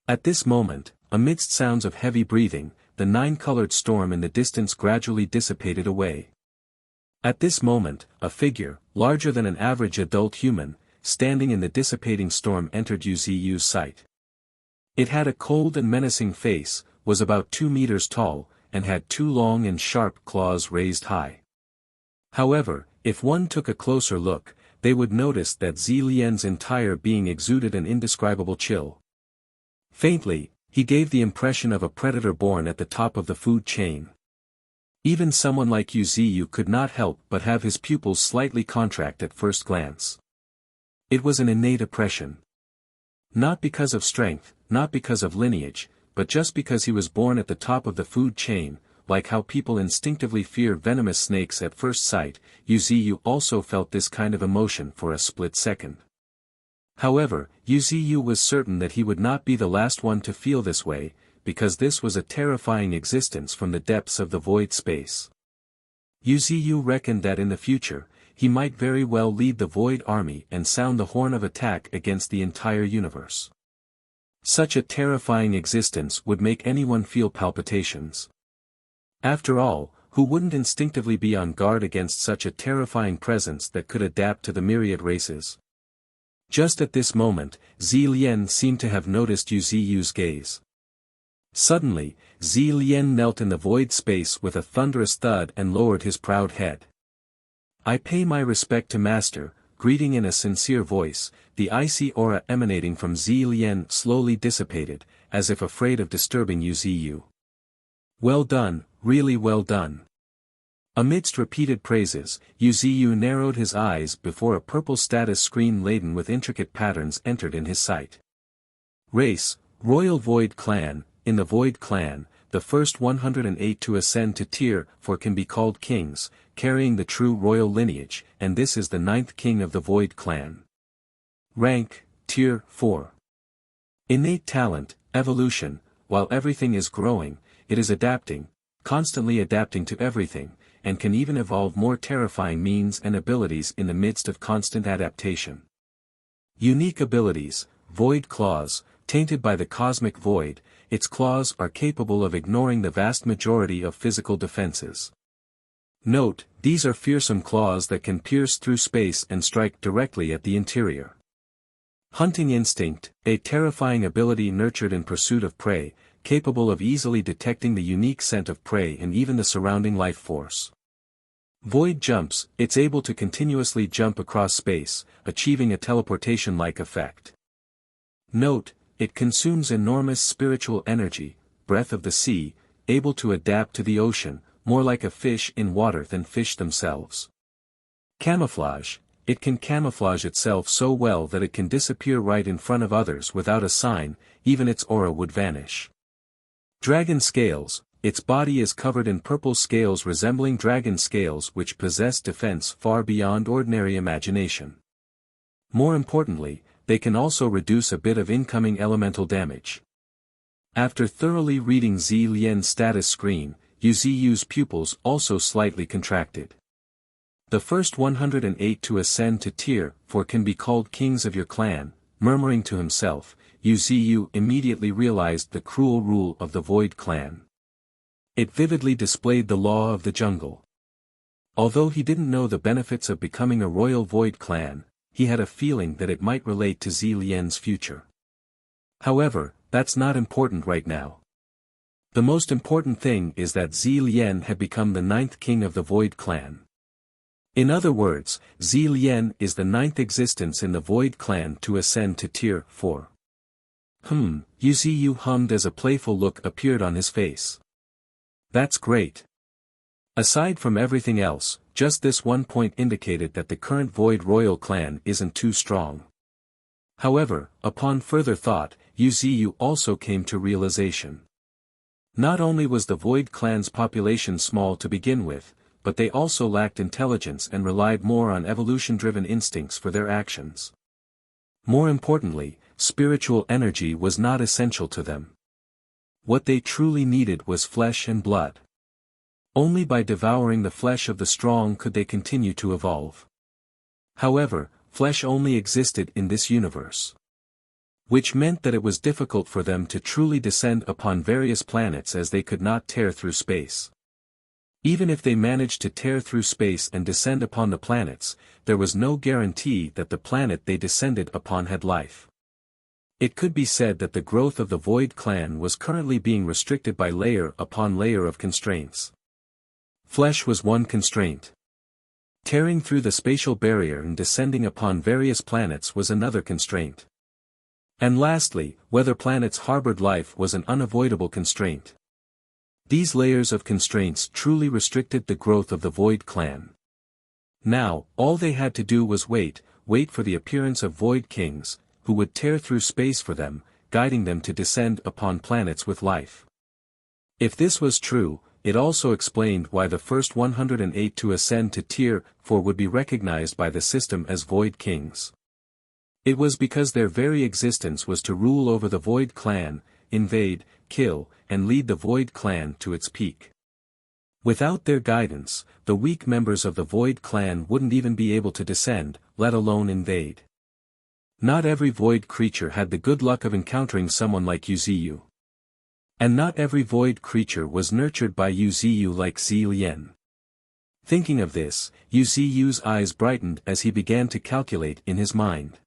At this moment, amidst sounds of heavy breathing, the nine-colored storm in the distance gradually dissipated away. At this moment, a figure, larger than an average adult human, standing in the dissipating storm entered Yu's sight. It had a cold and menacing face, was about 2 meters tall, and had 2 long and sharp claws raised high. However, if one took a closer look, they would notice that Zilien's entire being exuded an indescribable chill. Faintly, he gave the impression of a predator born at the top of the food chain. Even someone like Yu could not help but have his pupils slightly contract at first glance. It was an innate oppression. Not because of strength, not because of lineage, but just because he was born at the top of the food chain, like how people instinctively fear venomous snakes at first sight. Yu also felt this kind of emotion for a split second. However, Yu was certain that he would not be the last one to feel this way, because this was a terrifying existence from the depths of the void space. Yu reckoned that in the future, he might very well lead the void army and sound the horn of attack against the entire universe. Such a terrifying existence would make anyone feel palpitations. After all, who wouldn't instinctively be on guard against such a terrifying presence that could adapt to the myriad races? Just at this moment, Zilien seemed to have noticed Yu's gaze. Suddenly, Zilien knelt in the void space with a thunderous thud and lowered his proud head. "I pay my respect to Master," greeting in a sincere voice. The icy aura emanating from Zilien slowly dissipated, as if afraid of disturbing Yu. "Well done, really well done." Amidst repeated praises, Yu narrowed his eyes before a purple status screen laden with intricate patterns entered in his sight. Race, Royal Void Clan. In the Void Clan, the first 108 to ascend to Tier 4 can be called kings, carrying the true royal lineage, and this is the 9th king of the Void Clan. Rank, Tier 4. Innate talent, evolution. While everything is growing, it is adapting, constantly adapting to everything, and can even evolve more terrifying means and abilities in the midst of constant adaptation. Unique abilities, Void Claws. Tainted by the cosmic void, its claws are capable of ignoring the vast majority of physical defenses. Note, these are fearsome claws that can pierce through space and strike directly at the interior. Hunting Instinct, a terrifying ability nurtured in pursuit of prey, capable of easily detecting the unique scent of prey and even the surrounding life force. Void Jumps, it's able to continuously jump across space, achieving a teleportation-like effect. Note, it consumes enormous spiritual energy, Breath of the Sea, able to adapt to the ocean, more like a fish in water than fish themselves. Camouflage, it can camouflage itself so well that it can disappear right in front of others without a sign, even its aura would vanish. Dragon Scales, its body is covered in purple scales resembling dragon scales which possess defense far beyond ordinary imagination. More importantly, they can also reduce a bit of incoming elemental damage. After thoroughly reading Zilien's status screen, Yu's pupils also slightly contracted. The first 108 to ascend to Tier 4 can be called kings of your clan. Murmuring to himself, Yu immediately realized the cruel rule of the Void Clan. It vividly displayed the law of the jungle. Although he didn't know the benefits of becoming a royal Void Clan, he had a feeling that it might relate to Zilien's future. However, that's not important right now. The most important thing is that Zilien had become the 9th king of the Void Clan. In other words, Zilien is the 9th existence in the Void Clan to ascend to Tier 4. Yu hummed as a playful look appeared on his face. That's great. Aside from everything else, just this one point indicated that the current Void Royal Clan isn't too strong. However, upon further thought, Yu also came to realization. Not only was the Void Clan's population small to begin with, but they also lacked intelligence and relied more on evolution-driven instincts for their actions. More importantly, spiritual energy was not essential to them. What they truly needed was flesh and blood. Only by devouring the flesh of the strong could they continue to evolve. However, flesh only existed in this universe. which meant that it was difficult for them to truly descend upon various planets as they could not tear through space. Even if they managed to tear through space and descend upon the planets, there was no guarantee that the planet they descended upon had life. It could be said that the growth of the Void Clan was currently being restricted by layer upon layer of constraints. Flesh was one constraint. Tearing through the spatial barrier and descending upon various planets was another constraint. And lastly, whether planets harbored life was an unavoidable constraint. These layers of constraints truly restricted the growth of the Void Clan. Now, all they had to do was wait for the appearance of Void Kings, who would tear through space for them, guiding them to descend upon planets with life. If this was true, it also explained why the first 108 to ascend to Tier 4 would be recognized by the system as Void Kings. It was because their very existence was to rule over the Void Clan, invade, kill, and lead the Void Clan to its peak. Without their guidance, the weak members of the Void Clan wouldn't even be able to descend, let alone invade. Not every Void creature had the good luck of encountering someone like Wuxia. And not every Void creature was nurtured by Wuxia like Zilien. Thinking of this, Wuxia's eyes brightened as he began to calculate in his mind.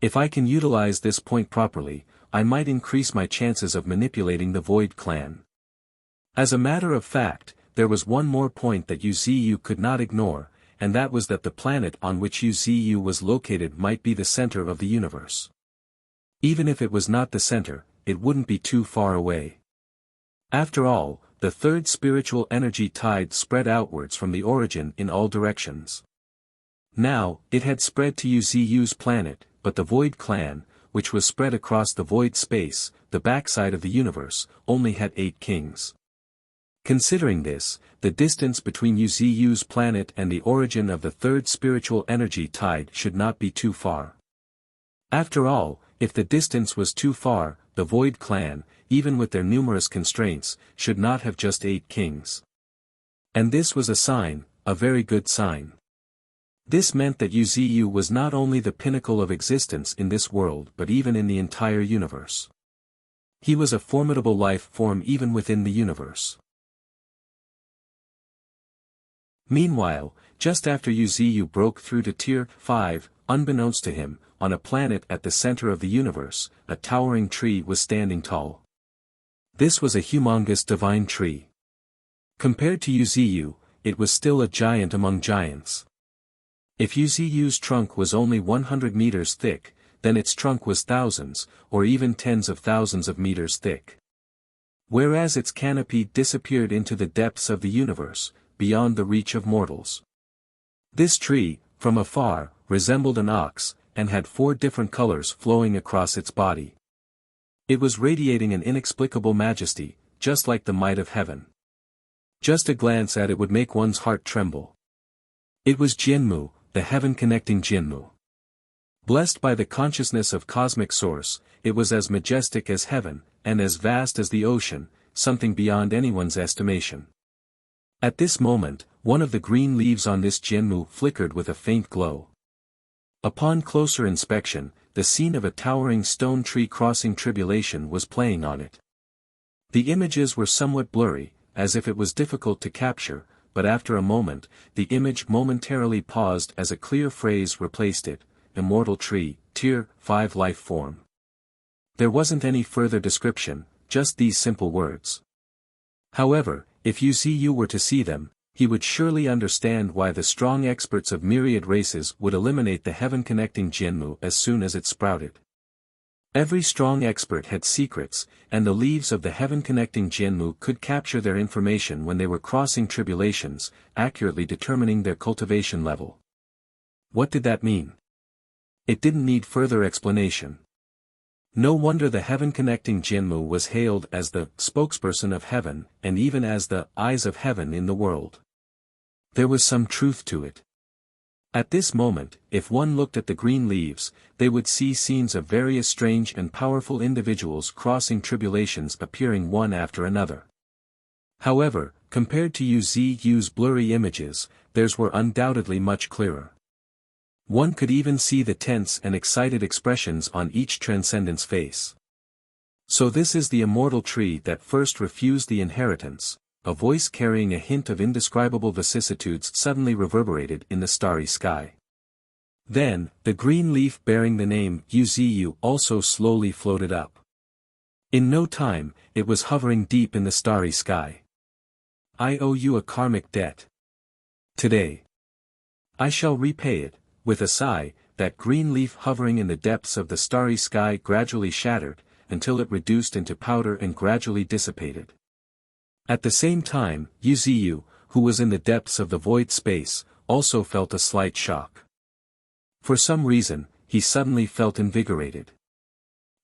If I can utilize this point properly, I might increase my chances of manipulating the Void Clan. As a matter of fact, there was one more point that Wuxia could not ignore, and that was that the planet on which Wuxia was located might be the center of the universe. Even if it was not the center, it wouldn't be too far away. After all, the third spiritual energy tide spread outwards from the origin in all directions. Now, it had spread to Wuxia's planet, but the Void Clan, which was spread across the void space, the backside of the universe, only had 8 kings. Considering this, the distance between Wuxia's planet and the origin of the third spiritual energy tide should not be too far. After all, if the distance was too far, the Void Clan, even with their numerous constraints, should not have just 8 kings. And this was a sign, a very good sign. This meant that Wuxia was not only the pinnacle of existence in this world but even in the entire universe. He was a formidable life form even within the universe. Meanwhile, just after Wuxia broke through to Tier 5, unbeknownst to him, on a planet at the center of the universe, a towering tree was standing tall. This was a humongous divine tree. Compared to Wuxia, it was still a giant among giants. If Wuxia's trunk was only 100 meters thick, then its trunk was thousands, or even tens of thousands of meters thick. Whereas its canopy disappeared into the depths of the universe, beyond the reach of mortals. This tree, from afar, resembled an ox, and had 4 different colors flowing across its body. It was radiating an inexplicable majesty, just like the might of heaven. Just a glance at it would make one's heart tremble. It was Jinmu, the heaven-connecting Jinmu. Blessed by the consciousness of cosmic source, it was as majestic as heaven, and as vast as the ocean, something beyond anyone's estimation. At this moment, one of the green leaves on this Jinmu flickered with a faint glow. Upon closer inspection, the scene of a towering stone tree crossing tribulation was playing on it. The images were somewhat blurry, as if it was difficult to capture, but after a moment, the image momentarily paused as a clear phrase replaced it: Immortal Tree, Tier 5 Life Form. There wasn't any further description, just these simple words. However, if Wuxia were to see them, he would surely understand why the strong experts of myriad races would eliminate the heaven-connecting Jinmu as soon as it sprouted. Every strong expert had secrets, and the leaves of the heaven-connecting Jinmu could capture their information when they were crossing tribulations, accurately determining their cultivation level. What did that mean? It didn't need further explanation. No wonder the heaven-connecting Jinmu was hailed as the spokesperson of heaven, and even as the eyes of heaven in the world. There was some truth to it. At this moment, if one looked at the green leaves, they would see scenes of various strange and powerful individuals crossing tribulations appearing one after another. However, compared to Wuxia's blurry images, theirs were undoubtedly much clearer. One could even see the tense and excited expressions on each transcendent's face. So this is the immortal tree that first refused the inheritance. A voice carrying a hint of indescribable vicissitudes suddenly reverberated in the starry sky. Then, the green leaf bearing the name Wuxia also slowly floated up. In no time, it was hovering deep in the starry sky. I owe you a karmic debt. Today, I shall repay it. With a sigh, that green leaf hovering in the depths of the starry sky gradually shattered, until it reduced into powder and gradually dissipated. At the same time, Wuxia, who was in the depths of the void space, also felt a slight shock. For some reason, he suddenly felt invigorated.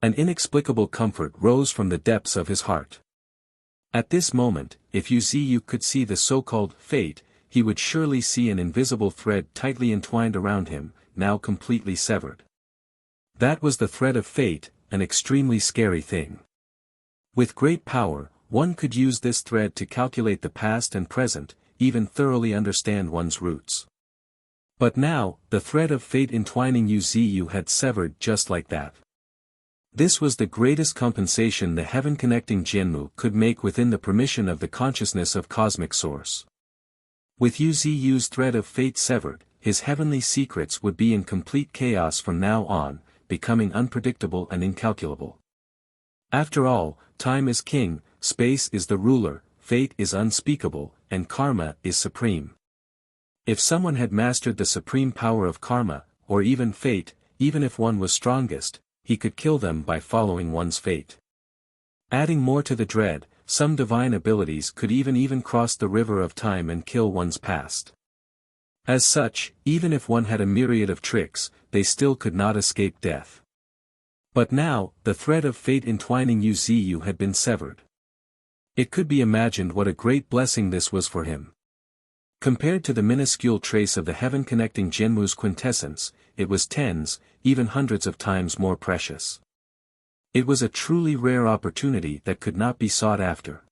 An inexplicable comfort rose from the depths of his heart. At this moment, if Wuxia could see the so-called fate, he would surely see an invisible thread tightly entwined around him, now completely severed. That was the thread of fate, an extremely scary thing. With great power, one could use this thread to calculate the past and present, even thoroughly understand one's roots. But now, the thread of fate entwining Wuxia had severed just like that. This was the greatest compensation the heaven-connecting Jianmu could make within the permission of the consciousness of cosmic source. With Wuxia's thread of fate severed, his heavenly secrets would be in complete chaos from now on, becoming unpredictable and incalculable. After all, time is king, space is the ruler, fate is unspeakable, and karma is supreme. If someone had mastered the supreme power of karma, or even fate, even if one was strongest, he could kill them by following one's fate. Adding more to the dread, some divine abilities could even cross the river of time and kill one's past. As such, even if one had a myriad of tricks, they still could not escape death. But now, the thread of fate entwining Wuxia had been severed. It could be imagined what a great blessing this was for him. Compared to the minuscule trace of the heaven-connecting Jianmu's quintessence, it was tens, even hundreds of times more precious. It was a truly rare opportunity that could not be sought after.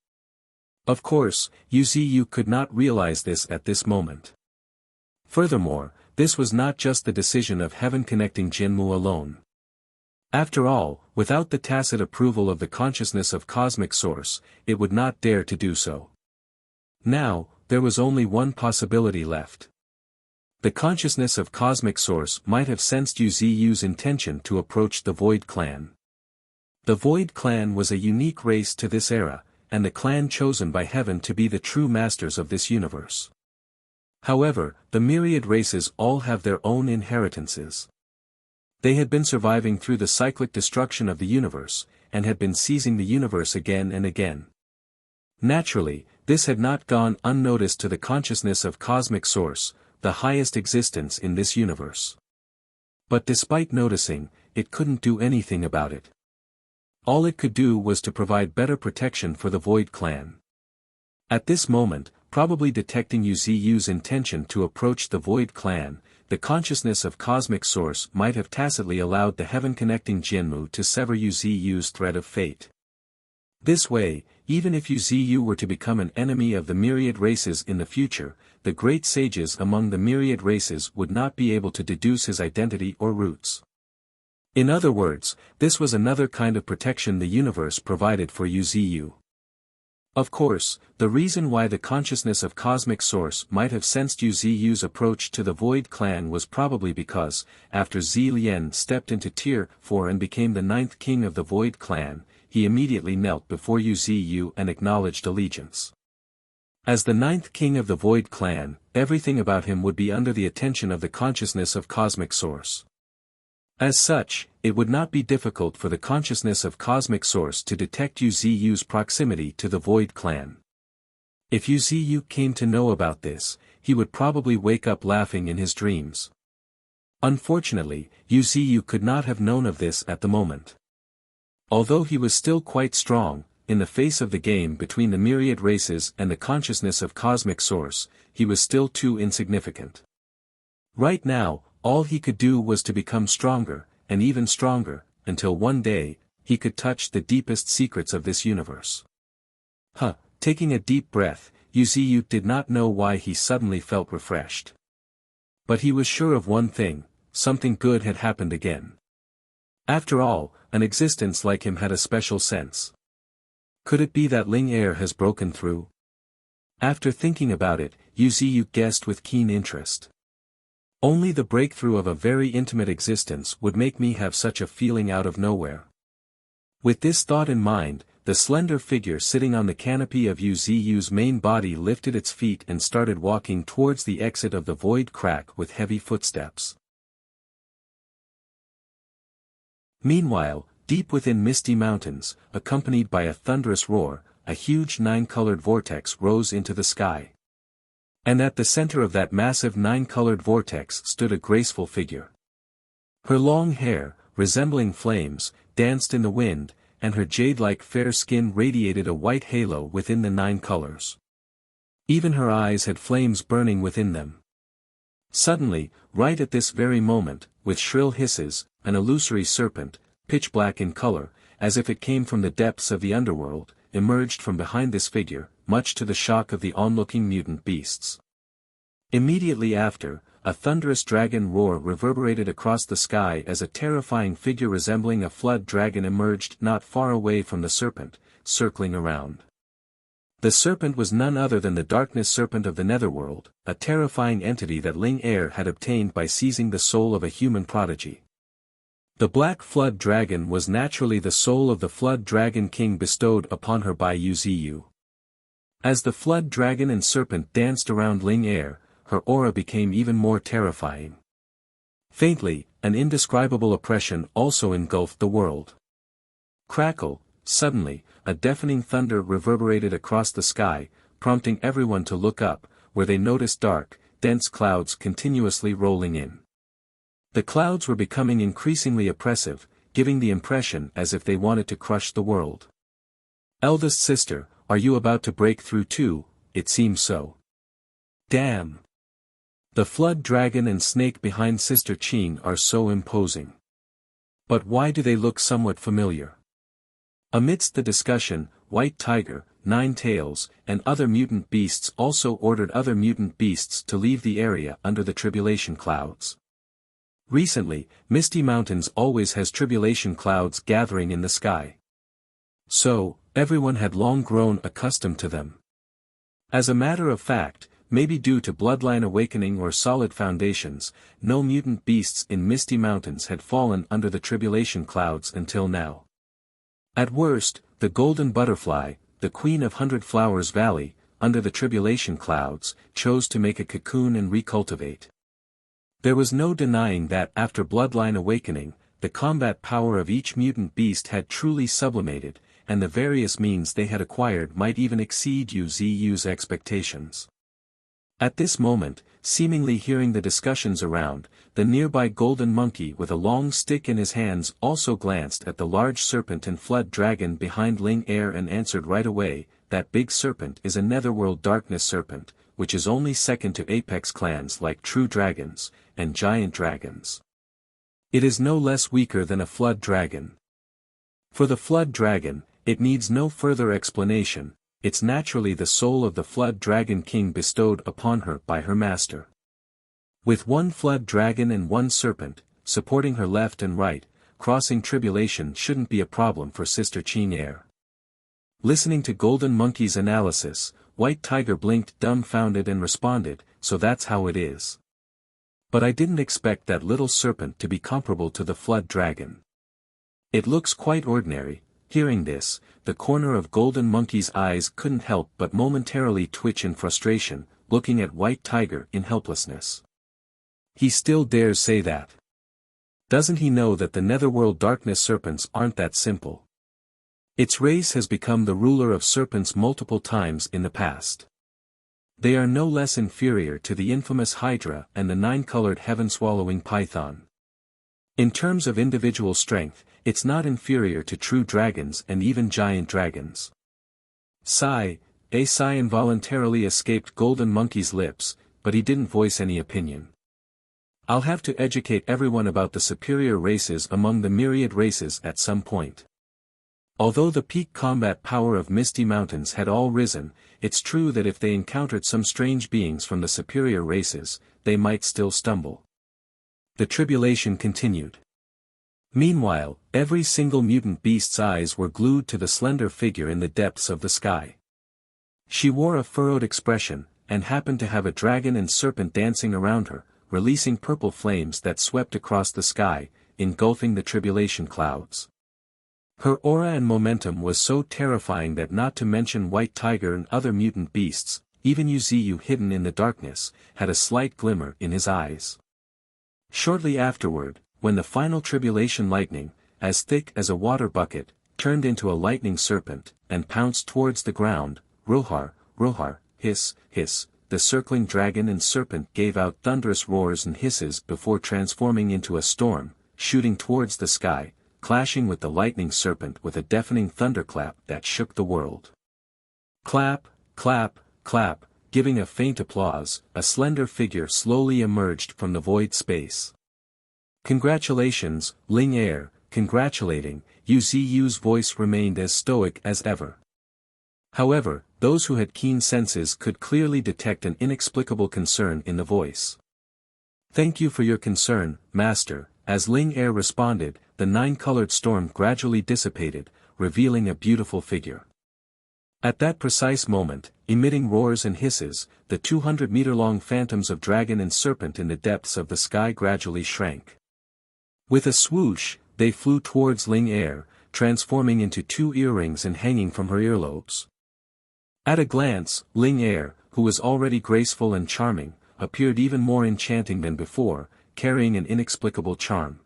Of course, Wuxia could not realize this at this moment. Furthermore, this was not just the decision of heaven-connecting Jianmu alone. After all, without the tacit approval of the consciousness of cosmic source, it would not dare to do so. Now, there was only one possibility left. The consciousness of cosmic source might have sensed Wuxia's intention to approach the Void Clan. The Void Clan was a unique race to this era, and the clan chosen by heaven to be the true masters of this universe. However, the myriad races all have their own inheritances. They had been surviving through the cyclic destruction of the universe, and had been seizing the universe again and again. Naturally, this had not gone unnoticed to the consciousness of cosmic source, the highest existence in this universe. But despite noticing, it couldn't do anything about it. All it could do was to provide better protection for the Void Clan. At this moment, probably detecting Wuxia's intention to approach the Void Clan, the consciousness of cosmic source might have tacitly allowed the heaven-connecting Jianmu to sever Wuxia's thread of fate. This way, even if Wuxia were to become an enemy of the myriad races in the future, the great sages among the myriad races would not be able to deduce his identity or roots. In other words, this was another kind of protection the universe provided for Wuxia. Of course, the reason why the consciousness of cosmic source might have sensed Wuxia's approach to the Void Clan was probably because, after Zi Lian stepped into Tier 4 and became the 9th king of the Void Clan, he immediately knelt before Wuxia and acknowledged allegiance. As the 9th king of the Void Clan, everything about him would be under the attention of the consciousness of cosmic source. As such, it would not be difficult for the consciousness of cosmic source to detect Wuxia's proximity to the Void Clan. If Wuxia came to know about this, he would probably wake up laughing in his dreams. Unfortunately, Wuxia could not have known of this at the moment. Although he was still quite strong, in the face of the game between the myriad races and the consciousness of cosmic source, he was still too insignificant. Right now, all he could do was to become stronger, and even stronger, until one day, he could touch the deepest secrets of this universe. Taking a deep breath, Wuxia did not know why he suddenly felt refreshed. But he was sure of one thing, something good had happened again. After all, an existence like him had a special sense. Could it be that Ling Er has broken through? After thinking about it, Yu Ziyu guessed with keen interest. Only the breakthrough of a very intimate existence would make me have such a feeling out of nowhere. With this thought in mind, the slender figure sitting on the canopy of Yu Ziyu's main body lifted its feet and started walking towards the exit of the void crack with heavy footsteps. Meanwhile, deep within Misty Mountains, accompanied by a thunderous roar, a huge nine-colored vortex rose into the sky. And at the center of that massive nine-colored vortex stood a graceful figure. Her long hair, resembling flames, danced in the wind, and her jade-like fair skin radiated a white halo within the 9 colors. Even her eyes had flames burning within them. Suddenly, right at this very moment, with shrill hisses, an illusory serpent, pitch black in color, as if it came from the depths of the underworld, emerged from behind this figure, much to the shock of the onlooking mutant beasts. Immediately after, a thunderous dragon roar reverberated across the sky as a terrifying figure resembling a flood dragon emerged not far away from the serpent, circling around. The serpent was none other than the darkness serpent of the netherworld, a terrifying entity that Ling Er had obtained by seizing the soul of a human prodigy. The black flood dragon was naturally the soul of the flood dragon king bestowed upon her by Yu Ziyu. As the flood dragon and serpent danced around Ling Er, her aura became even more terrifying. Faintly, an indescribable oppression also engulfed the world. Crackle, suddenly, a deafening thunder reverberated across the sky, prompting everyone to look up, where they noticed dark, dense clouds continuously rolling in. The clouds were becoming increasingly oppressive, giving the impression as if they wanted to crush the world. Eldest sister, are you about to break through too? It seems so. Damn! The flood dragon and snake behind Sister Qin are so imposing. But why do they look somewhat familiar? Amidst the discussion, White Tiger, Nine Tails, and other mutant beasts also ordered other mutant beasts to leave the area under the tribulation clouds. Recently, Misty Mountains always has tribulation clouds gathering in the sky. So, everyone had long grown accustomed to them. As a matter of fact, maybe due to bloodline awakening or solid foundations, no mutant beasts in Misty Mountains had fallen under the tribulation clouds until now. At worst, the golden butterfly, the queen of Hundred Flowers Valley, under the tribulation clouds, chose to make a cocoon and recultivate. There was no denying that after bloodline awakening, the combat power of each mutant beast had truly sublimated, and the various means they had acquired might even exceed Yu Ziyu's expectations. At this moment, seemingly hearing the discussions around, the nearby golden monkey with a long stick in his hands also glanced at the large serpent and flood dragon behind Ling Er and answered right away, that big serpent is a netherworld darkness serpent, which is only second to apex clans like true dragons, and giant dragons. It is no less weaker than a flood dragon. For the flood dragon, it needs no further explanation, it's naturally the soul of the flood dragon king bestowed upon her by her master. With one flood dragon and one serpent, supporting her left and right, crossing tribulation shouldn't be a problem for Sister Qin. Listening to Golden Monkey's analysis, White Tiger blinked dumbfounded and responded, so that's how it is. But I didn't expect that little serpent to be comparable to the flood dragon. It looks quite ordinary. Hearing this, the corner of Golden Monkey's eyes couldn't help but momentarily twitch in frustration, looking at White Tiger in helplessness. He still dares say that. Doesn't he know that the netherworld darkness serpents aren't that simple? Its race has become the ruler of serpents multiple times in the past. They are no less inferior to the infamous Hydra and the 9-colored heaven-swallowing python. In terms of individual strength, it's not inferior to true dragons and even giant dragons. A sigh involuntarily escaped Golden Monkey's lips, but he didn't voice any opinion. I'll have to educate everyone about the superior races among the myriad races at some point. Although the peak combat power of Misty Mountains had all risen, it's true that if they encountered some strange beings from the superior races, they might still stumble. The tribulation continued. Meanwhile, every single mutant beast's eyes were glued to the slender figure in the depths of the sky. She wore a furrowed expression, and happened to have a dragon and serpent dancing around her, releasing purple flames that swept across the sky, engulfing the tribulation clouds. Her aura and momentum was so terrifying that, not to mention White Tiger and other mutant beasts, even Wuxia, hidden in the darkness, had a slight glimmer in his eyes. Shortly afterward, when the final tribulation lightning, as thick as a water bucket, turned into a lightning serpent, and pounced towards the ground, roar, roar, hiss, hiss, the circling dragon and serpent gave out thunderous roars and hisses before transforming into a storm, shooting towards the sky, clashing with the lightning serpent with a deafening thunderclap that shook the world. Clap, clap, clap, giving a faint applause, a slender figure slowly emerged from the void space. "Congratulations, Ling Air," congratulating, Wuxia's voice remained as stoic as ever. However, those who had keen senses could clearly detect an inexplicable concern in the voice. "Thank you for your concern, Master," as Ling Air responded. The nine-colored storm gradually dissipated, revealing a beautiful figure. At that precise moment, emitting roars and hisses, the 200-meter-long phantoms of dragon and serpent in the depths of the sky gradually shrank. With a swoosh, they flew towards Ling Air, transforming into two earrings and hanging from her earlobes. At a glance, Ling Air, who was already graceful and charming, appeared even more enchanting than before, carrying an inexplicable charm.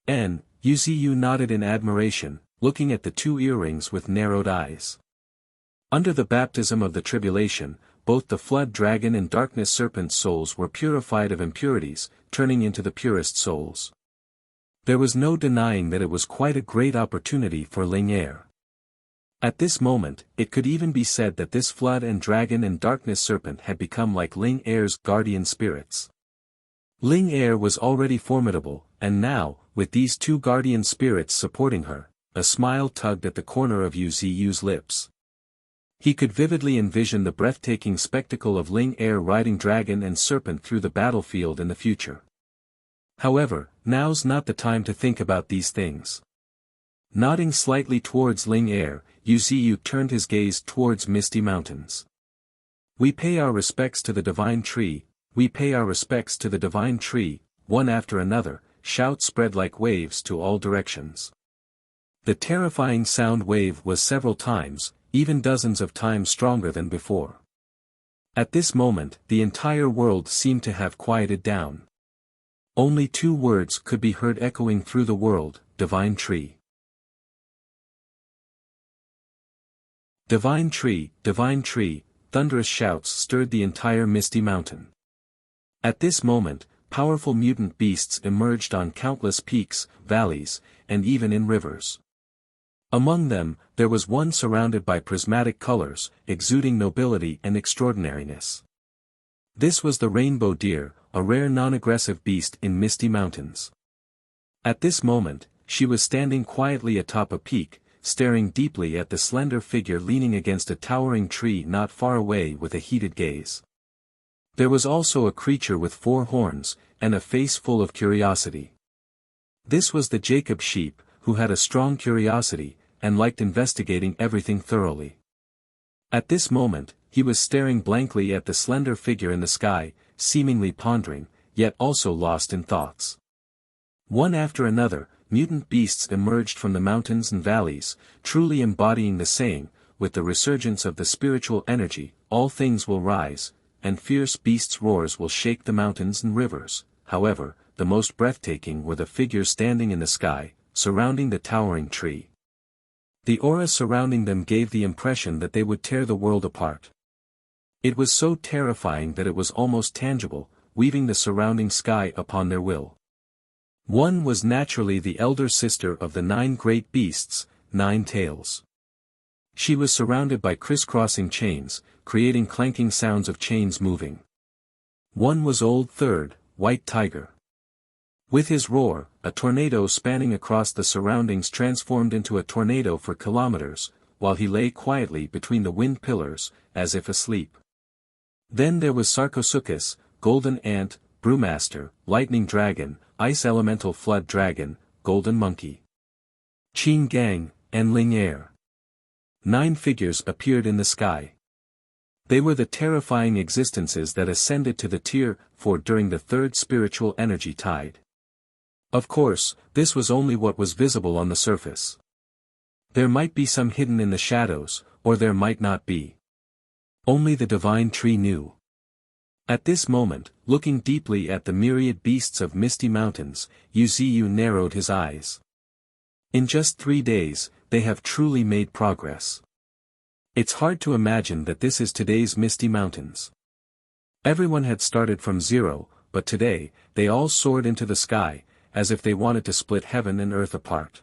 Wuxia nodded in admiration, looking at the two earrings with narrowed eyes. Under the baptism of the tribulation, both the flood dragon and darkness serpent souls were purified of impurities, turning into the purest souls. There was no denying that it was quite a great opportunity for Ling Air. At this moment, it could even be said that this flood and dragon and darkness serpent had become like Ling Air's guardian spirits. Ling Air was already formidable, and now, with these two guardian spirits supporting her, a smile tugged at the corner of Wuxia's lips. He could vividly envision the breathtaking spectacle of Ling Air riding dragon and serpent through the battlefield in the future. However, now's not the time to think about these things. Nodding slightly towards Ling Air, Wuxia turned his gaze towards Misty Mountains. "We pay our respects to the divine tree, we pay our respects to the divine tree," one after another, shouts spread like waves to all directions. The terrifying sound wave was several times, even dozens of times stronger than before. At this moment, the entire world seemed to have quieted down. Only two words could be heard echoing through the world: divine tree. Divine tree, thunderous shouts stirred the entire Misty Mountain. At this moment, powerful mutant beasts emerged on countless peaks, valleys, and even in rivers. Among them, there was one surrounded by prismatic colors, exuding nobility and extraordinariness. This was the rainbow deer, a rare non-aggressive beast in Misty Mountains. At this moment, she was standing quietly atop a peak, staring deeply at the slender figure leaning against a towering tree not far away with a heated gaze. There was also a creature with 4 horns, and a face full of curiosity. This was the Jacob sheep, who had a strong curiosity, and liked investigating everything thoroughly. At this moment, he was staring blankly at the slender figure in the sky, seemingly pondering, yet also lost in thoughts. One after another, mutant beasts emerged from the mountains and valleys, truly embodying the saying, with the resurgence of the spiritual energy, all things will rise, and fierce beasts' roars will shake the mountains and rivers. However, the most breathtaking were the figures standing in the sky, surrounding the towering tree. The aura surrounding them gave the impression that they would tear the world apart. It was so terrifying that it was almost tangible, weaving the surrounding sky upon their will. One was naturally the elder sister of the 9 great beasts, 9 tails. She was surrounded by crisscrossing chains, creating clanking sounds of chains moving. One was Old Third, White Tiger. With his roar, a tornado spanning across the surroundings transformed into a tornado for kilometers, while he lay quietly between the wind pillars, as if asleep. Then there was Sarcosuchus, Golden Ant, Brewmaster, Lightning Dragon, Ice Elemental Flood Dragon, Golden Monkey, Qin Gang, and Ling Air. 9 figures appeared in the sky. They were the terrifying existences that ascended to the Tier 4 during the third spiritual energy tide. Of course, this was only what was visible on the surface. There might be some hidden in the shadows, or there might not be. Only the divine tree knew. At this moment, looking deeply at the myriad beasts of misty mountains, Wuxia narrowed his eyes. In just 3 days, they have truly made progress. It's hard to imagine that this is today's misty mountains. Everyone had started from zero, but today, they all soared into the sky, as if they wanted to split heaven and earth apart.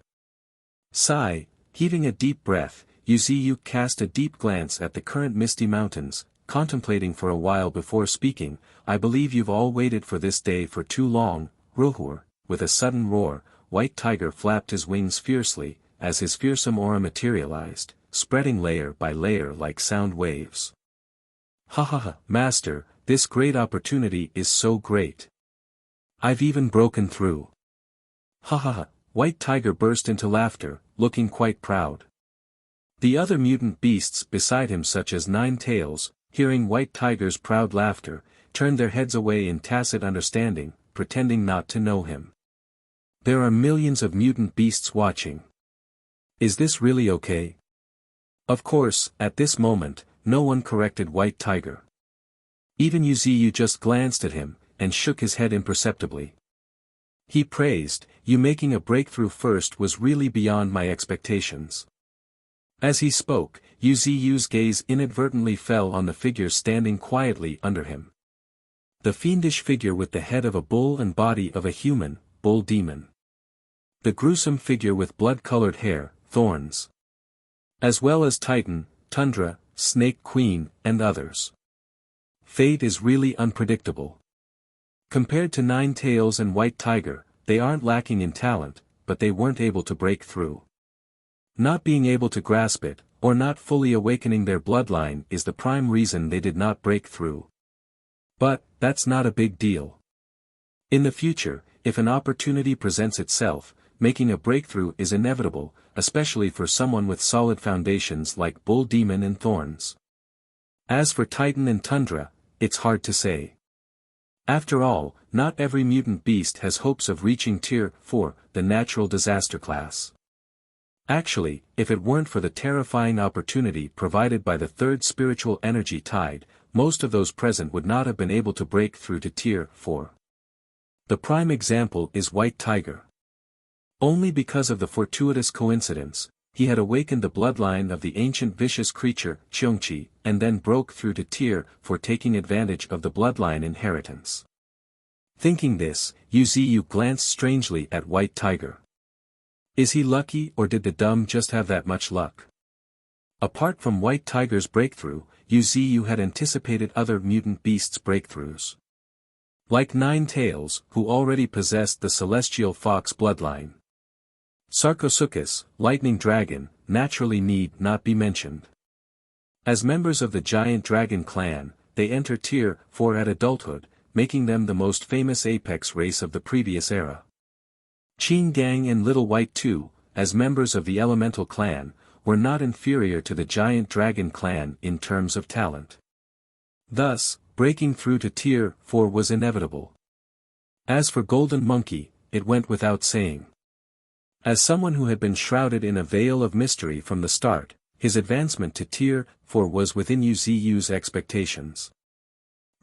Sigh, heaving a deep breath, Wuxia cast a deep glance at the current misty mountains, contemplating for a while before speaking. I believe you've all waited for this day for too long, Ruhur. With a sudden roar, White Tiger flapped his wings fiercely, as his fearsome aura materialized, spreading layer by layer like sound waves. Ha ha ha, Master, this great opportunity is so great. I've even broken through. Ha ha ha, White Tiger burst into laughter, looking quite proud. The other mutant beasts beside him, such as 9 Tails, hearing White Tiger's proud laughter, turned their heads away in tacit understanding, pretending not to know him. There are millions of mutant beasts watching. Is this really okay? Of course, at this moment, no one corrected White Tiger. Even Wuxia just glanced at him, and shook his head imperceptibly. He praised, "You making a breakthrough first was really beyond my expectations." As he spoke, Wuxia's gaze inadvertently fell on the figure standing quietly under him. The fiendish figure with the head of a bull and body of a human, bull demon. The gruesome figure with blood-colored hair, thorns. As well as Titan, Tundra, Snake Queen, and others. Fate is really unpredictable. Compared to 9 Tails and White Tiger, they aren't lacking in talent, but they weren't able to break through. Not being able to grasp it, or not fully awakening their bloodline is the prime reason they did not break through. But, that's not a big deal. In the future, if an opportunity presents itself, making a breakthrough is inevitable, especially for someone with solid foundations like Bull Demon and Thorns. As for Titan and Tundra, it's hard to say. After all, not every mutant beast has hopes of reaching Tier 4, the natural disaster class. Actually, if it weren't for the terrifying opportunity provided by the third spiritual energy tide, most of those present would not have been able to break through to Tier 4. The prime example is White Tiger. Only because of the fortuitous coincidence, he had awakened the bloodline of the ancient vicious creature, Qiongqi, and then broke through to Tier 4, taking advantage of the bloodline inheritance. Thinking this, Wuxia glanced strangely at White Tiger. Is he lucky, or did the dumb just have that much luck? Apart from White Tiger's breakthrough, Wuxia had anticipated other mutant beasts' breakthroughs. Like 9 Tails, who already possessed the celestial fox bloodline. Sarcosuchus, Lightning Dragon, naturally need not be mentioned. As members of the giant dragon clan, they enter Tier 4 at adulthood, making them the most famous apex race of the previous era. Qin Gang and Little White too, as members of the elemental clan, were not inferior to the giant dragon clan in terms of talent. Thus, breaking through to Tier 4 was inevitable. As for Golden Monkey, it went without saying. As someone who had been shrouded in a veil of mystery from the start, his advancement to Tier 4 was within Wuxia's expectations.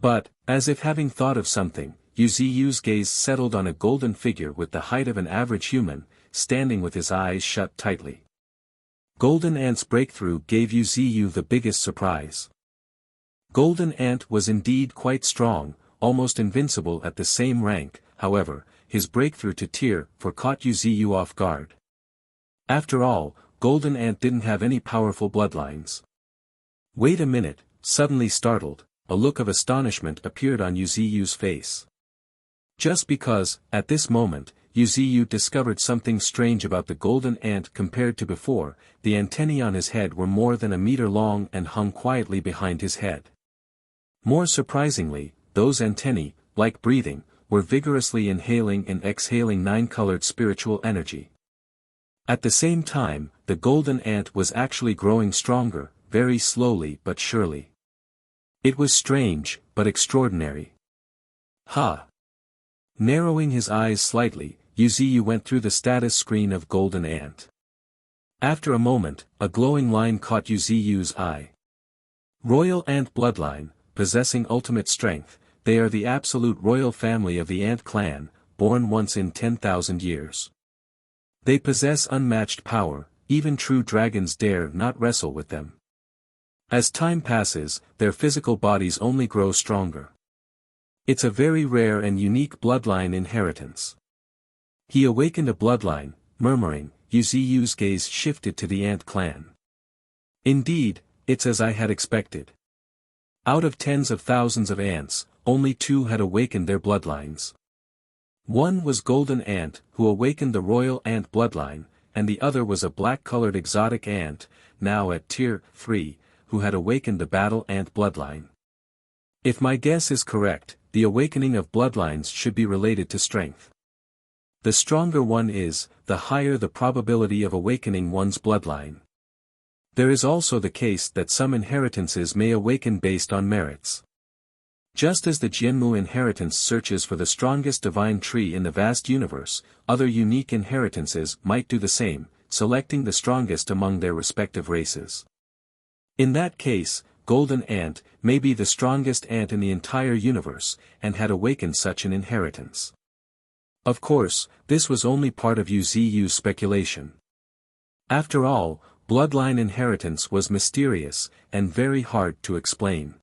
But, as if having thought of something, Wuxia's gaze settled on a golden figure with the height of an average human, standing with his eyes shut tightly. Golden Ant's breakthrough gave Wuxia the biggest surprise. Golden Ant was indeed quite strong, almost invincible at the same rank. However, his breakthrough to Tier 4 caught Wuxia off guard. After all, Golden Ant didn't have any powerful bloodlines. Wait a minute, suddenly startled, a look of astonishment appeared on Wuxia's face. Just because, at this moment, Wuxia discovered something strange about the Golden Ant compared to before. The antennae on his head were more than a meter long and hung quietly behind his head. More surprisingly, those antennae, like breathing, were vigorously inhaling and exhaling nine-colored spiritual energy. At the same time, the golden ant was actually growing stronger, very slowly but surely. It was strange, but extraordinary. Ha! Narrowing his eyes slightly, Wuxia went through the status screen of golden ant. After a moment, a glowing line caught Wuxia's eye. Royal ant bloodline, possessing ultimate strength, they are the absolute royal family of the ant clan, born once in 10,000 years. They possess unmatched power, even true dragons dare not wrestle with them. As time passes, their physical bodies only grow stronger. It's a very rare and unique bloodline inheritance. He awakened a bloodline, murmuring. Wuxia's gaze shifted to the ant clan. Indeed, it's as I had expected. Out of tens of thousands of ants, only 2 had awakened their bloodlines. One was Golden Ant, who awakened the royal ant bloodline, and the other was a black-colored exotic ant, now at Tier 3, who had awakened the battle ant bloodline. If my guess is correct, the awakening of bloodlines should be related to strength. The stronger one is, the higher the probability of awakening one's bloodline. There is also the case that some inheritances may awaken based on merits. Just as the Jianmu inheritance searches for the strongest divine tree in the vast universe, other unique inheritances might do the same, selecting the strongest among their respective races. In that case, Golden Ant may be the strongest ant in the entire universe, and had awakened such an inheritance. Of course, this was only part of Wuxia's speculation. After all, bloodline inheritance was mysterious, and very hard to explain.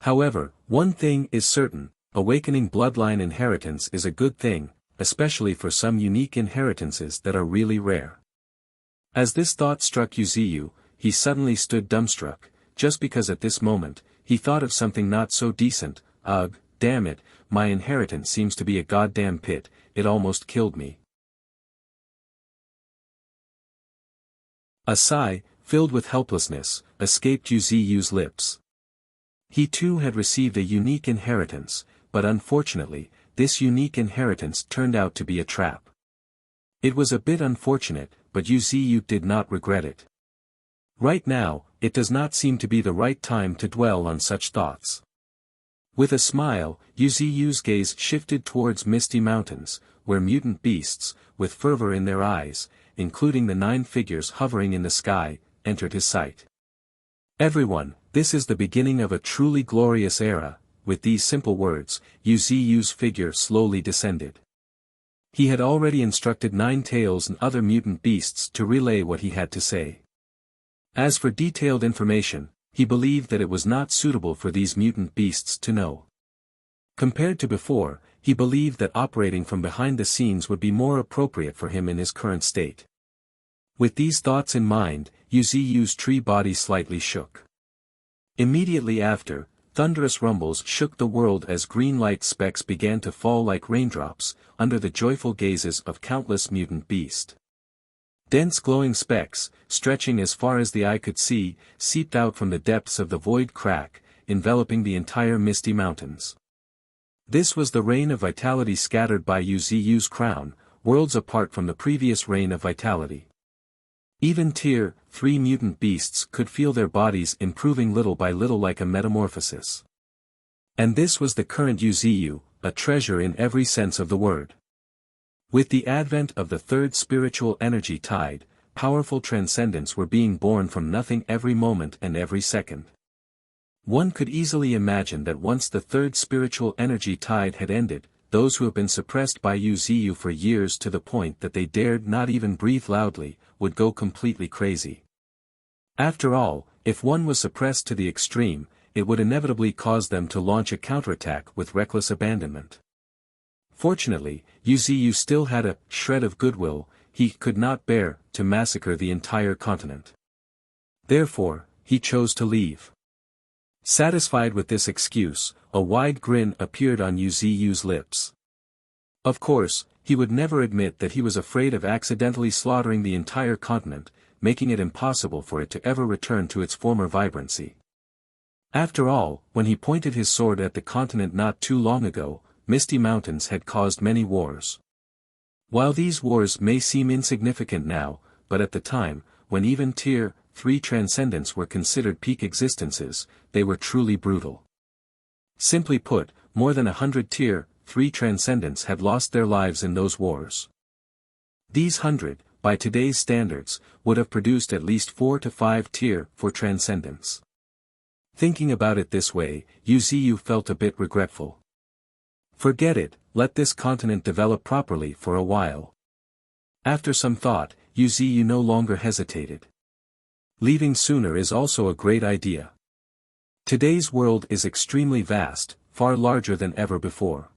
However, one thing is certain, awakening bloodline inheritance is a good thing, especially for some unique inheritances that are really rare. As this thought struck Wuxia, he suddenly stood dumbstruck, just because at this moment, he thought of something not so decent. Ugh, damn it, my inheritance seems to be a goddamn pit, it almost killed me. A sigh, filled with helplessness, escaped Wuxia's lips. He too had received a unique inheritance, but unfortunately, this unique inheritance turned out to be a trap. It was a bit unfortunate, but Wuxia did not regret it. Right now, it does not seem to be the right time to dwell on such thoughts. With a smile, Wuxia's gaze shifted towards Misty Mountains, where mutant beasts, with fervor in their eyes, including the 9 figures hovering in the sky, entered his sight. Everyone, this is the beginning of a truly glorious era. With these simple words, Wuxia's figure slowly descended. He had already instructed Nine-Tails and other mutant beasts to relay what he had to say. As for detailed information, he believed that it was not suitable for these mutant beasts to know. Compared to before, he believed that operating from behind the scenes would be more appropriate for him in his current state. With these thoughts in mind, Wuxia's tree body slightly shook. Immediately after, thunderous rumbles shook the world as green light specks began to fall like raindrops, under the joyful gazes of countless mutant beasts. Dense glowing specks, stretching as far as the eye could see, seeped out from the depths of the void crack, enveloping the entire Misty Mountains. This was the rain of vitality scattered by Wuxia's crown, worlds apart from the previous rain of vitality. Even Tier 3 mutant beasts could feel their bodies improving little by little like a metamorphosis. And this was the current Wuxia, a treasure in every sense of the word. With the advent of the 3rd spiritual energy tide, powerful transcendents were being born from nothing every moment and every second. One could easily imagine that once the 3rd spiritual energy tide had ended, those who have been suppressed by Wuxia for years to the point that they dared not even breathe loudly, would go completely crazy. After all, if one was suppressed to the extreme, it would inevitably cause them to launch a counterattack with reckless abandonment. Fortunately, Wuxia still had a shred of goodwill. He could not bear to massacre the entire continent. Therefore, he chose to leave. Satisfied with this excuse, a wide grin appeared on Wuxia's lips. Of course, he would never admit that he was afraid of accidentally slaughtering the entire continent, making it impossible for it to ever return to its former vibrancy. After all, when he pointed his sword at the continent not too long ago, Misty Mountains had caused many wars. While these wars may seem insignificant now, but at the time, when even Tier 3 transcendents were considered peak existences, they were truly brutal. Simply put, more than 100 Tier 3 transcendents had lost their lives in those wars. These 100, by today's standards, would have produced at least 4 to 5 Tier 4 transcendents. Thinking about it this way, Wuxia felt a bit regretful. Forget it, let this continent develop properly for a while. After some thought, Wuxia no longer hesitated. Leaving sooner is also a great idea. Today's world is extremely vast, far larger than ever before.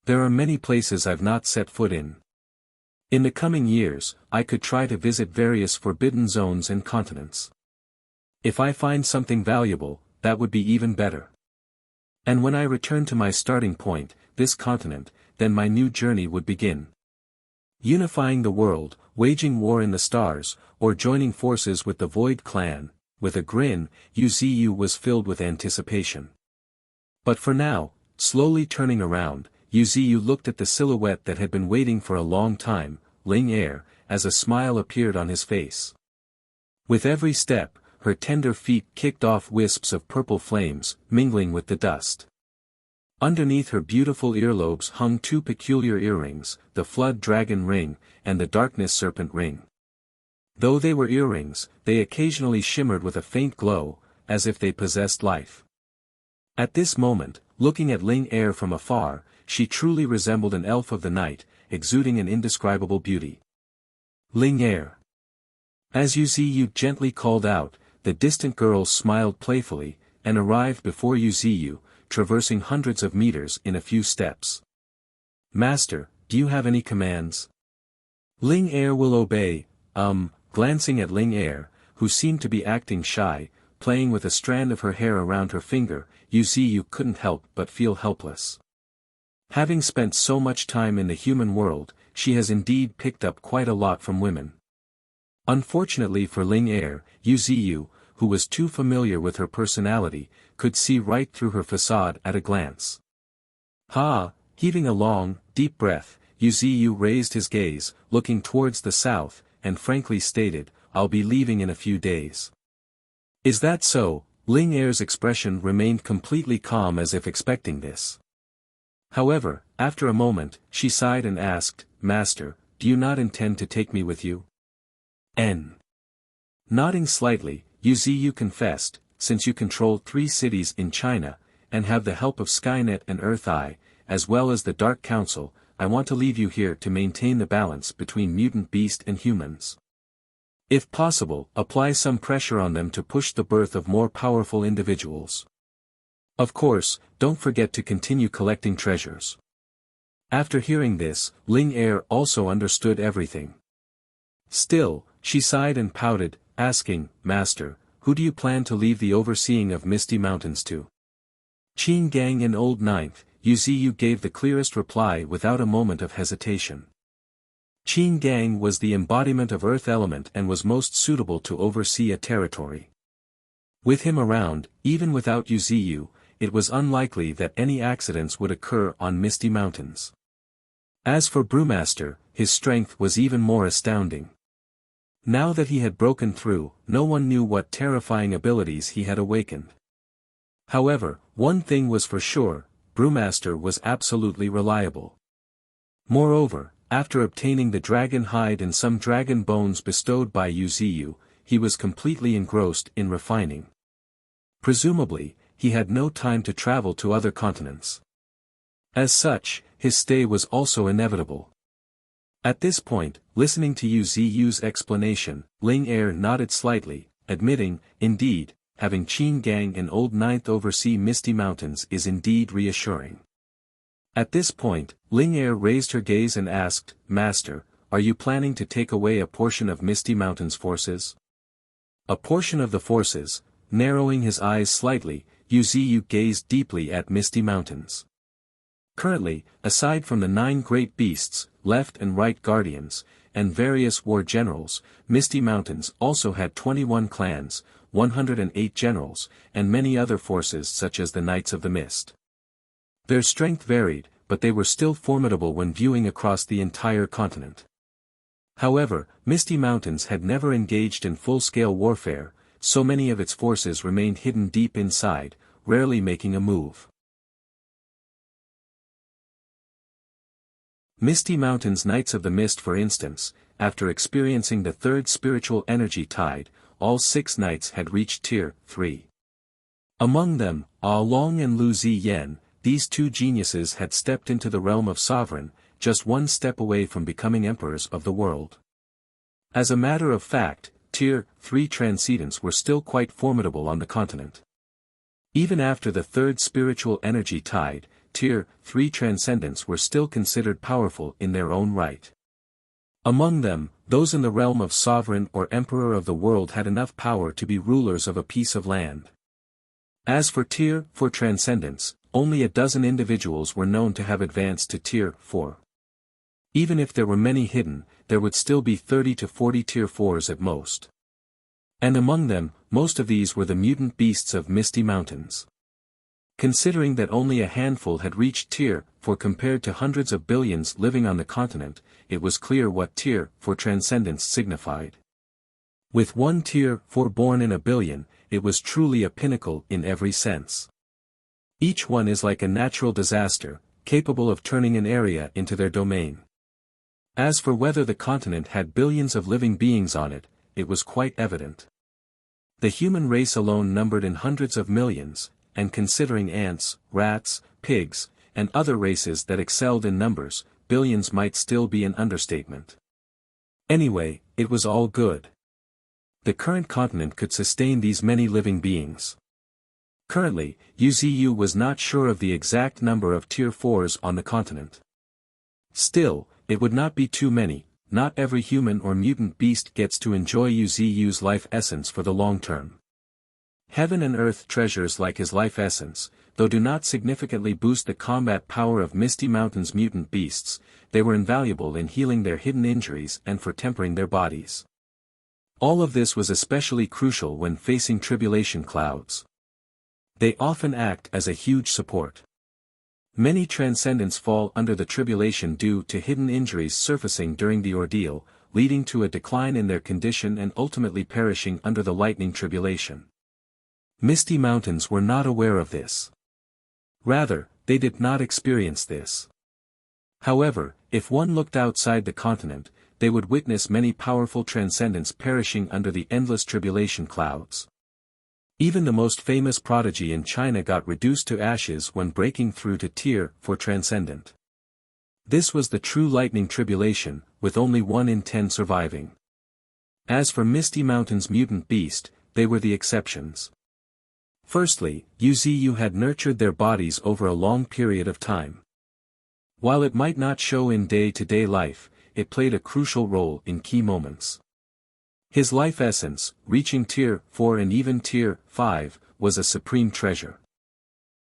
There are many places I've not set foot in. In the coming years, I could try to visit various forbidden zones and continents. If I find something valuable, that would be even better. And when I return to my starting point, this continent, then my new journey would begin. Unifying the world, waging war in the stars, or joining forces with the Void Clan. With a grin, Wuxia was filled with anticipation. But for now, slowly turning around, Wuxia looked at the silhouette that had been waiting for a long time, Ling Er, as a smile appeared on his face. With every step, her tender feet kicked off wisps of purple flames, mingling with the dust. Underneath her beautiful earlobes hung two peculiar earrings, the Flood Dragon Ring, and the Darkness Serpent Ring. Though they were earrings, they occasionally shimmered with a faint glow, as if they possessed life. At this moment, looking at Ling Er from afar, she truly resembled an elf of the night, exuding an indescribable beauty. Ling Er. As Wuxia gently called out, the distant girl smiled playfully, and arrived before Wuxia, traversing hundreds of meters in a few steps. Master, do you have any commands? Ling Er will obey, glancing at Ling Er, who seemed to be acting shy, playing with a strand of her hair around her finger, Wuxia couldn't help but feel helpless. Having spent so much time in the human world, she has indeed picked up quite a lot from women. Unfortunately for Ling Er, Wuxia, who was too familiar with her personality, could see right through her facade at a glance. Heaving a long, deep breath, Wuxia raised his gaze, looking towards the south, and frankly stated, "I'll be leaving in a few days." Is that so? Ling Er's expression remained completely calm as if expecting this. However, after a moment, she sighed and asked, "Master, do you not intend to take me with you?" Nodding slightly, Wuxia confessed, "Since you control 3 cities in China, and have the help of Skynet and Earth Eye, as well as the Dark Council, I want to leave you here to maintain the balance between mutant beast and humans. If possible, apply some pressure on them to push the birth of more powerful individuals. Of course, don't forget to continue collecting treasures." After hearing this, Ling Er also understood everything. Still, she sighed and pouted, asking, "Master, who do you plan to leave the overseeing of Misty Mountains to?" Qin Gang in Old Ninth, Wuxia gave the clearest reply without a moment of hesitation. Qin Gang was the embodiment of Earth element and was most suitable to oversee a territory. With him around, even without Wuxia, it was unlikely that any accidents would occur on Misty Mountains. As for Brewmaster, his strength was even more astounding. Now that he had broken through, no one knew what terrifying abilities he had awakened. However, one thing was for sure, Brewmaster was absolutely reliable. Moreover, after obtaining the dragon hide and some dragon bones bestowed by Wuxia, he was completely engrossed in refining. Presumably, he had no time to travel to other continents. As such, his stay was also inevitable. At this point, listening to Wuxia's explanation, Ling Er nodded slightly, admitting, "Indeed, having Qin Gang and Old Ninth oversee Misty Mountains is indeed reassuring." At this point, Ling Er raised her gaze and asked, "Master, are you planning to take away a portion of Misty Mountains' forces?" A portion of the forces. Narrowing his eyes slightly, Wuxia gazed deeply at Misty Mountains. Currently, aside from the 9 great beasts, left and right guardians, and various war generals, Misty Mountains also had 21 clans, 108 generals, and many other forces such as the Knights of the Mist. Their strength varied, but they were still formidable when viewing across the entire continent. However, Misty Mountains had never engaged in full-scale warfare, so many of its forces remained hidden deep inside, rarely making a move. Misty Mountains Knights of the Mist, for instance, after experiencing the third spiritual energy tide, all 6 knights had reached Tier 3. Among them, A Long and Lu Ziyan, these 2 geniuses had stepped into the realm of sovereign, just 1 step away from becoming emperors of the world. As a matter of fact, Tier 3 transcendents were still quite formidable on the continent. Even after the third spiritual energy tide, Tier 3 transcendents were still considered powerful in their own right. Among them, those in the realm of sovereign or emperor of the world had enough power to be rulers of a piece of land. As for Tier 4 transcendents, only a dozen individuals were known to have advanced to Tier 4. Even if there were many hidden, there would still be 30 to 40 Tier 4s at most. And among them, most of these were the mutant beasts of Misty Mountains. Considering that only a handful had reached Tier 4 compared to hundreds of billions living on the continent, it was clear what Tier 4 transcendence signified. With 1 Tier 4 born in a billion, it was truly a pinnacle in every sense. Each one is like a natural disaster, capable of turning an area into their domain. As for whether the continent had billions of living beings on it, it was quite evident. The human race alone numbered in hundreds of millions, and considering ants, rats, pigs, and other races that excelled in numbers, billions might still be an understatement. Anyway, it was all good. The current continent could sustain these many living beings. Currently, UZU was not sure of the exact number of Tier 4s on the continent. Still, it would not be too many. Not every human or mutant beast gets to enjoy UZU's life essence for the long term. Heaven and earth treasures like his life essence, though do not significantly boost the combat power of Misty Mountain's mutant beasts, they were invaluable in healing their hidden injuries and for tempering their bodies. All of this was especially crucial when facing tribulation clouds. They often act as a huge support. Many transcendents fall under the tribulation due to hidden injuries surfacing during the ordeal, leading to a decline in their condition and ultimately perishing under the lightning tribulation. Misty Mountains were not aware of this. Rather, they did not experience this. However, if one looked outside the continent, they would witness many powerful transcendents perishing under the endless tribulation clouds. Even the most famous prodigy in China got reduced to ashes when breaking through to Tier 4 transcendent. This was the true lightning tribulation, with only 1 in 10 surviving. As for Misty Mountain's mutant beast, they were the exceptions. Firstly, UZU had nurtured their bodies over a long period of time. While it might not show in day-to-day life, it played a crucial role in key moments. His life essence, reaching Tier 4 and even Tier 5, was a supreme treasure.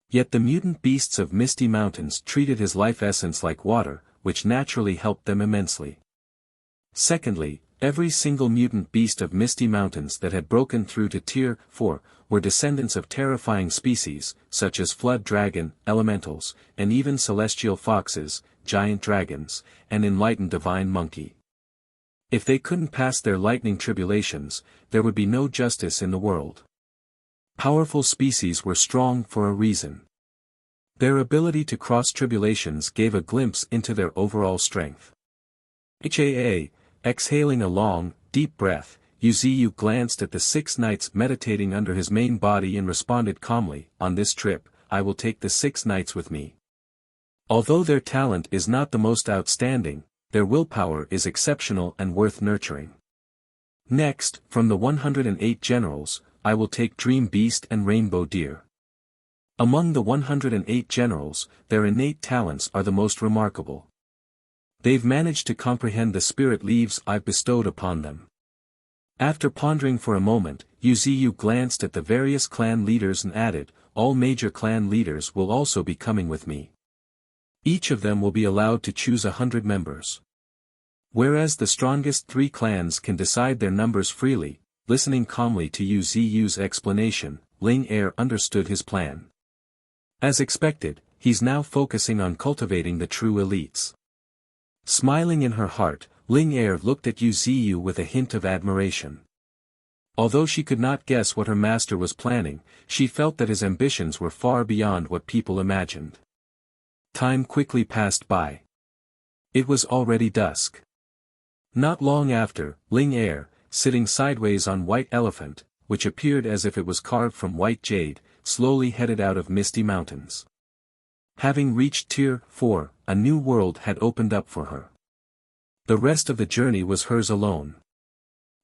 Yet the mutant beasts of Misty Mountains treated his life essence like water, which naturally helped them immensely. Secondly, every single mutant beast of Misty Mountains that had broken through to Tier 4, were descendants of terrifying species, such as flood dragon, elementals, and even celestial foxes, giant dragons, and enlightened divine monkey. If they couldn't pass their lightning tribulations, there would be no justice in the world. Powerful species were strong for a reason. Their ability to cross tribulations gave a glimpse into their overall strength. Exhaling a long, deep breath, UZU glanced at the 6 knights meditating under his main body and responded calmly, "On this trip, I will take the 6 knights with me. Although their talent is not the most outstanding, their willpower is exceptional and worth nurturing. Next, from the 108 generals, I will take Dream Beast and Rainbow Deer. Among the 108 generals, their innate talents are the most remarkable. They've managed to comprehend the spirit leaves I've bestowed upon them." After pondering for a moment, UZU glanced at the various clan leaders and added, "All major clan leaders will also be coming with me. Each of them will be allowed to choose 100 members. Whereas the strongest 3 clans can decide their numbers freely, listening calmly to Yu Ziyu's explanation. Ling Er understood his plan. As expected, he's now focusing on cultivating the true elites. Smiling in her heart, Ling Er looked at Yu Ziyu with a hint of admiration. Although she could not guess what her master was planning, she felt that his ambitions were far beyond what people imagined. Time quickly passed by. It was already dusk. Not long after, Ling Er, sitting sideways on White Elephant, which appeared as if it was carved from white jade, slowly headed out of Misty Mountains. Having reached Tier 4, a new world had opened up for her. The rest of the journey was hers alone.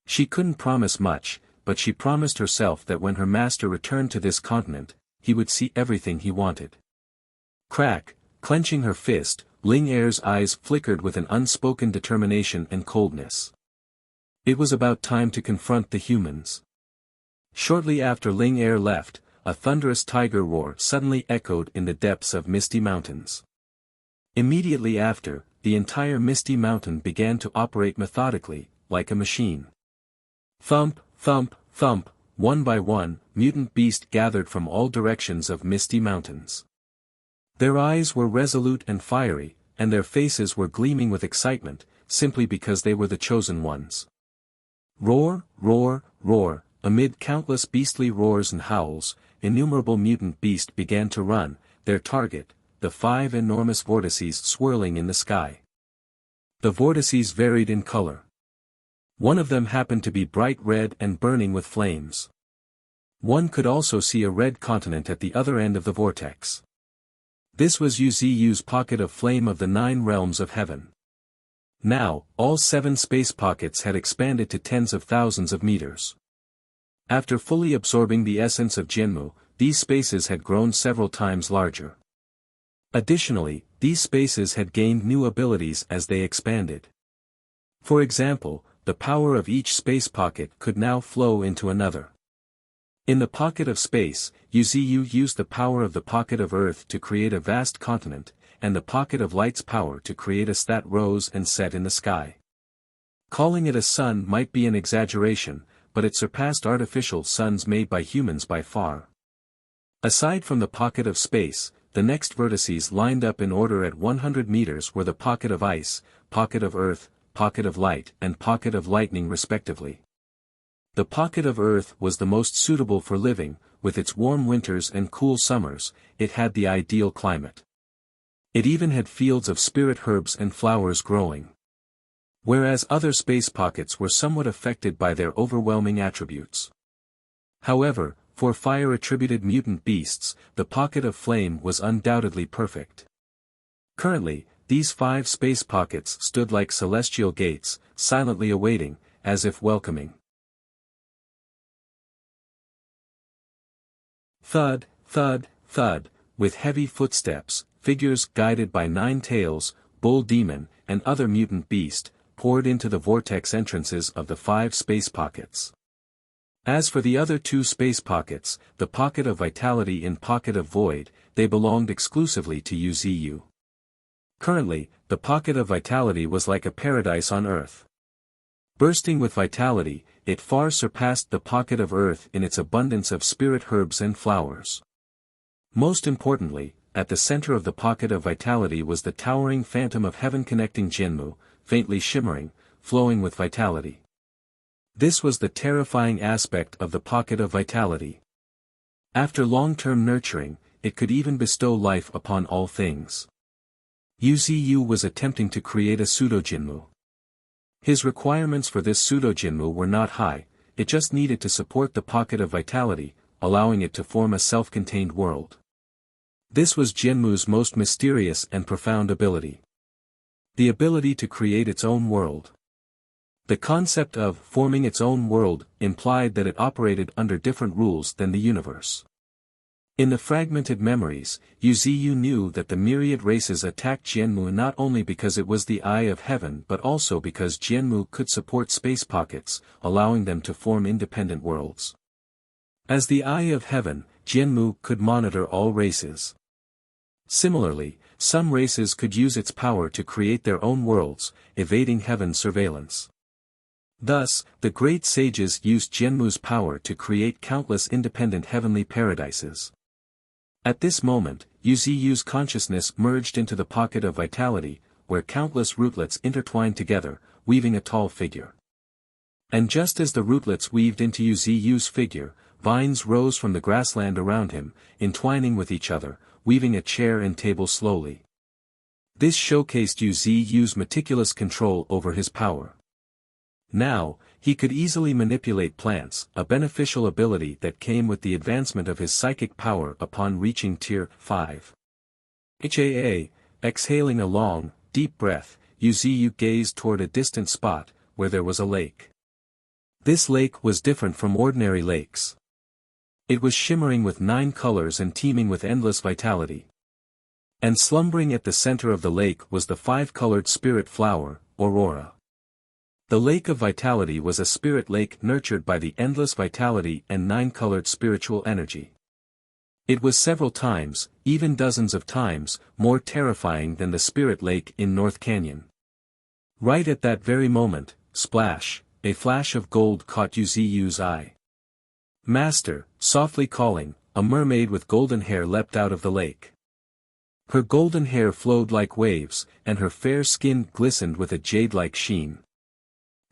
She couldn't promise much, but she promised herself that when her master returned to this continent, he would see everything he wanted. Crack, clenching her fist, Ling Er's eyes flickered with an unspoken determination and coldness. It was about time to confront the humans. Shortly after Ling Er left, a thunderous tiger roar suddenly echoed in the depths of Misty Mountains. Immediately after, the entire Misty Mountain began to operate methodically, like a machine. Thump, thump, thump, one by one, mutant beasts gathered from all directions of Misty Mountains. Their eyes were resolute and fiery, and their faces were gleaming with excitement, simply because they were the chosen ones. Roar, roar, roar, amid countless beastly roars and howls, innumerable mutant beasts began to run, their target, the 5 enormous vortices swirling in the sky. The vortices varied in color. One of them happened to be bright red and burning with flames. One could also see a red continent at the other end of the vortex. This was Yu Ziyu's pocket of flame of the 9 realms of heaven. Now, all 7 space pockets had expanded to tens of thousands of meters. After fully absorbing the essence of Jianmu, these spaces had grown several times larger. Additionally, these spaces had gained new abilities as they expanded. For example, the power of each space pocket could now flow into another. In the pocket of space, Yu Ziyu used the power of the pocket of Earth to create a vast continent, and the pocket of light's power to create a star that rose and set in the sky. Calling it a sun might be an exaggeration, but it surpassed artificial suns made by humans by far. Aside from the pocket of space, the next vertices lined up in order at 100 meters were the pocket of ice, pocket of earth, pocket of light and pocket of lightning respectively. The pocket of earth was the most suitable for living, with its warm winters and cool summers, it had the ideal climate. It even had fields of spirit herbs and flowers growing. Whereas other space pockets were somewhat affected by their overwhelming attributes. However, for fire-attributed mutant beasts, the pocket of flame was undoubtedly perfect. Currently, these 5 space pockets stood like celestial gates, silently awaiting, as if welcoming. Thud, thud, thud, with heavy footsteps, figures guided by 9 tails, bull demon, and other mutant beast, poured into the vortex entrances of the 5 space pockets. As for the other 2 space pockets, the pocket of vitality and pocket of void, they belonged exclusively to Yu Ziyu. Currently, the pocket of vitality was like a paradise on Earth. Bursting with vitality, it far surpassed the pocket of Earth in its abundance of spirit herbs and flowers. Most importantly, at the center of the pocket of vitality was the towering phantom of heaven connecting Jianmu, faintly shimmering, flowing with vitality. This was the terrifying aspect of the pocket of vitality. After long-term nurturing, it could even bestow life upon all things. Yu Ziyu was attempting to create a pseudo-Jinmu. His requirements for this pseudo-Jinmu were not high, it just needed to support the pocket of vitality, allowing it to form a self-contained world. This was Jinmu's most mysterious and profound ability. The ability to create its own world. The concept of forming its own world implied that it operated under different rules than the universe. In the fragmented memories, Yu Ziyu knew that the myriad races attacked Jianmu not only because it was the eye of heaven but also because Jianmu could support space pockets, allowing them to form independent worlds. As the eye of heaven, Jianmu could monitor all races. Similarly, some races could use its power to create their own worlds, evading heaven's surveillance. Thus, the great sages used Jianmu's power to create countless independent heavenly paradises. At this moment, Yuziyu's consciousness merged into the pocket of vitality, where countless rootlets intertwined together, weaving a tall figure. And just as the rootlets weaved into Yuziyu's figure, vines rose from the grassland around him, entwining with each other, weaving a chair and table slowly. This showcased Yuziyu's meticulous control over his power. Now, he could easily manipulate plants, a beneficial ability that came with the advancement of his psychic power upon reaching Tier 5. Exhaling a long, deep breath, Yuziyu gazed toward a distant spot, where there was a lake. This lake was different from ordinary lakes. It was shimmering with 9 colors and teeming with endless vitality. And slumbering at the center of the lake was the 5-colored spirit flower, Aurora. The lake of vitality was a spirit lake nurtured by the endless vitality and 9-colored spiritual energy. It was several times, even dozens of times, more terrifying than the spirit lake in North Canyon. Right at that very moment, splash, a flash of gold caught Yuziyu's eye. Master, softly calling, a mermaid with golden hair leapt out of the lake. Her golden hair flowed like waves, and her fair skin glistened with a jade-like sheen.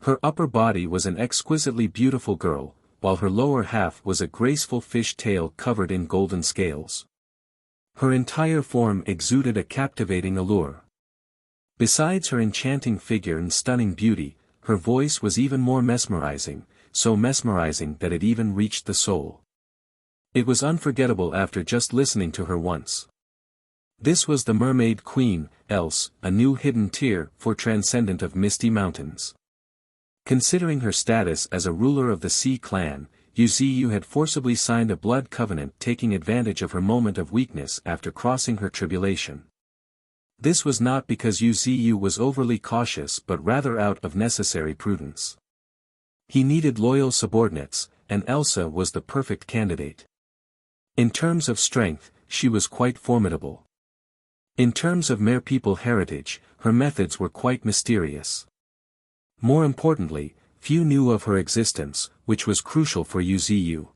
Her upper body was an exquisitely beautiful girl, while her lower half was a graceful fish tail covered in golden scales. Her entire form exuded a captivating allure. Besides her enchanting figure and stunning beauty, her voice was even more mesmerizing, so mesmerizing that it even reached the soul. It was unforgettable after just listening to her once. This was the Mermaid Queen, Else, a new hidden tier for transcendent of misty mountains. Considering her status as a ruler of the Sea clan, Yuziyu had forcibly signed a blood covenant taking advantage of her moment of weakness after crossing her tribulation. This was not because Yuziyu was overly cautious but rather out of necessary prudence. He needed loyal subordinates, and Elsa was the perfect candidate. In terms of strength, she was quite formidable. In terms of mere-people heritage, her methods were quite mysterious. More importantly, few knew of her existence, which was crucial for Yuziyu.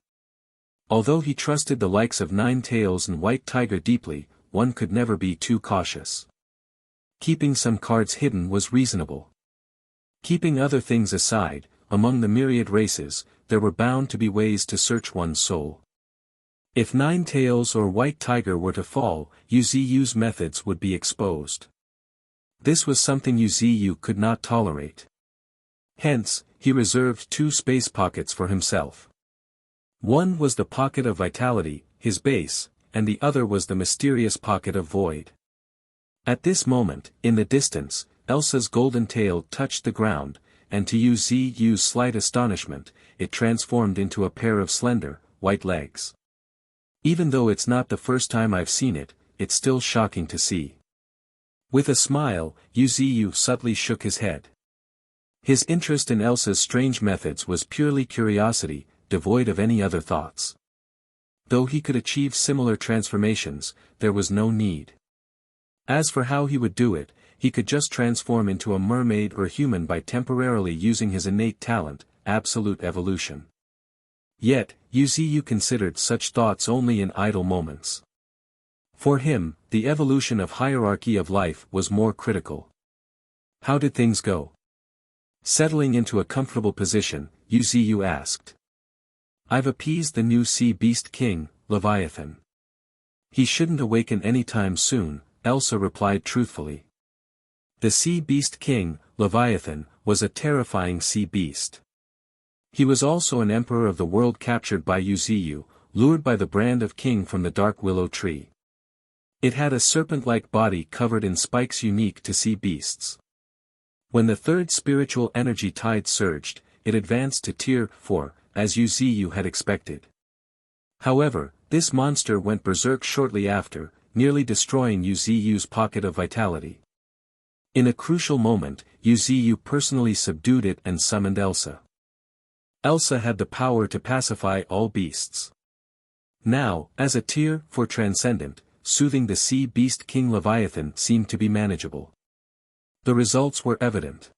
Although he trusted the likes of Nine Tails and White Tiger deeply, one could never be too cautious. Keeping some cards hidden was reasonable. Keeping other things aside, among the myriad races, there were bound to be ways to search one's soul. If Nine Tails or White Tiger were to fall, Yuziyu's methods would be exposed. This was something Yuziyu could not tolerate. Hence, he reserved 2 space pockets for himself. One was the pocket of vitality, his base, and the other was the mysterious pocket of void. At this moment, in the distance, Elsa's golden tail touched the ground, and to Yuziyu's slight astonishment, it transformed into a pair of slender, white legs. Even though it's not the first time I've seen it, it's still shocking to see. With a smile, Yuziyu subtly shook his head. His interest in Elsa's strange methods was purely curiosity, devoid of any other thoughts. Though he could achieve similar transformations, there was no need. As for how he would do it, he could just transform into a mermaid or human by temporarily using his innate talent, absolute evolution. Yet, Yuziyu considered such thoughts only in idle moments. For him, the evolution of hierarchy of life was more critical. How did things go? Settling into a comfortable position, Yuziyu asked. I've appeased the new sea beast king, Leviathan. He shouldn't awaken anytime soon, Elsa replied truthfully. The sea beast king, Leviathan, was a terrifying sea beast. He was also an emperor of the world captured by Yuziyu, lured by the brand of king from the dark willow tree. It had a serpent-like body covered in spikes unique to sea beasts. When the 3rd spiritual energy tide surged, it advanced to Tier 4, as Yuziyu had expected. However, this monster went berserk shortly after, nearly destroying Yuziyu's pocket of vitality. In a crucial moment, Yuziyu personally subdued it and summoned Elsa. Elsa had the power to pacify all beasts. Now, as a Tier 4 transcendent, soothing the sea beast king Leviathan seemed to be manageable. The results were evident.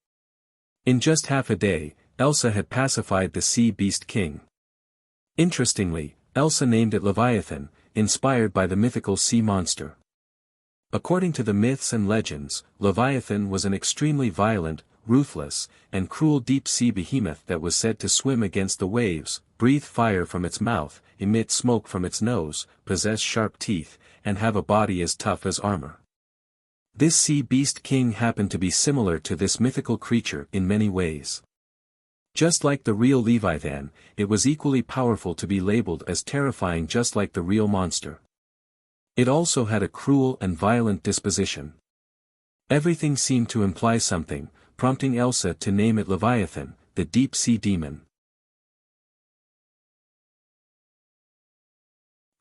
In just half a day, Elsa had pacified the sea beast king. Interestingly, Elsa named it Leviathan, inspired by the mythical sea monster. According to the myths and legends, Leviathan was an extremely violent, ruthless, and cruel deep-sea behemoth that was said to swim against the waves, breathe fire from its mouth, emit smoke from its nose, possess sharp teeth, and have a body as tough as armor. This sea beast king happened to be similar to this mythical creature in many ways. Just like the real Leviathan, it was equally powerful to be labeled as terrifying just like the real monster. It also had a cruel and violent disposition. Everything seemed to imply something, prompting Elsa to name it Leviathan, the deep-sea demon.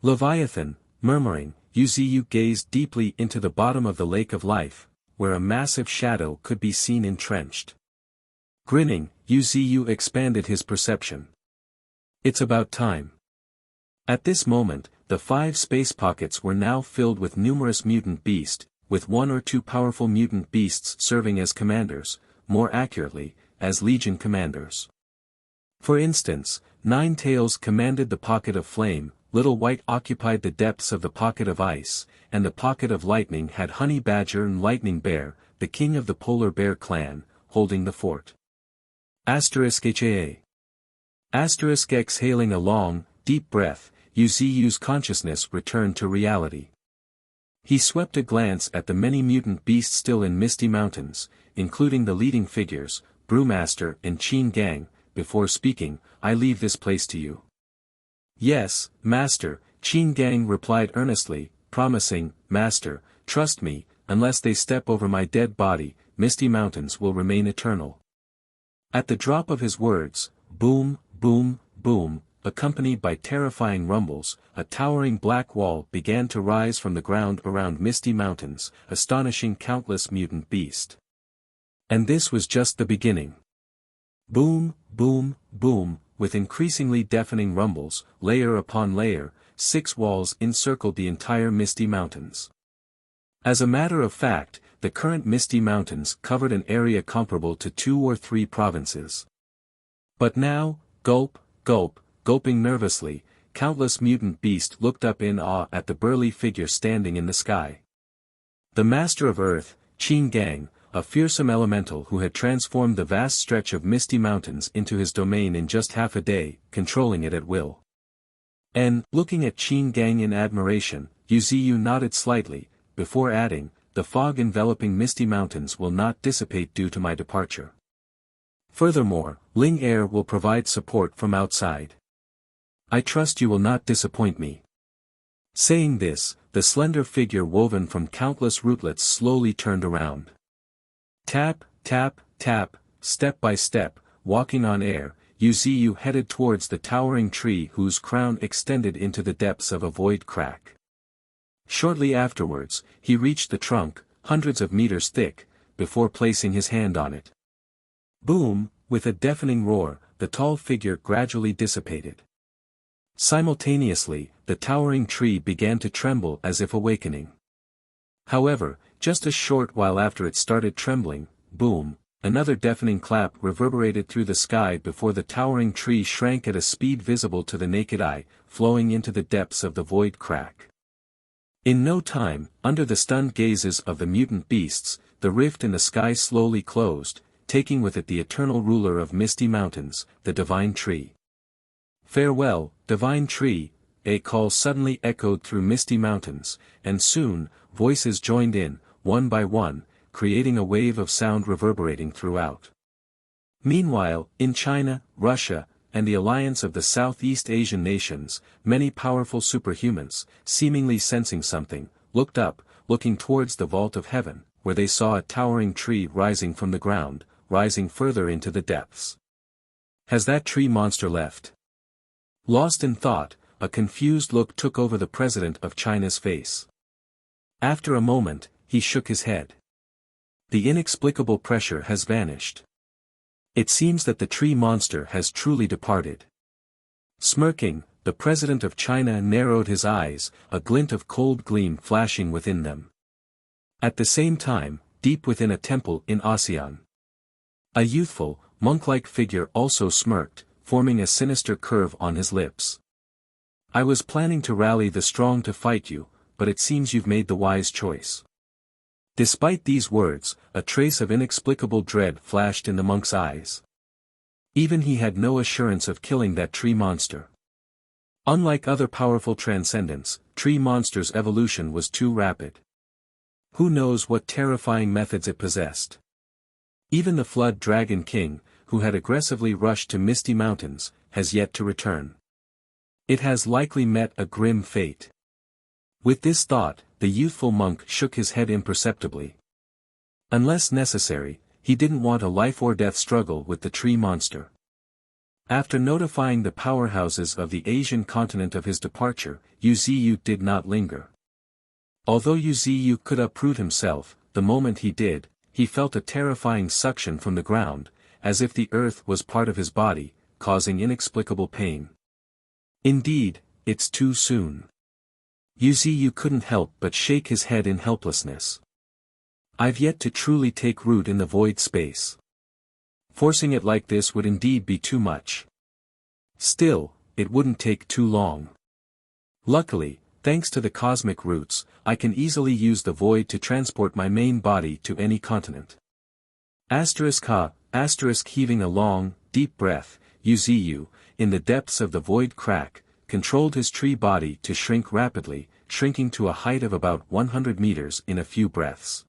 Leviathan, murmuring, Wuxia gazed deeply into the bottom of the lake of life, where a massive shadow could be seen entrenched. Grinning, Wuxia expanded his perception. It's about time. At this moment, the 5 space pockets were now filled with numerous mutant beasts, with 1 or 2 powerful mutant beasts serving as commanders, more accurately, as legion commanders. For instance, Nine Tails commanded the pocket of flame, Little White occupied the depths of the pocket of ice, and the pocket of lightning had Honey Badger and Lightning Bear, the king of the Polar Bear clan, holding the fort. *HA. Exhaling a long, deep breath, Wuxia's consciousness returned to reality. He swept a glance at the many mutant beasts still in Misty Mountains, including the leading figures, Brewmaster and Qin Gang, before speaking, I leave this place to you. Yes, Master, Qin Gang replied earnestly, promising, Master, trust me, unless they step over my dead body, Misty Mountains will remain eternal. At the drop of his words, boom, boom, boom, accompanied by terrifying rumbles, a towering black wall began to rise from the ground around Misty Mountains, astonishing countless mutant beasts. And this was just the beginning. Boom, boom, boom, with increasingly deafening rumbles, layer upon layer, 6 walls encircled the entire Misty Mountains. As a matter of fact, the current Misty Mountains covered an area comparable to 2 or 3 provinces. But now, gulp, gulp, gulping nervously, countless mutant beasts looked up in awe at the burly figure standing in the sky. The Master of Earth, Qin Gang, a fearsome elemental who had transformed the vast stretch of Misty Mountains into his domain in just half a day, controlling it at will. And, looking at Qin Gang in admiration, Wuxia nodded slightly, before adding, the fog enveloping Misty Mountains will not dissipate due to my departure. Furthermore, Ling Air will provide support from outside. I trust you will not disappoint me. Saying this, the slender figure woven from countless rootlets slowly turned around. Tap, tap, tap, step by step, walking on air, Wuxia headed towards the towering tree whose crown extended into the depths of a void crack. Shortly afterwards, he reached the trunk, hundreds of meters thick, before placing his hand on it. Boom, with a deafening roar, the tall figure gradually dissipated. Simultaneously, the towering tree began to tremble as if awakening. However, just a short while after it started trembling, boom, another deafening clap reverberated through the sky before the towering tree shrank at a speed visible to the naked eye, flowing into the depths of the void crack. In no time, under the stunned gazes of the mutant beasts, the rift in the sky slowly closed, taking with it the eternal ruler of Misty Mountains, the Divine Tree. Farewell, Divine Tree, a call suddenly echoed through Misty Mountains, and soon, voices joined in, one by one, creating a wave of sound reverberating throughout. Meanwhile, in China, Russia, and the alliance of the Southeast Asian nations, many powerful superhumans, seemingly sensing something, looked up, looking towards the vault of heaven, where they saw a towering tree rising from the ground, rising further into the depths. Has that tree monster left? Lost in thought, a confused look took over the president of China's face. After a moment, he shook his head. The inexplicable pressure has vanished. It seems that the tree monster has truly departed. Smirking, the president of China narrowed his eyes, a glint of cold gleam flashing within them. At the same time, deep within a temple in ASEAN, a youthful, monk-like figure also smirked, forming a sinister curve on his lips. I was planning to rally the strong to fight you, but it seems you've made the wise choice. Despite these words, a trace of inexplicable dread flashed in the monk's eyes. Even he had no assurance of killing that tree monster. Unlike other powerful transcendents, tree monsters' evolution was too rapid. Who knows what terrifying methods it possessed? Even the Flood Dragon King, who had aggressively rushed to Misty Mountains, has yet to return. It has likely met a grim fate. With this thought, the youthful monk shook his head imperceptibly. Unless necessary, he didn't want a life-or-death struggle with the tree monster. After notifying the powerhouses of the Asian continent of his departure, Yu Ziyu did not linger. Although Yu Ziyu could uproot himself, the moment he did, he felt a terrifying suction from the ground, as if the earth was part of his body, causing inexplicable pain. Indeed, it's too soon. Yu Ziyu couldn't help but shake his head in helplessness. I've yet to truly take root in the void space. Forcing it like this would indeed be too much. Still, it wouldn't take too long. Luckily, thanks to the cosmic roots, I can easily use the void to transport my main body to any continent. Heaving a long, deep breath, Yu Ziyu, in the depths of the void crack, controlled his tree body to shrink rapidly, shrinking to a height of about 100 meters in a few breaths.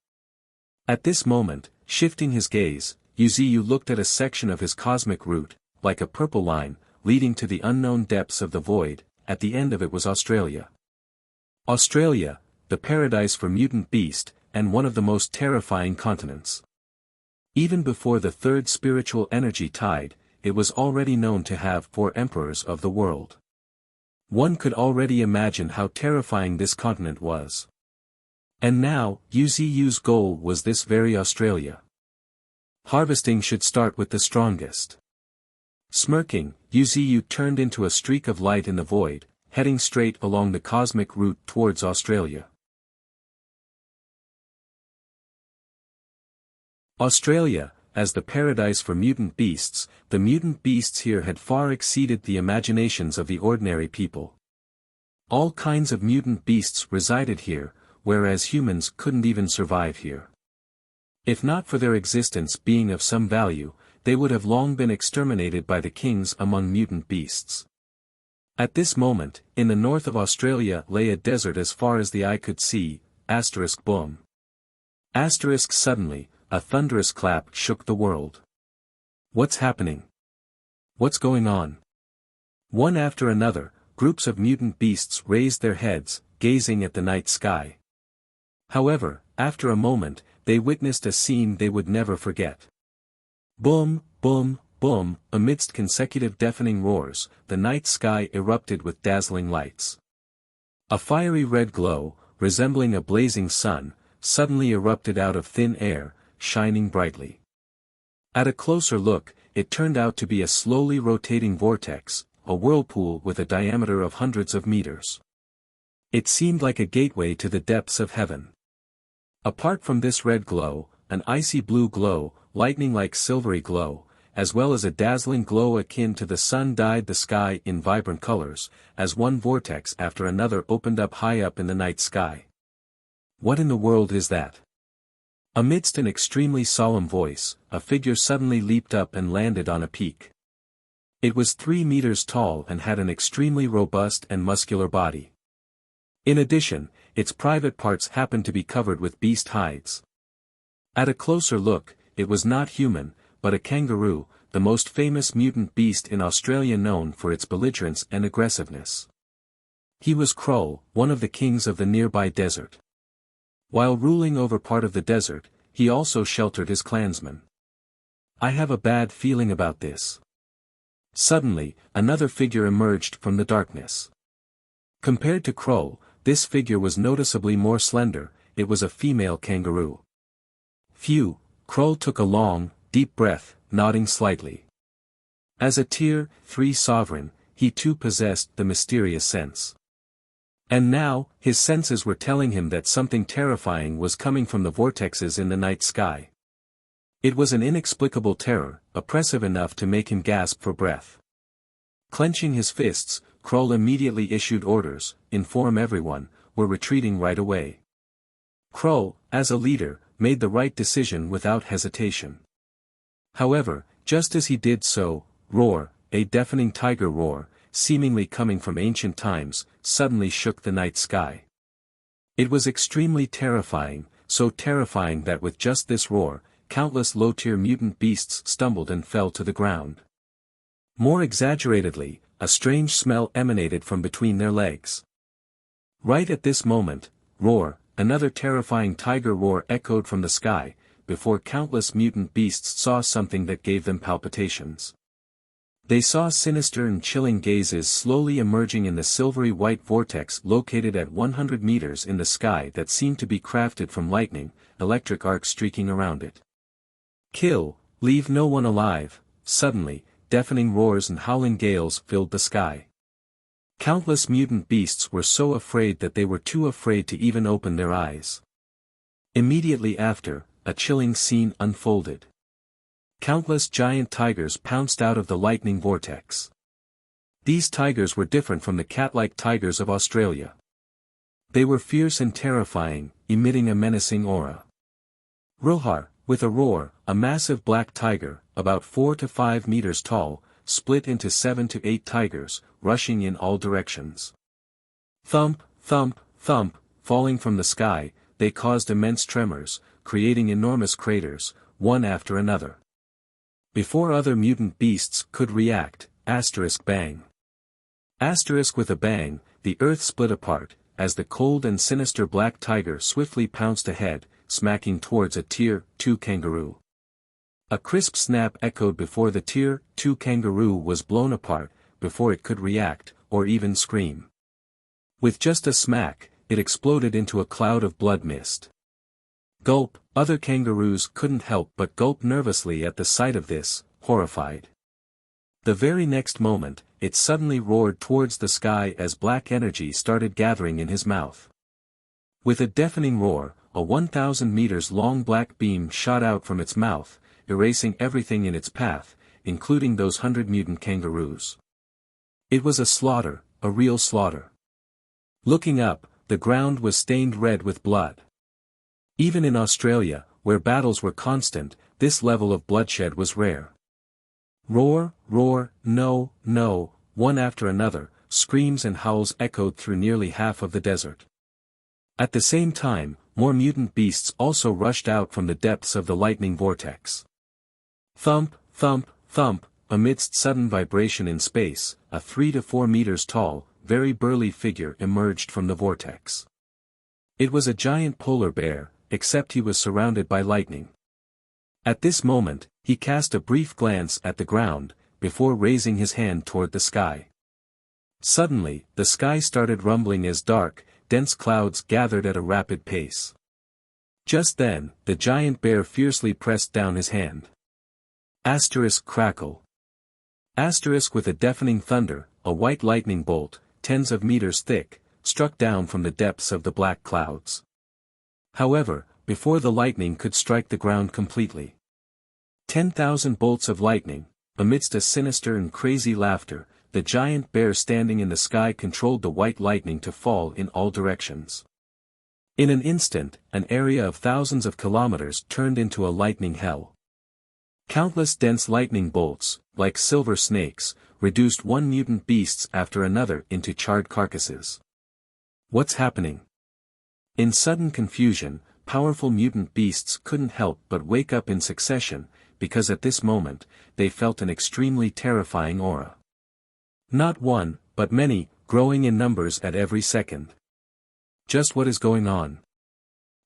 At this moment, shifting his gaze, Yu Ziyu looked at a section of his cosmic root, like a purple line, leading to the unknown depths of the void. At the end of it was Australia. Australia, the paradise for mutant beast, and one of the most terrifying continents. Even before the third spiritual energy tide, it was already known to have 4 emperors of the world. One could already imagine how terrifying this continent was. And now, Yu Ziyu's goal was this very Australia. Harvesting should start with the strongest. Smirking, Yu Ziyu turned into a streak of light in the void, heading straight along the cosmic route towards Australia. Australia, as the paradise for mutant beasts, the mutant beasts here had far exceeded the imaginations of the ordinary people. All kinds of mutant beasts resided here, whereas humans couldn't even survive here. If not for their existence being of some value, they would have long been exterminated by the kings among mutant beasts. At this moment, in the north of Australia lay a desert as far as the eye could see, boom. Suddenly, a thunderous clap shook the world. What's happening? What's going on? One after another, groups of mutant beasts raised their heads, gazing at the night sky. However, after a moment, they witnessed a scene they would never forget. Boom, boom, boom, amidst consecutive deafening roars, the night sky erupted with dazzling lights. A fiery red glow, resembling a blazing sun, suddenly erupted out of thin air, shining brightly. At a closer look, it turned out to be a slowly rotating vortex, a whirlpool with a diameter of hundreds of meters. It seemed like a gateway to the depths of heaven. Apart from this red glow, an icy blue glow, lightning-like silvery glow, as well as a dazzling glow akin to the sun dyed the sky in vibrant colors, as one vortex after another opened up high up in the night sky. What in the world is that? Amidst an extremely solemn voice, a figure suddenly leaped up and landed on a peak. It was 3 meters tall and had an extremely robust and muscular body. In addition, its private parts happened to be covered with beast hides. At a closer look, it was not human, but a kangaroo, the most famous mutant beast in Australia known for its belligerence and aggressiveness. He was Krull, one of the kings of the nearby desert. While ruling over part of the desert, he also sheltered his clansmen. I have a bad feeling about this. Suddenly, another figure emerged from the darkness. Compared to Krull, this figure was noticeably more slender. It was a female kangaroo. Phew, Krull took a long, deep breath, nodding slightly. As a Tier 3 sovereign, he too possessed the mysterious sense. And now, his senses were telling him that something terrifying was coming from the vortexes in the night sky. It was an inexplicable terror, oppressive enough to make him gasp for breath. Clenching his fists, Krull immediately issued orders, inform everyone, we're retreating right away. Krull, as a leader, made the right decision without hesitation. However, just as he did so, roar, a deafening tiger roar, seemingly coming from ancient times, suddenly shook the night sky. It was extremely terrifying, so terrifying that with just this roar, countless low-tier mutant beasts stumbled and fell to the ground. More exaggeratedly, a strange smell emanated from between their legs. Right at this moment, roar, another terrifying tiger roar echoed from the sky, before countless mutant beasts saw something that gave them palpitations. They saw sinister and chilling gazes slowly emerging in the silvery white vortex located at 100 meters in the sky that seemed to be crafted from lightning, electric arcs streaking around it. Kill, leave no one alive. Suddenly, deafening roars and howling gales filled the sky. Countless mutant beasts were so afraid that they were too afraid to even open their eyes. Immediately after, a chilling scene unfolded. Countless giant tigers pounced out of the lightning vortex. These tigers were different from the cat-like tigers of Australia. They were fierce and terrifying, emitting a menacing aura. Roar, with a roar, a massive black tiger, about 4 to 5 meters tall, split into 7 to 8 tigers, rushing in all directions. Thump, thump, thump, falling from the sky, they caused immense tremors, creating enormous craters, one after another. Before other mutant beasts could react, bang. With a bang, the earth split apart, as the cold and sinister black tiger swiftly pounced ahead, smacking towards a Tier 2 kangaroo. A crisp snap echoed before the Tier 2 kangaroo was blown apart, before it could react, or even scream. With just a smack, it exploded into a cloud of blood mist. Gulp, other kangaroos couldn't help but gulp nervously at the sight of this, horrified. The very next moment, it suddenly roared towards the sky as black energy started gathering in his mouth. With a deafening roar, a 1,000 meters long black beam shot out from its mouth, erasing everything in its path, including those 100 mutant kangaroos. It was a slaughter, a real slaughter. Looking up, the ground was stained red with blood. Even in Australia, where battles were constant, this level of bloodshed was rare. Roar, roar, no, no, one after another, screams and howls echoed through nearly half of the desert. At the same time, more mutant beasts also rushed out from the depths of the lightning vortex. Thump, thump, thump, amidst sudden vibration in space, a 3 to 4 meters tall, very burly figure emerged from the vortex. It was a giant polar bear, except he was surrounded by lightning. At this moment, he cast a brief glance at the ground, before raising his hand toward the sky. Suddenly, the sky started rumbling as dark, dense clouds gathered at a rapid pace. Just then, the giant bear fiercely pressed down his hand. Crackle. With a deafening thunder, a white lightning bolt, tens of meters thick, struck down from the depths of the black clouds. However, before the lightning could strike the ground completely, 10,000 bolts of lightning, amidst a sinister and crazy laughter, the giant bear standing in the sky controlled the white lightning to fall in all directions. In an instant, an area of thousands of kilometers turned into a lightning hell. Countless dense lightning bolts, like silver snakes, reduced one mutant beast after another into charred carcasses. What's happening? In sudden confusion, powerful mutant beasts couldn't help but wake up in succession, because at this moment, they felt an extremely terrifying aura. Not one, but many, growing in numbers at every second. Just what is going on?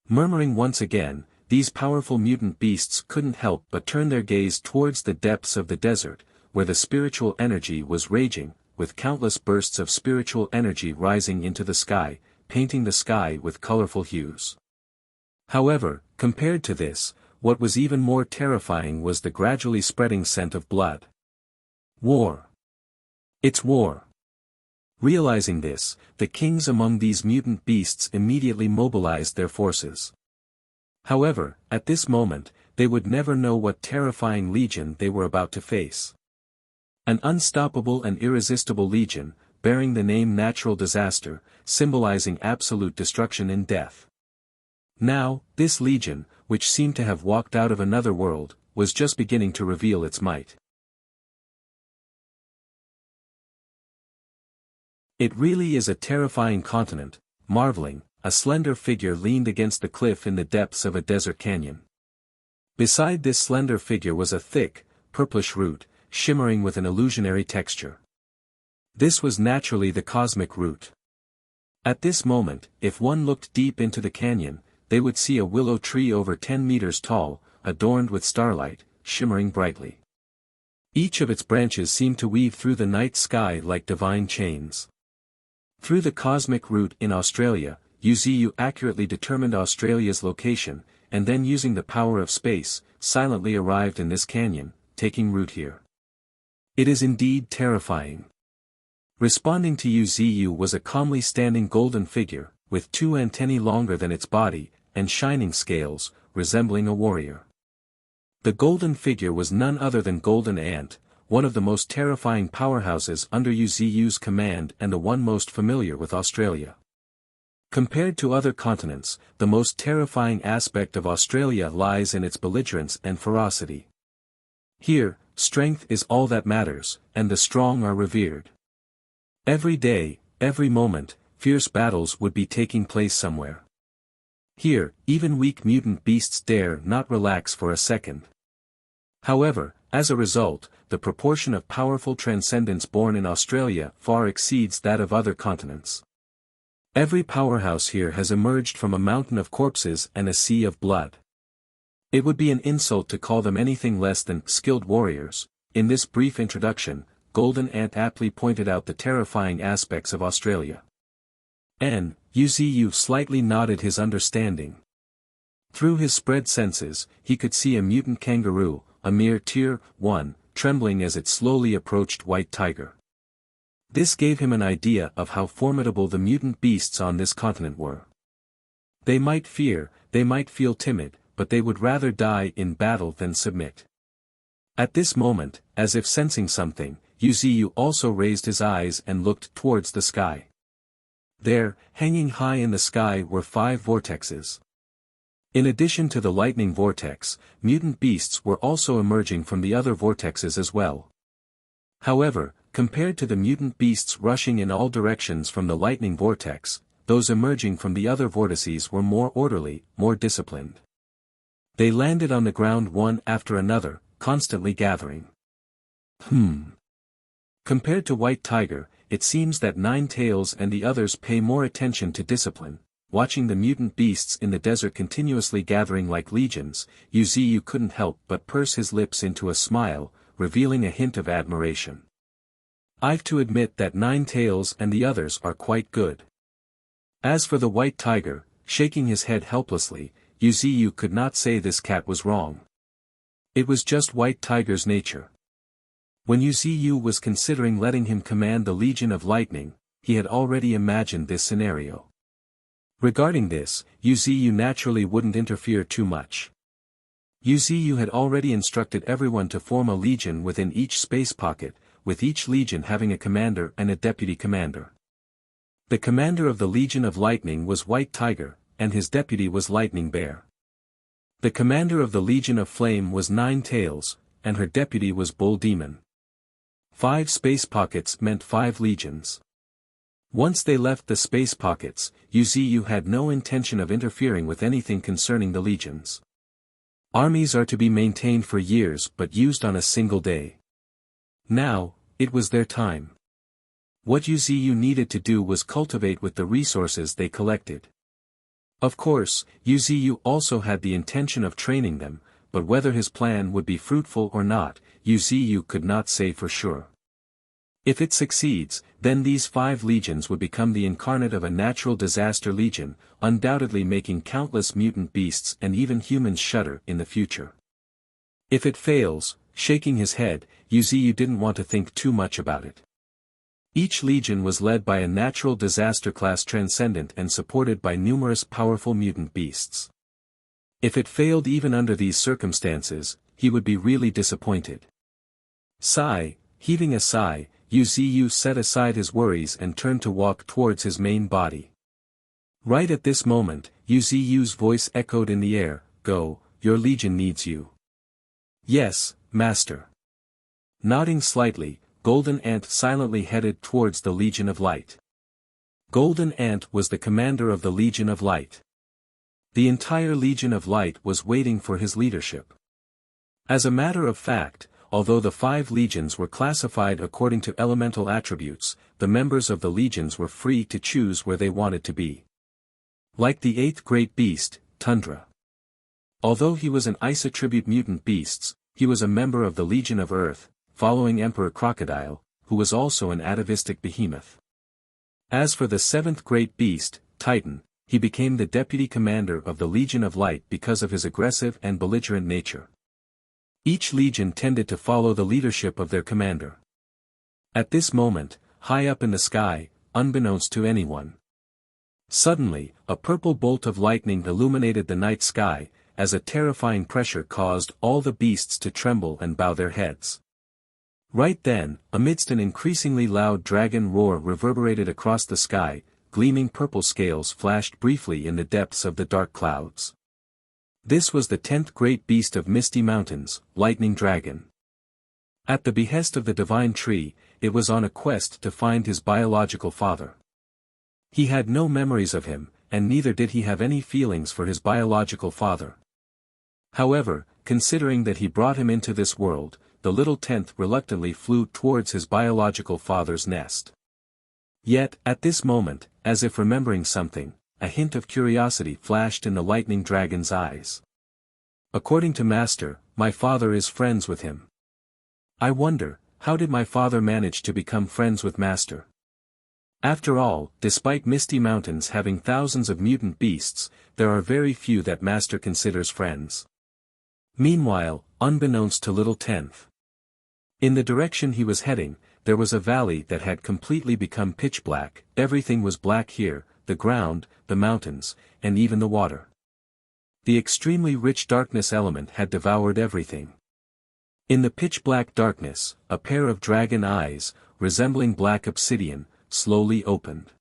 Murmuring once again, these powerful mutant beasts couldn't help but turn their gaze towards the depths of the desert, where the spiritual energy was raging, with countless bursts of spiritual energy rising into the sky, painting the sky with colorful hues. However, compared to this, what was even more terrifying was the gradually spreading scent of blood. War. It's war. Realizing this, the kings among these mutant beasts immediately mobilized their forces. However, at this moment, they would never know what terrifying legion they were about to face. An unstoppable and irresistible legion, bearing the name Natural Disaster, symbolizing absolute destruction and death. Now, this legion, which seemed to have walked out of another world, was just beginning to reveal its might. It really is a terrifying continent, marveling, a slender figure leaned against the cliff in the depths of a desert canyon. Beside this slender figure was a thick, purplish root, shimmering with an illusionary texture. This was naturally the cosmic root. At this moment, if one looked deep into the canyon, they would see a willow tree over 10 meters tall, adorned with starlight, shimmering brightly. Each of its branches seemed to weave through the night sky like divine chains. Through the cosmic route in Australia, Wuxia accurately determined Australia's location, and then using the power of space, silently arrived in this canyon, taking root here. It is indeed terrifying. Responding to Wuxia was a calmly standing golden figure, with 2 antennae longer than its body, and shining scales, resembling a warrior. The golden figure was none other than Golden Ant, one of the most terrifying powerhouses under Wuxia's command and the one most familiar with Australia. Compared to other continents, the most terrifying aspect of Australia lies in its belligerence and ferocity. Here, strength is all that matters, and the strong are revered. Every day, every moment, fierce battles would be taking place somewhere. Here, even weak mutant beasts dare not relax for a second. However, as a result, the proportion of powerful transcendents born in Australia far exceeds that of other continents. Every powerhouse here has emerged from a mountain of corpses and a sea of blood. It would be an insult to call them anything less than skilled warriors. In this brief introduction, Golden Ant aptly pointed out the terrifying aspects of Australia. Wuxia slightly nodded his understanding. Through his spread senses, he could see a mutant kangaroo, a mere Tier 1, trembling as it slowly approached White Tiger. This gave him an idea of how formidable the mutant beasts on this continent were. They might fear, they might feel timid, but they would rather die in battle than submit. At this moment, as if sensing something, Wuxia also raised his eyes and looked towards the sky. There, hanging high in the sky were 5 vortexes. In addition to the lightning vortex, mutant beasts were also emerging from the other vortexes as well. However, compared to the mutant beasts rushing in all directions from the lightning vortex, those emerging from the other vortices were more orderly, more disciplined. They landed on the ground one after another, constantly gathering. Compared to White Tiger, it seems that Nine Tails and the others pay more attention to discipline. Watching the mutant beasts in the desert continuously gathering like legions, Wuxia couldn't help but purse his lips into a smile, revealing a hint of admiration. I've to admit that Nine Tails and the others are quite good. As for the White Tiger, shaking his head helplessly, Wuxia could not say this cat was wrong. It was just White Tiger's nature. When Wuxia was considering letting him command the Legion of Lightning, he had already imagined this scenario. Regarding this, Wuxia naturally wouldn't interfere too much. Wuxia had already instructed everyone to form a legion within each space pocket, with each legion having a commander and a deputy commander. The commander of the Legion of Lightning was White Tiger, and his deputy was Lightning Bear. The commander of the Legion of Flame was Nine Tails, and her deputy was Bull Demon. 5 space pockets meant 5 legions. Once they left the space pockets, Wuxia had no intention of interfering with anything concerning the legions. Armies are to be maintained for years but used on a single day. Now, it was their time. What Wuxia needed to do was cultivate with the resources they collected. Of course, Wuxia also had the intention of training them, but whether his plan would be fruitful or not, Wuxia could not say for sure. If it succeeds, then these 5 legions would become the incarnate of a natural disaster legion, undoubtedly making countless mutant beasts and even humans shudder in the future. If it fails, shaking his head, Wuxia didn't want to think too much about it. Each legion was led by a natural disaster class transcendent and supported by numerous powerful mutant beasts. If it failed even under these circumstances, he would be really disappointed. Heaving a sigh, Yu set aside his worries and turned to walk towards his main body. Right at this moment, Yu's voice echoed in the air, "Go, your legion needs you." "Yes, master." Nodding slightly, Golden Ant silently headed towards the Legion of Light. Golden Ant was the commander of the Legion of Light. The entire Legion of Light was waiting for his leadership. As a matter of fact, although the 5 legions were classified according to elemental attributes, the members of the legions were free to choose where they wanted to be. Like the 8th great beast, Tundra. Although he was an ice-attribute mutant beast, he was a member of the Legion of Earth, following Emperor Crocodile, who was also an atavistic behemoth. As for the 7th great beast, Titan, he became the deputy commander of the Legion of Light because of his aggressive and belligerent nature. Each legion tended to follow the leadership of their commander. At this moment, high up in the sky, unbeknownst to anyone, suddenly, a purple bolt of lightning illuminated the night sky, as a terrifying pressure caused all the beasts to tremble and bow their heads. Right then, amidst an increasingly loud dragon roar reverberated across the sky, gleaming purple scales flashed briefly in the depths of the dark clouds. This was the 10th great beast of Misty Mountains, Lightning Dragon. At the behest of the divine tree, it was on a quest to find his biological father. He had no memories of him, and neither did he have any feelings for his biological father. However, considering that he brought him into this world, the little 10th reluctantly flew towards his biological father's nest. Yet, at this moment, as if remembering something, a hint of curiosity flashed in the lightning dragon's eyes. "According to Master, my father is friends with him. I wonder, how did my father manage to become friends with Master?" After all, despite Misty Mountains having thousands of mutant beasts, there are very few that Master considers friends. Meanwhile, unbeknownst to little 10th, in the direction he was heading, there was a valley that had completely become pitch black. Everything was black here, the ground, the mountains, and even the water. The extremely rich darkness element had devoured everything. In the pitch-black darkness, a pair of dragon eyes, resembling black obsidian, slowly opened.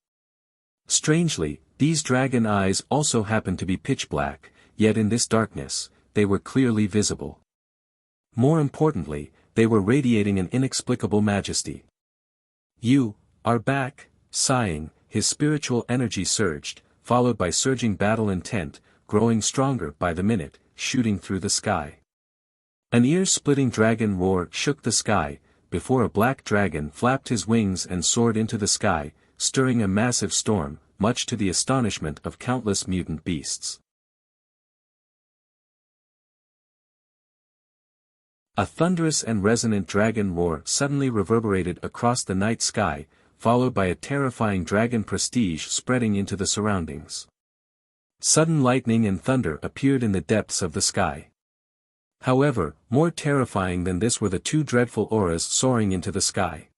Strangely, these dragon eyes also happened to be pitch-black, yet in this darkness, they were clearly visible. More importantly, they were radiating an inexplicable majesty. "You are back," sighing, his spiritual energy surged, followed by surging battle intent, growing stronger by the minute, shooting through the sky. An ear-splitting dragon roar shook the sky, before a black dragon flapped his wings and soared into the sky, stirring a massive storm, much to the astonishment of countless mutant beasts. A thunderous and resonant dragon roar suddenly reverberated across the night sky, followed by a terrifying dragon prestige spreading into the surroundings. Sudden lightning and thunder appeared in the depths of the sky. However, more terrifying than this were the 2 dreadful auras soaring into the sky.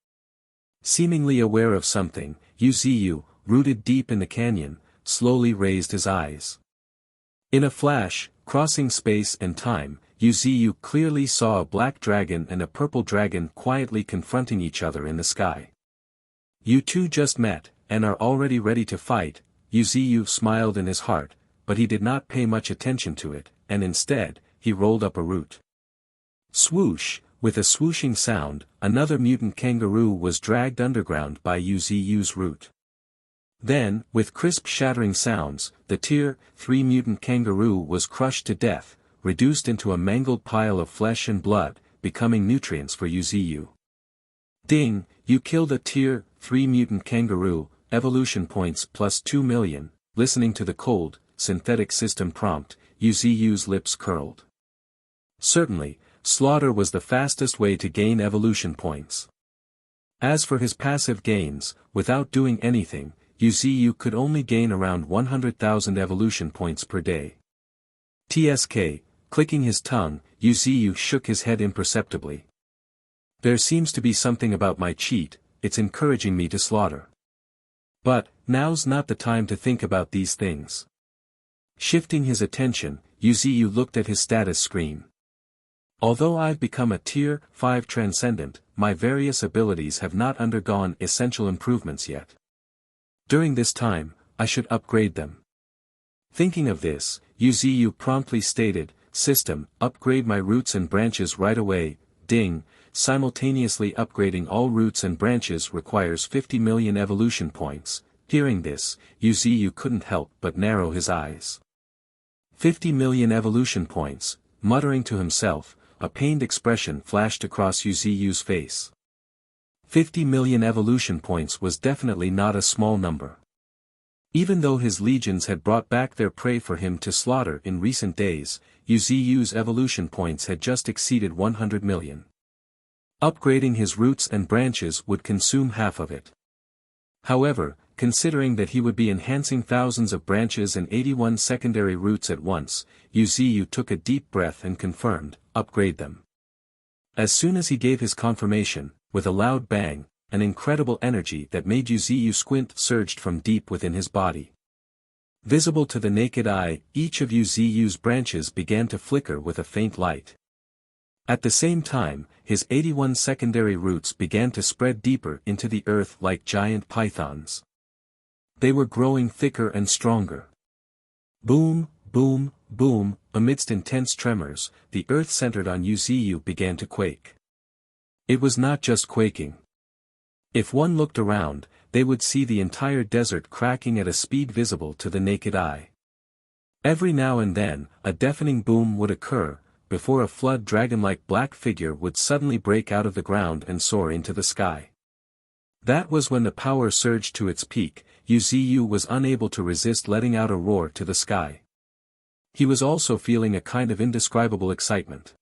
Seemingly aware of something, Yu, rooted deep in the canyon, slowly raised his eyes. In a flash, crossing space and time, Yu clearly saw a black dragon and a purple dragon quietly confronting each other in the sky. "You two just met, and are already ready to fight," Yu smiled in his heart, but he did not pay much attention to it, and instead, he rolled up a root. Swoosh, with a swooshing sound, another mutant kangaroo was dragged underground by Yu's root. Then, with crisp shattering sounds, the Tier 3 mutant kangaroo was crushed to death, reduced into a mangled pile of flesh and blood, becoming nutrients for Yu. Ding, you killed a Tier 3 mutant kangaroo, evolution points plus 2 million, listening to the cold, synthetic system prompt, Yu's lips curled. Certainly, slaughter was the fastest way to gain evolution points. As for his passive gains, without doing anything, Yu could only gain around 100,000 evolution points per day. TSK, clicking his tongue, Yu shook his head imperceptibly. "There seems to be something about my cheat, it's encouraging me to slaughter. But, now's not the time to think about these things." Shifting his attention, Yuziyu looked at his status screen. Although I've become a Tier 5 Transcendent, my various abilities have not undergone essential improvements yet. During this time, I should upgrade them. Thinking of this, Yuziyu promptly stated, "System, upgrade my roots and branches right away." Ding, simultaneously upgrading all roots and branches requires 50 million evolution points. Hearing this, Yuziyu couldn't help but narrow his eyes. 50 million evolution points, muttering to himself, a pained expression flashed across Yuziyu's face. 50 million evolution points was definitely not a small number. Even though his legions had brought back their prey for him to slaughter in recent days, Yuziyu's evolution points had just exceeded 100 million. Upgrading his roots and branches would consume half of it. However, considering that he would be enhancing thousands of branches and 81 secondary roots at once, Yuziyu took a deep breath and confirmed, "Upgrade them." As soon as he gave his confirmation, with a loud bang, an incredible energy that made Yuziyu squint surged from deep within his body. Visible to the naked eye, each of Yuziyu's branches began to flicker with a faint light. At the same time, his 81 secondary roots began to spread deeper into the earth like giant pythons. They were growing thicker and stronger. Boom, boom, boom, amidst intense tremors, the earth centered on Yuziyu began to quake. It was not just quaking. If one looked around, they would see the entire desert cracking at a speed visible to the naked eye. Every now and then, a deafening boom would occur, before a flood dragon-like black figure would suddenly break out of the ground and soar into the sky. That was when the power surged to its peak. Yuziyu was unable to resist letting out a roar to the sky. He was also feeling a kind of indescribable excitement.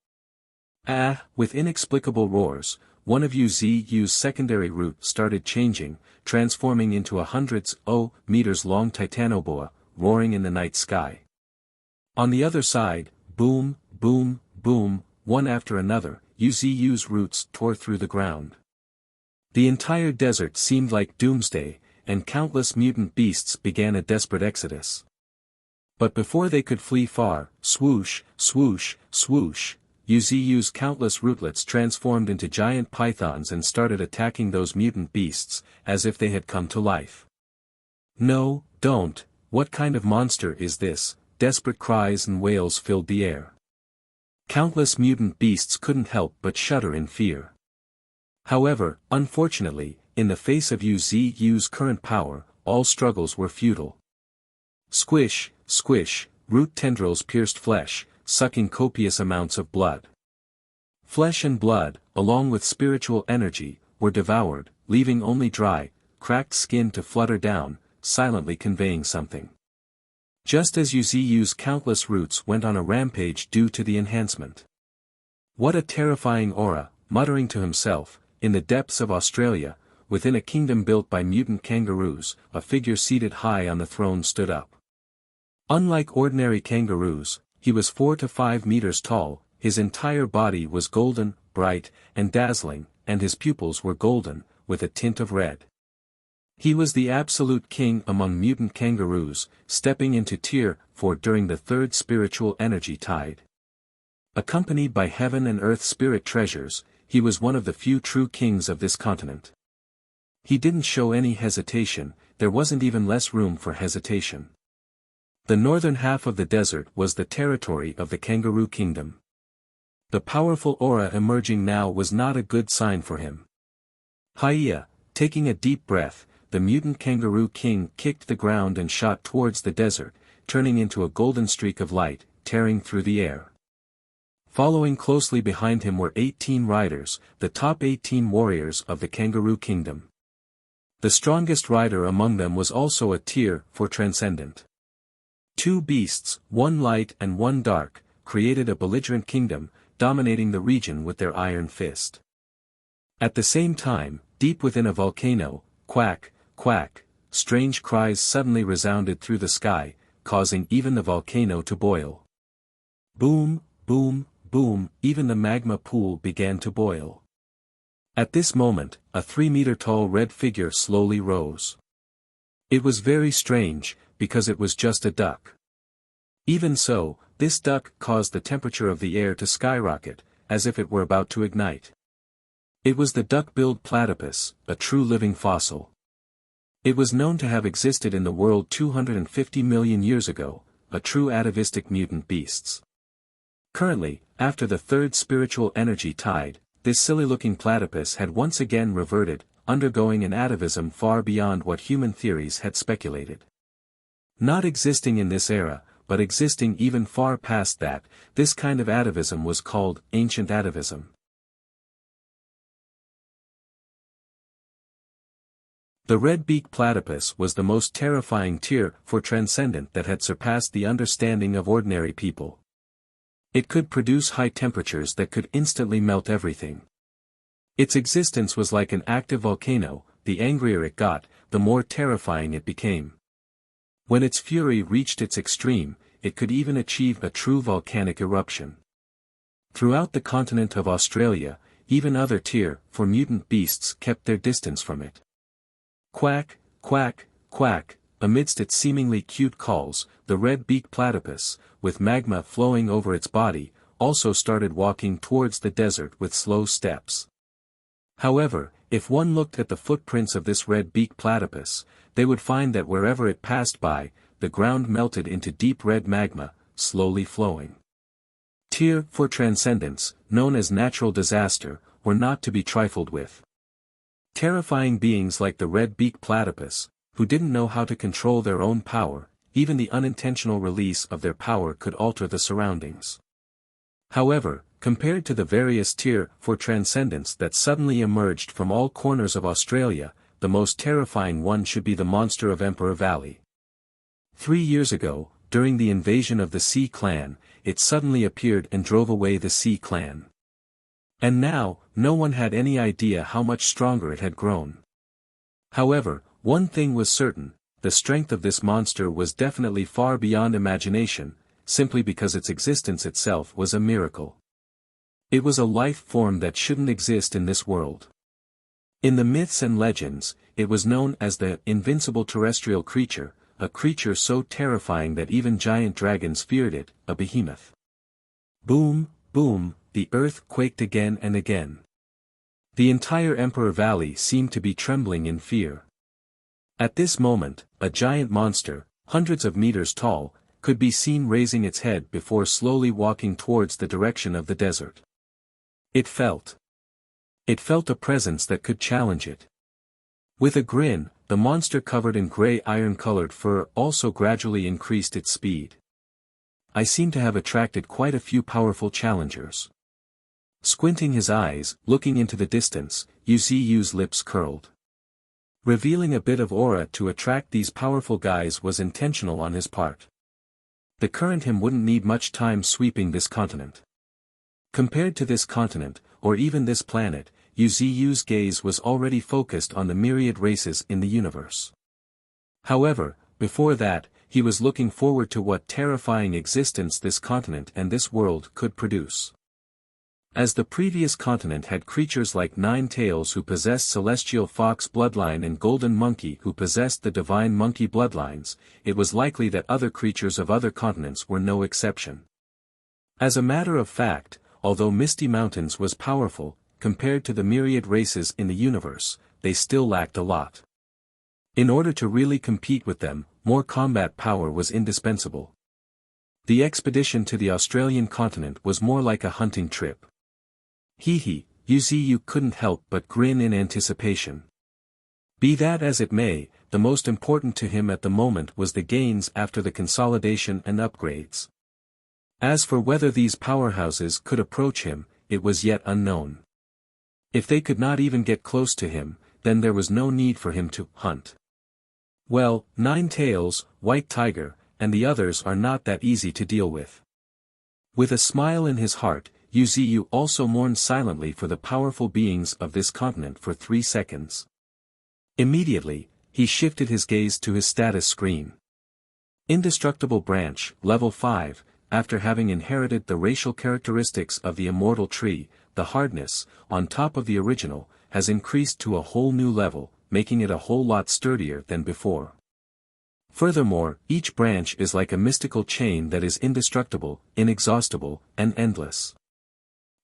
With inexplicable roars, one of Yuziyu's secondary roots started changing, transforming into a hundreds meters long titanoboa, roaring in the night sky. On the other side, boom, boom, boom, one after another, Yuziyu's roots tore through the ground. The entire desert seemed like doomsday, and countless mutant beasts began a desperate exodus. But before they could flee far, swoosh, swoosh, swoosh, Yuziyu's countless rootlets transformed into giant pythons and started attacking those mutant beasts, as if they had come to life. "No, don't, what kind of monster is this?" Desperate cries and wails filled the air. Countless mutant beasts couldn't help but shudder in fear. However, unfortunately, in the face of Yuziyu's current power, all struggles were futile. Squish, squish, root tendrils pierced flesh, sucking copious amounts of blood. Flesh and blood, along with spiritual energy, were devoured, leaving only dry, cracked skin to flutter down, silently conveying something. Just as Yuziyu's countless roots went on a rampage due to the enhancement. What a terrifying aura, muttering to himself, in the depths of Australia, within a kingdom built by mutant kangaroos, a figure seated high on the throne stood up. Unlike ordinary kangaroos, he was 4 to 5 meters tall, his entire body was golden, bright, and dazzling, and his pupils were golden, with a tint of red. He was the absolute king among mutant kangaroos, stepping into Tier 4 during the third spiritual energy tide. Accompanied by heaven and earth spirit treasures, he was one of the few true kings of this continent. He didn't show any hesitation, there wasn't even less room for hesitation. The northern half of the desert was the territory of the Kangaroo Kingdom. The powerful aura emerging now was not a good sign for him. Hiya, taking a deep breath, the mutant kangaroo king kicked the ground and shot towards the desert, turning into a golden streak of light, tearing through the air. Following closely behind him were 18 riders, the top 18 warriors of the Kangaroo Kingdom. The strongest rider among them was also a Tier 4 Transcendent. 2 beasts, one light and one dark, created a belligerent kingdom, dominating the region with their iron fist. At the same time, deep within a volcano, quack, quack, strange cries suddenly resounded through the sky, causing even the volcano to boil. Boom, boom, boom, even the magma pool began to boil. At this moment, a 3-meter-tall red figure slowly rose. It was very strange, because it was just a duck. Even so, this duck caused the temperature of the air to skyrocket, as if it were about to ignite. It was the duck-billed platypus, a true living fossil. It was known to have existed in the world 250 million years ago, a true atavistic mutant beasts. Currently, after the third spiritual energy tide, this silly-looking platypus had once again reverted, undergoing an atavism far beyond what human theories had speculated. Not existing in this era, but existing even far past that, this kind of atavism was called ancient atavism. The red-beaked platypus was the most terrifying tier for transcendent that had surpassed the understanding of ordinary people. It could produce high temperatures that could instantly melt everything. Its existence was like an active volcano. The angrier it got, the more terrifying it became. When its fury reached its extreme, it could even achieve a true volcanic eruption. Throughout the continent of Australia, even other tier 4 mutant beasts kept their distance from it. Quack, quack, quack, amidst its seemingly cute calls, the red-beaked platypus, with magma flowing over its body, also started walking towards the desert with slow steps. However, if one looked at the footprints of this red-beaked platypus, they would find that wherever it passed by, the ground melted into deep red magma, slowly flowing. Tier 4 transcendents, known as natural disaster, were not to be trifled with. Terrifying beings like the red-beaked platypus, who didn't know how to control their own power, even the unintentional release of their power could alter the surroundings. However, compared to the various tier 4 transcendents that suddenly emerged from all corners of Australia, the most terrifying one should be the monster of Emperor Valley. 3 years ago, during the invasion of the Sea Clan, it suddenly appeared and drove away the Sea Clan. And now, no one had any idea how much stronger it had grown. However, one thing was certain, the strength of this monster was definitely far beyond imagination, simply because its existence itself was a miracle. It was a life form that shouldn't exist in this world. In the myths and legends, it was known as the invincible terrestrial creature, a creature so terrifying that even giant dragons feared it, a behemoth. Boom, boom, the earth quaked again and again. The entire Emperor Valley seemed to be trembling in fear. At this moment, a giant monster, hundreds of meters tall, could be seen raising its head before slowly walking towards the direction of the desert. It felt a presence that could challenge it. With a grin, the monster covered in gray iron-colored fur also gradually increased its speed. I seem to have attracted quite a few powerful challengers. Squinting his eyes, looking into the distance, Yu's lips curled. Revealing a bit of aura to attract these powerful guys was intentional on his part. The current him wouldn't need much time sweeping this continent. Compared to this continent, or even this planet, Yu's gaze was already focused on the myriad races in the universe. However, before that, he was looking forward to what terrifying existence this continent and this world could produce. As the previous continent had creatures like Nine Tails who possessed celestial fox bloodline and golden monkey who possessed the divine monkey bloodlines, it was likely that other creatures of other continents were no exception. As a matter of fact, although Misty Mountains was powerful, compared to the myriad races in the universe, they still lacked a lot. In order to really compete with them, more combat power was indispensable. The expedition to the Australian continent was more like a hunting trip. Yu couldn't help but grin in anticipation. Be that as it may, the most important to him at the moment was the gains after the consolidation and upgrades. As for whether these powerhouses could approach him, it was yet unknown. If they could not even get close to him, then there was no need for him to hunt. Well, Nine Tails, White Tiger, and the others are not that easy to deal with. With a smile in his heart, Yu also mourned silently for the powerful beings of this continent for 3 seconds. Immediately, he shifted his gaze to his status screen. Indestructible branch, level 5, after having inherited the racial characteristics of the immortal tree, the hardness, on top of the original, has increased to a whole new level, making it a whole lot sturdier than before. Furthermore, each branch is like a mystical chain that is indestructible, inexhaustible, and endless.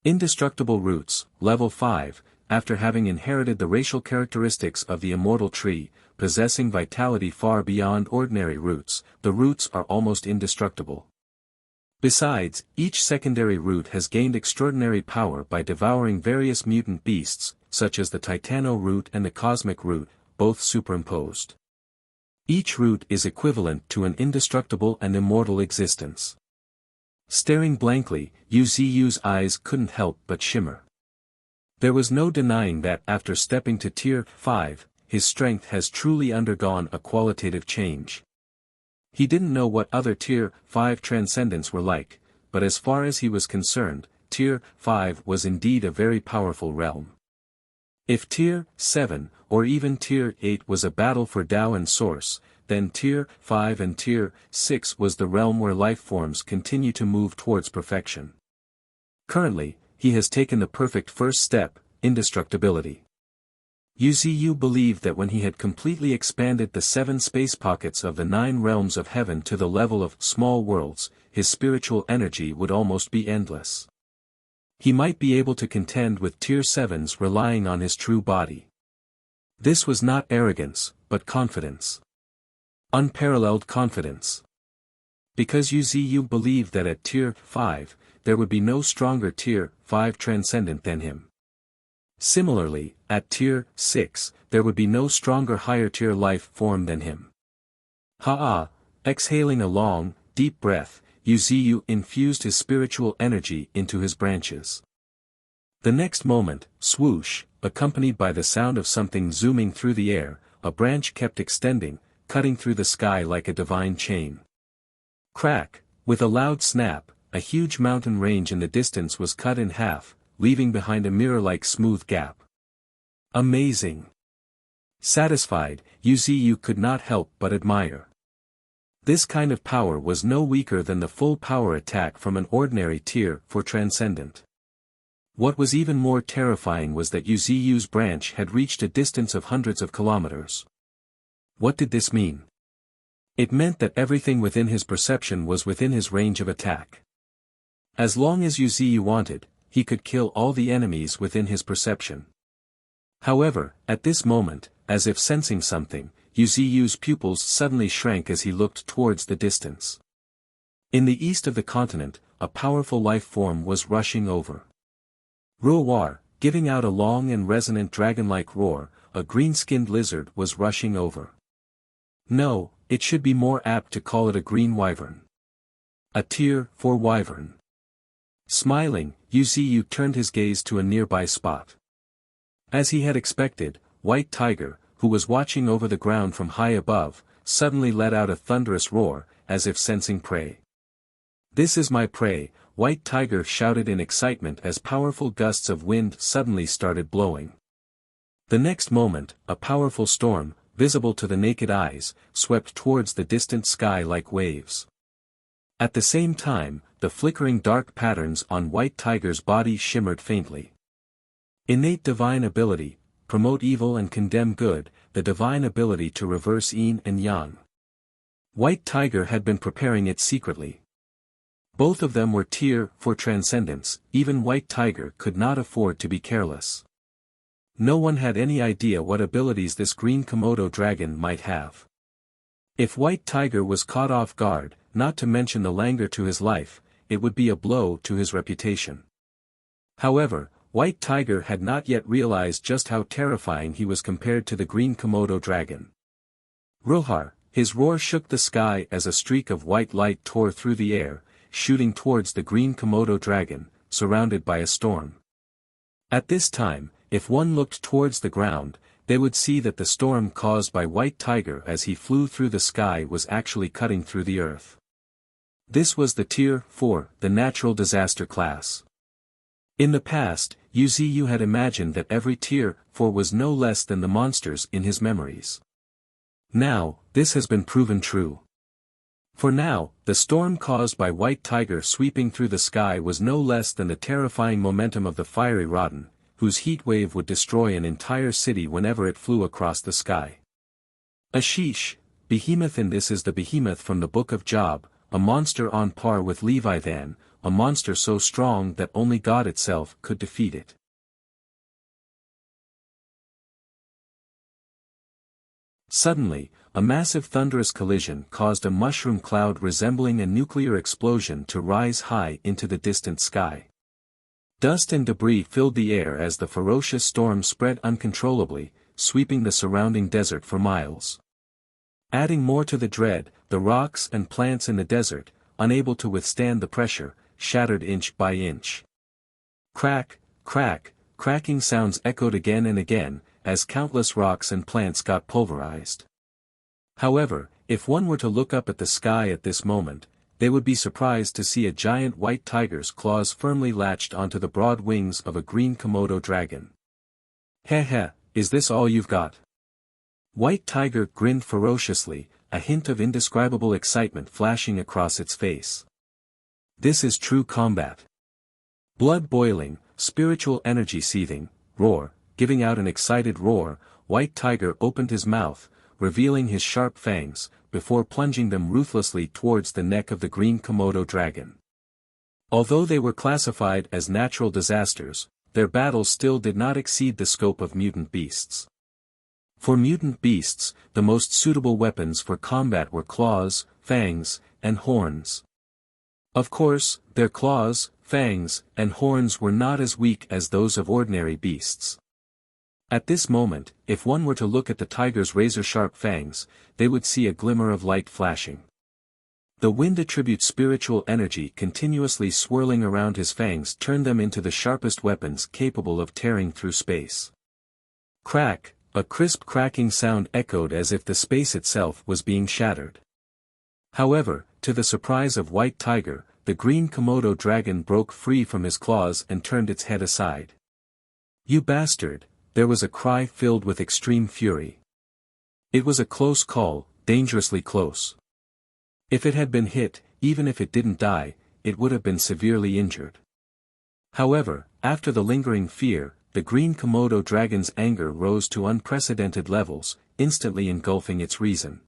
Indestructible roots, level 5, after having inherited the racial characteristics of the immortal tree, possessing vitality far beyond ordinary roots, the roots are almost indestructible. Besides, each secondary root has gained extraordinary power by devouring various mutant beasts, such as the Titano root and the Cosmic root, both superimposed. Each root is equivalent to an indestructible and immortal existence. Staring blankly, Yu's eyes couldn't help but shimmer. There was no denying that after stepping to Tier 5, his strength has truly undergone a qualitative change. He didn't know what other Tier 5 transcendents were like, but as far as he was concerned, Tier 5 was indeed a very powerful realm. If Tier 7, or even Tier 8 was a battle for Tao and Source, then Tier 5 and Tier 6 was the realm where life forms continue to move towards perfection. Currently, he has taken the perfect first step, indestructibility. Yu believed that when he had completely expanded the 7 space pockets of the 9 realms of heaven to the level of small worlds, his spiritual energy would almost be endless. He might be able to contend with Tier 7s relying on his true body. This was not arrogance, but confidence. Unparalleled confidence. Because Yu believed that at Tier 5, there would be no stronger Tier 5 transcendent than him. Similarly, at Tier 6, there would be no stronger higher tier life form than him. Exhaling a long, deep breath, Yu infused his spiritual energy into his branches. The next moment, swoosh, accompanied by the sound of something zooming through the air, a branch kept extending, cutting through the sky like a divine chain. Crack, with a loud snap, a huge mountain range in the distance was cut in half, leaving behind a mirror-like smooth gap. Amazing! Satisfied, Yu could not help but admire. This kind of power was no weaker than the full power attack from an ordinary Tier 4 transcendent. What was even more terrifying was that Yu's branch had reached a distance of hundreds of kilometers. What did this mean? It meant that everything within his perception was within his range of attack. As long as Yu wanted, he could kill all the enemies within his perception. However, at this moment, as if sensing something, Yu's pupils suddenly shrank as he looked towards the distance. In the east of the continent, a powerful life form was rushing over. Roar, giving out a long and resonant dragon-like roar, a green-skinned lizard was rushing over. No, it should be more apt to call it a green wyvern. A Tier 4 wyvern. Smiling, Yu turned his gaze to a nearby spot. As he had expected, White Tiger, who was watching over the ground from high above, suddenly let out a thunderous roar, as if sensing prey. "This is my prey," White Tiger shouted in excitement as powerful gusts of wind suddenly started blowing. The next moment, a powerful storm, visible to the naked eyes, swept towards the distant sky like waves. At the same time, the flickering dark patterns on White Tiger's body shimmered faintly. Innate divine ability, promote evil and condemn good, the divine ability to reverse yin and yang. White Tiger had been preparing it secretly. Both of them were Tier 4 transcendents, even White Tiger could not afford to be careless. No one had any idea what abilities this green Komodo dragon might have. If White Tiger was caught off guard, not to mention the languor to his life, it would be a blow to his reputation. However, White Tiger had not yet realized just how terrifying he was compared to the green Komodo dragon. Roar, his roar shook the sky as a streak of white light tore through the air, shooting towards the green Komodo dragon, surrounded by a storm. At this time, if one looked towards the ground, they would see that the storm caused by White Tiger as he flew through the sky was actually cutting through the earth. This was the Tier 4, the natural disaster class. In the past, Yu had imagined that every Tier 4 was no less than the monsters in his memories. Now, this has been proven true. For now, the storm caused by White Tiger sweeping through the sky was no less than the terrifying momentum of the fiery Rodden, whose heat wave would destroy an entire city whenever it flew across the sky. Ashish, behemoth in this is the behemoth from the Book of Job, a monster on par with Leviathan, a monster so strong that only God itself could defeat it. Suddenly, a massive thunderous collision caused a mushroom cloud resembling a nuclear explosion to rise high into the distant sky. Dust and debris filled the air as the ferocious storm spread uncontrollably, sweeping the surrounding desert for miles. Adding more to the dread, the rocks and plants in the desert, unable to withstand the pressure, shattered inch by inch. Crack, crack, cracking sounds echoed again and again, as countless rocks and plants got pulverized. However, if one were to look up at the sky at this moment, they would be surprised to see a giant white tiger's claws firmly latched onto the broad wings of a green Komodo dragon. "Heh heh, is this all you've got?" White Tiger grinned ferociously, a hint of indescribable excitement flashing across its face. This is true combat. Blood boiling, spiritual energy seething, roar, giving out an excited roar, White Tiger opened his mouth, revealing his sharp fangs, before plunging them ruthlessly towards the neck of the green Komodo dragon. Although they were classified as natural disasters, their battles still did not exceed the scope of mutant beasts. For mutant beasts, the most suitable weapons for combat were claws, fangs, and horns. Of course, their claws, fangs, and horns were not as weak as those of ordinary beasts. At this moment, if one were to look at the tiger's razor-sharp fangs, they would see a glimmer of light flashing. The wind attributes spiritual energy continuously swirling around his fangs turned them into the sharpest weapons capable of tearing through space. Crack, a crisp cracking sound echoed as if the space itself was being shattered. However, to the surprise of White Tiger, the green Komodo dragon broke free from his claws and turned its head aside. "You bastard!" There was a cry filled with extreme fury. It was a close call, dangerously close. If it had been hit, even if it didn't die, it would have been severely injured. However, after the lingering fear, the green Komodo dragon's anger rose to unprecedented levels, instantly engulfing its reason.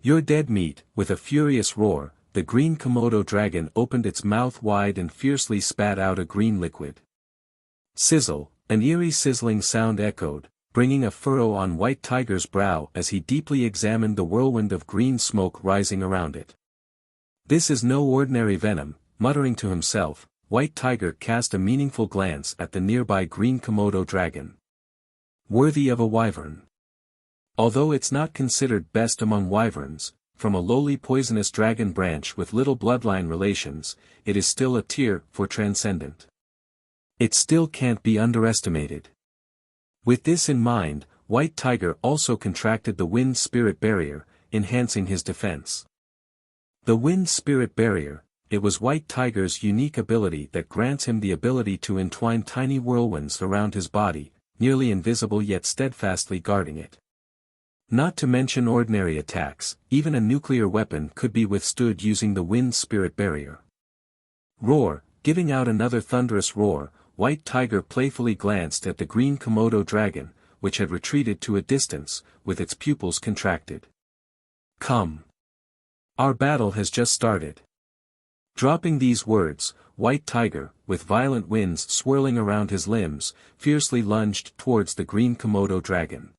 "You're dead meat," with a furious roar, the green Komodo dragon opened its mouth wide and fiercely spat out a green liquid. Sizzle, an eerie sizzling sound echoed, bringing a furrow on White Tiger's brow as he deeply examined the whirlwind of green smoke rising around it. "This is no ordinary venom," muttering to himself, White Tiger cast a meaningful glance at the nearby green Komodo dragon. "Worthy of a wyvern. Although it's not considered best among wyverns, from a lowly poisonous dragon branch with little bloodline relations, it is still a tier for transcendent. It still can't be underestimated." With this in mind, White Tiger also contracted the Wind Spirit Barrier, enhancing his defense. The Wind Spirit Barrier, it was White Tiger's unique ability that grants him the ability to entwine tiny whirlwinds around his body, nearly invisible yet steadfastly guarding it. Not to mention ordinary attacks, even a nuclear weapon could be withstood using the Wind Spirit Barrier. Roar, giving out another thunderous roar, White Tiger playfully glanced at the green Komodo dragon, which had retreated to a distance, with its pupils contracted. "Come. Our battle has just started." Dropping these words, White Tiger, with violent winds swirling around his limbs, fiercely lunged towards the green Komodo dragon.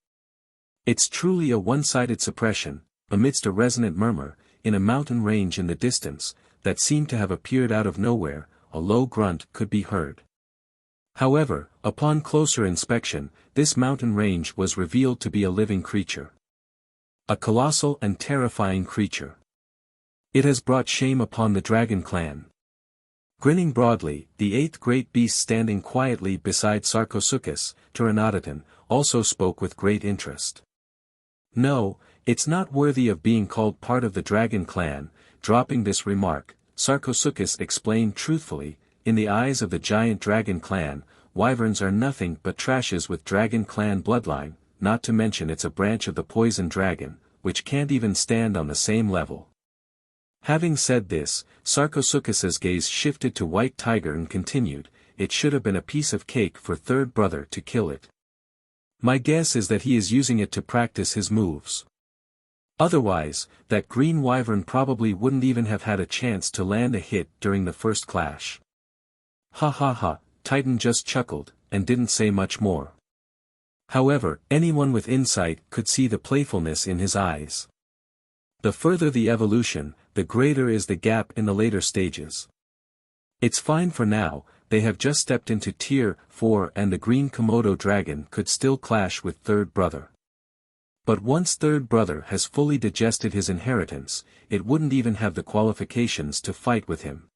It's truly a one-sided suppression, amidst a resonant murmur, in a mountain range in the distance, that seemed to have appeared out of nowhere, a low grunt could be heard. However, upon closer inspection, this mountain range was revealed to be a living creature. A colossal and terrifying creature. It has brought shame upon the dragon clan. Grinning broadly, the eighth great beast standing quietly beside Sarcosuchus, Pteranodon, also spoke with great interest. "No, it's not worthy of being called part of the dragon clan." Dropping this remark, Sarcosuchus explained truthfully, in the eyes of the giant dragon clan, wyverns are nothing but trashes with dragon clan bloodline, not to mention it's a branch of the poison dragon, which can't even stand on the same level. Having said this, Sarcosuchus's gaze shifted to White Tiger and continued, "It should have been a piece of cake for third brother to kill it. My guess is that he is using it to practice his moves." Otherwise, that green wyvern probably wouldn't even have had a chance to land a hit during the first clash. Ha ha ha, Titan just chuckled, and didn't say much more. However, anyone with insight could see the playfulness in his eyes. The further the evolution, the greater is the gap in the later stages. It's fine for now, they have just stepped into Tier 4 and the green Komodo dragon could still clash with third brother. But once third brother has fully digested his inheritance, it wouldn't even have the qualifications to fight with him.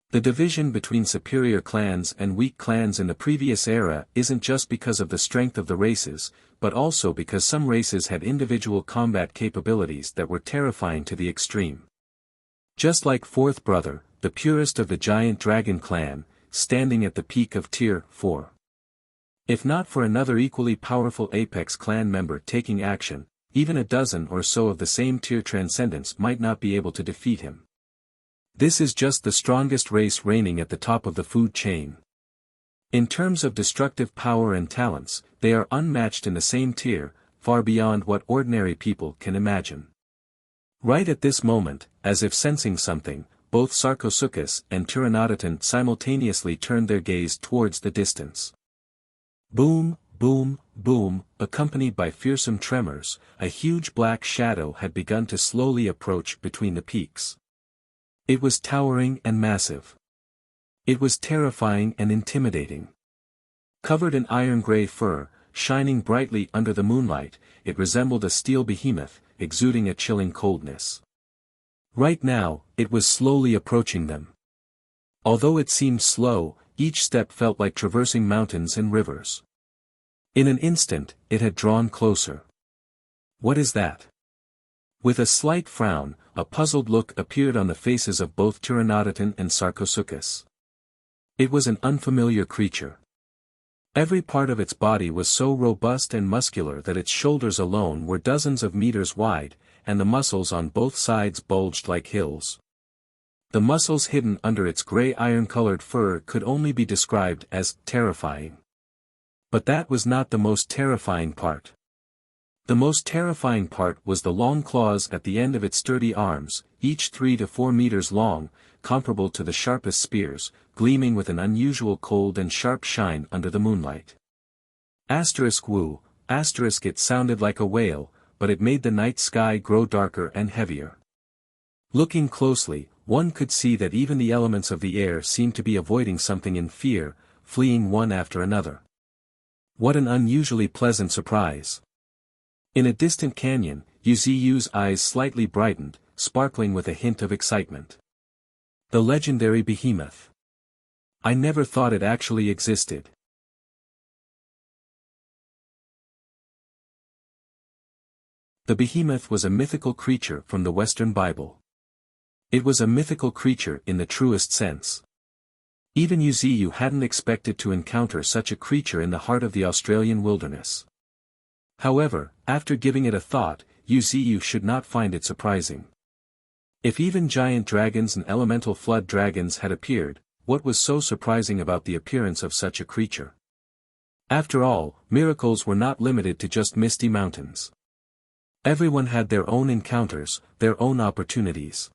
The division between superior clans and weak clans in the previous era isn't just because of the strength of the races, but also because some races had individual combat capabilities that were terrifying to the extreme. Just like fourth brother, the purest of the giant dragon clan, standing at the peak of Tier 4. If not for another equally powerful Apex clan member taking action, even a dozen or so of the same tier transcendents might not be able to defeat him. This is just the strongest race reigning at the top of the food chain. In terms of destructive power and talents, they are unmatched in the same tier, far beyond what ordinary people can imagine. Right at this moment, as if sensing something, both Sarcosuchus and Pteranodon simultaneously turned their gaze towards the distance. Boom, boom, boom, accompanied by fearsome tremors, a huge black shadow had begun to slowly approach between the peaks. It was towering and massive. It was terrifying and intimidating. Covered in iron-gray fur, shining brightly under the moonlight, it resembled a steel behemoth, exuding a chilling coldness. Right now, it was slowly approaching them. Although it seemed slow, each step felt like traversing mountains and rivers. In an instant, it had drawn closer. What is that? With a slight frown, a puzzled look appeared on the faces of both Pteranodon and Sarcosuchus. It was an unfamiliar creature. Every part of its body was so robust and muscular that its shoulders alone were dozens of meters wide, and the muscles on both sides bulged like hills. The muscles hidden under its gray iron-colored fur could only be described as terrifying. But that was not the most terrifying part. The most terrifying part was the long claws at the end of its sturdy arms, each 3 to 4 meters long, comparable to the sharpest spears, gleaming with an unusual cold and sharp shine under the moonlight. Woo, it sounded like a wail, but it made the night sky grow darker and heavier. Looking closely, one could see that even the elements of the air seemed to be avoiding something in fear, fleeing one after another. What an unusually pleasant surprise. In a distant canyon, Yuziu's eyes slightly brightened, sparkling with a hint of excitement. The legendary behemoth. I never thought it actually existed. The behemoth was a mythical creature from the Western Bible. It was a mythical creature in the truest sense. Even Yuziu hadn't expected to encounter such a creature in the heart of the Australian wilderness. However, after giving it a thought, Yuziu should not find it surprising. If even giant dragons and elemental flood dragons had appeared, what was so surprising about the appearance of such a creature? After all, miracles were not limited to just misty mountains. Everyone had their own encounters, their own opportunities.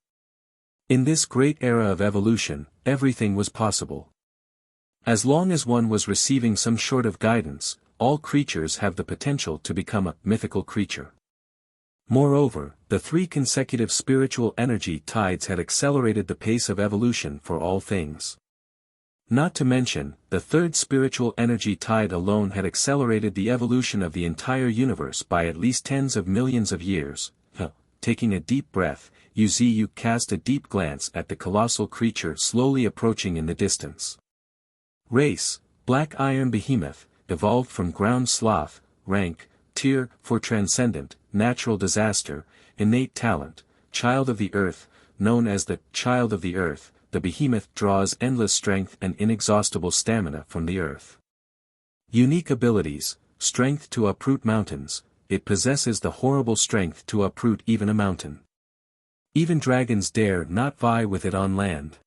In this great era of evolution, everything was possible. As long as one was receiving some sort of guidance, all creatures have the potential to become a mythical creature. Moreover, the 3 consecutive spiritual energy tides had accelerated the pace of evolution for all things. Not to mention, the 3rd spiritual energy tide alone had accelerated the evolution of the entire universe by at least tens of millions of years. Taking a deep breath, Yuziu cast a deep glance at the colossal creature slowly approaching in the distance. Race, Black Iron Behemoth, evolved from ground sloth, rank, Tier 4 transcendent, natural disaster, innate talent, child of the earth, known as the child of the earth, the behemoth draws endless strength and inexhaustible stamina from the earth. Unique abilities, strength to uproot mountains, it possesses the horrible strength to uproot even a mountain. Even dragons dare not vie with it on land.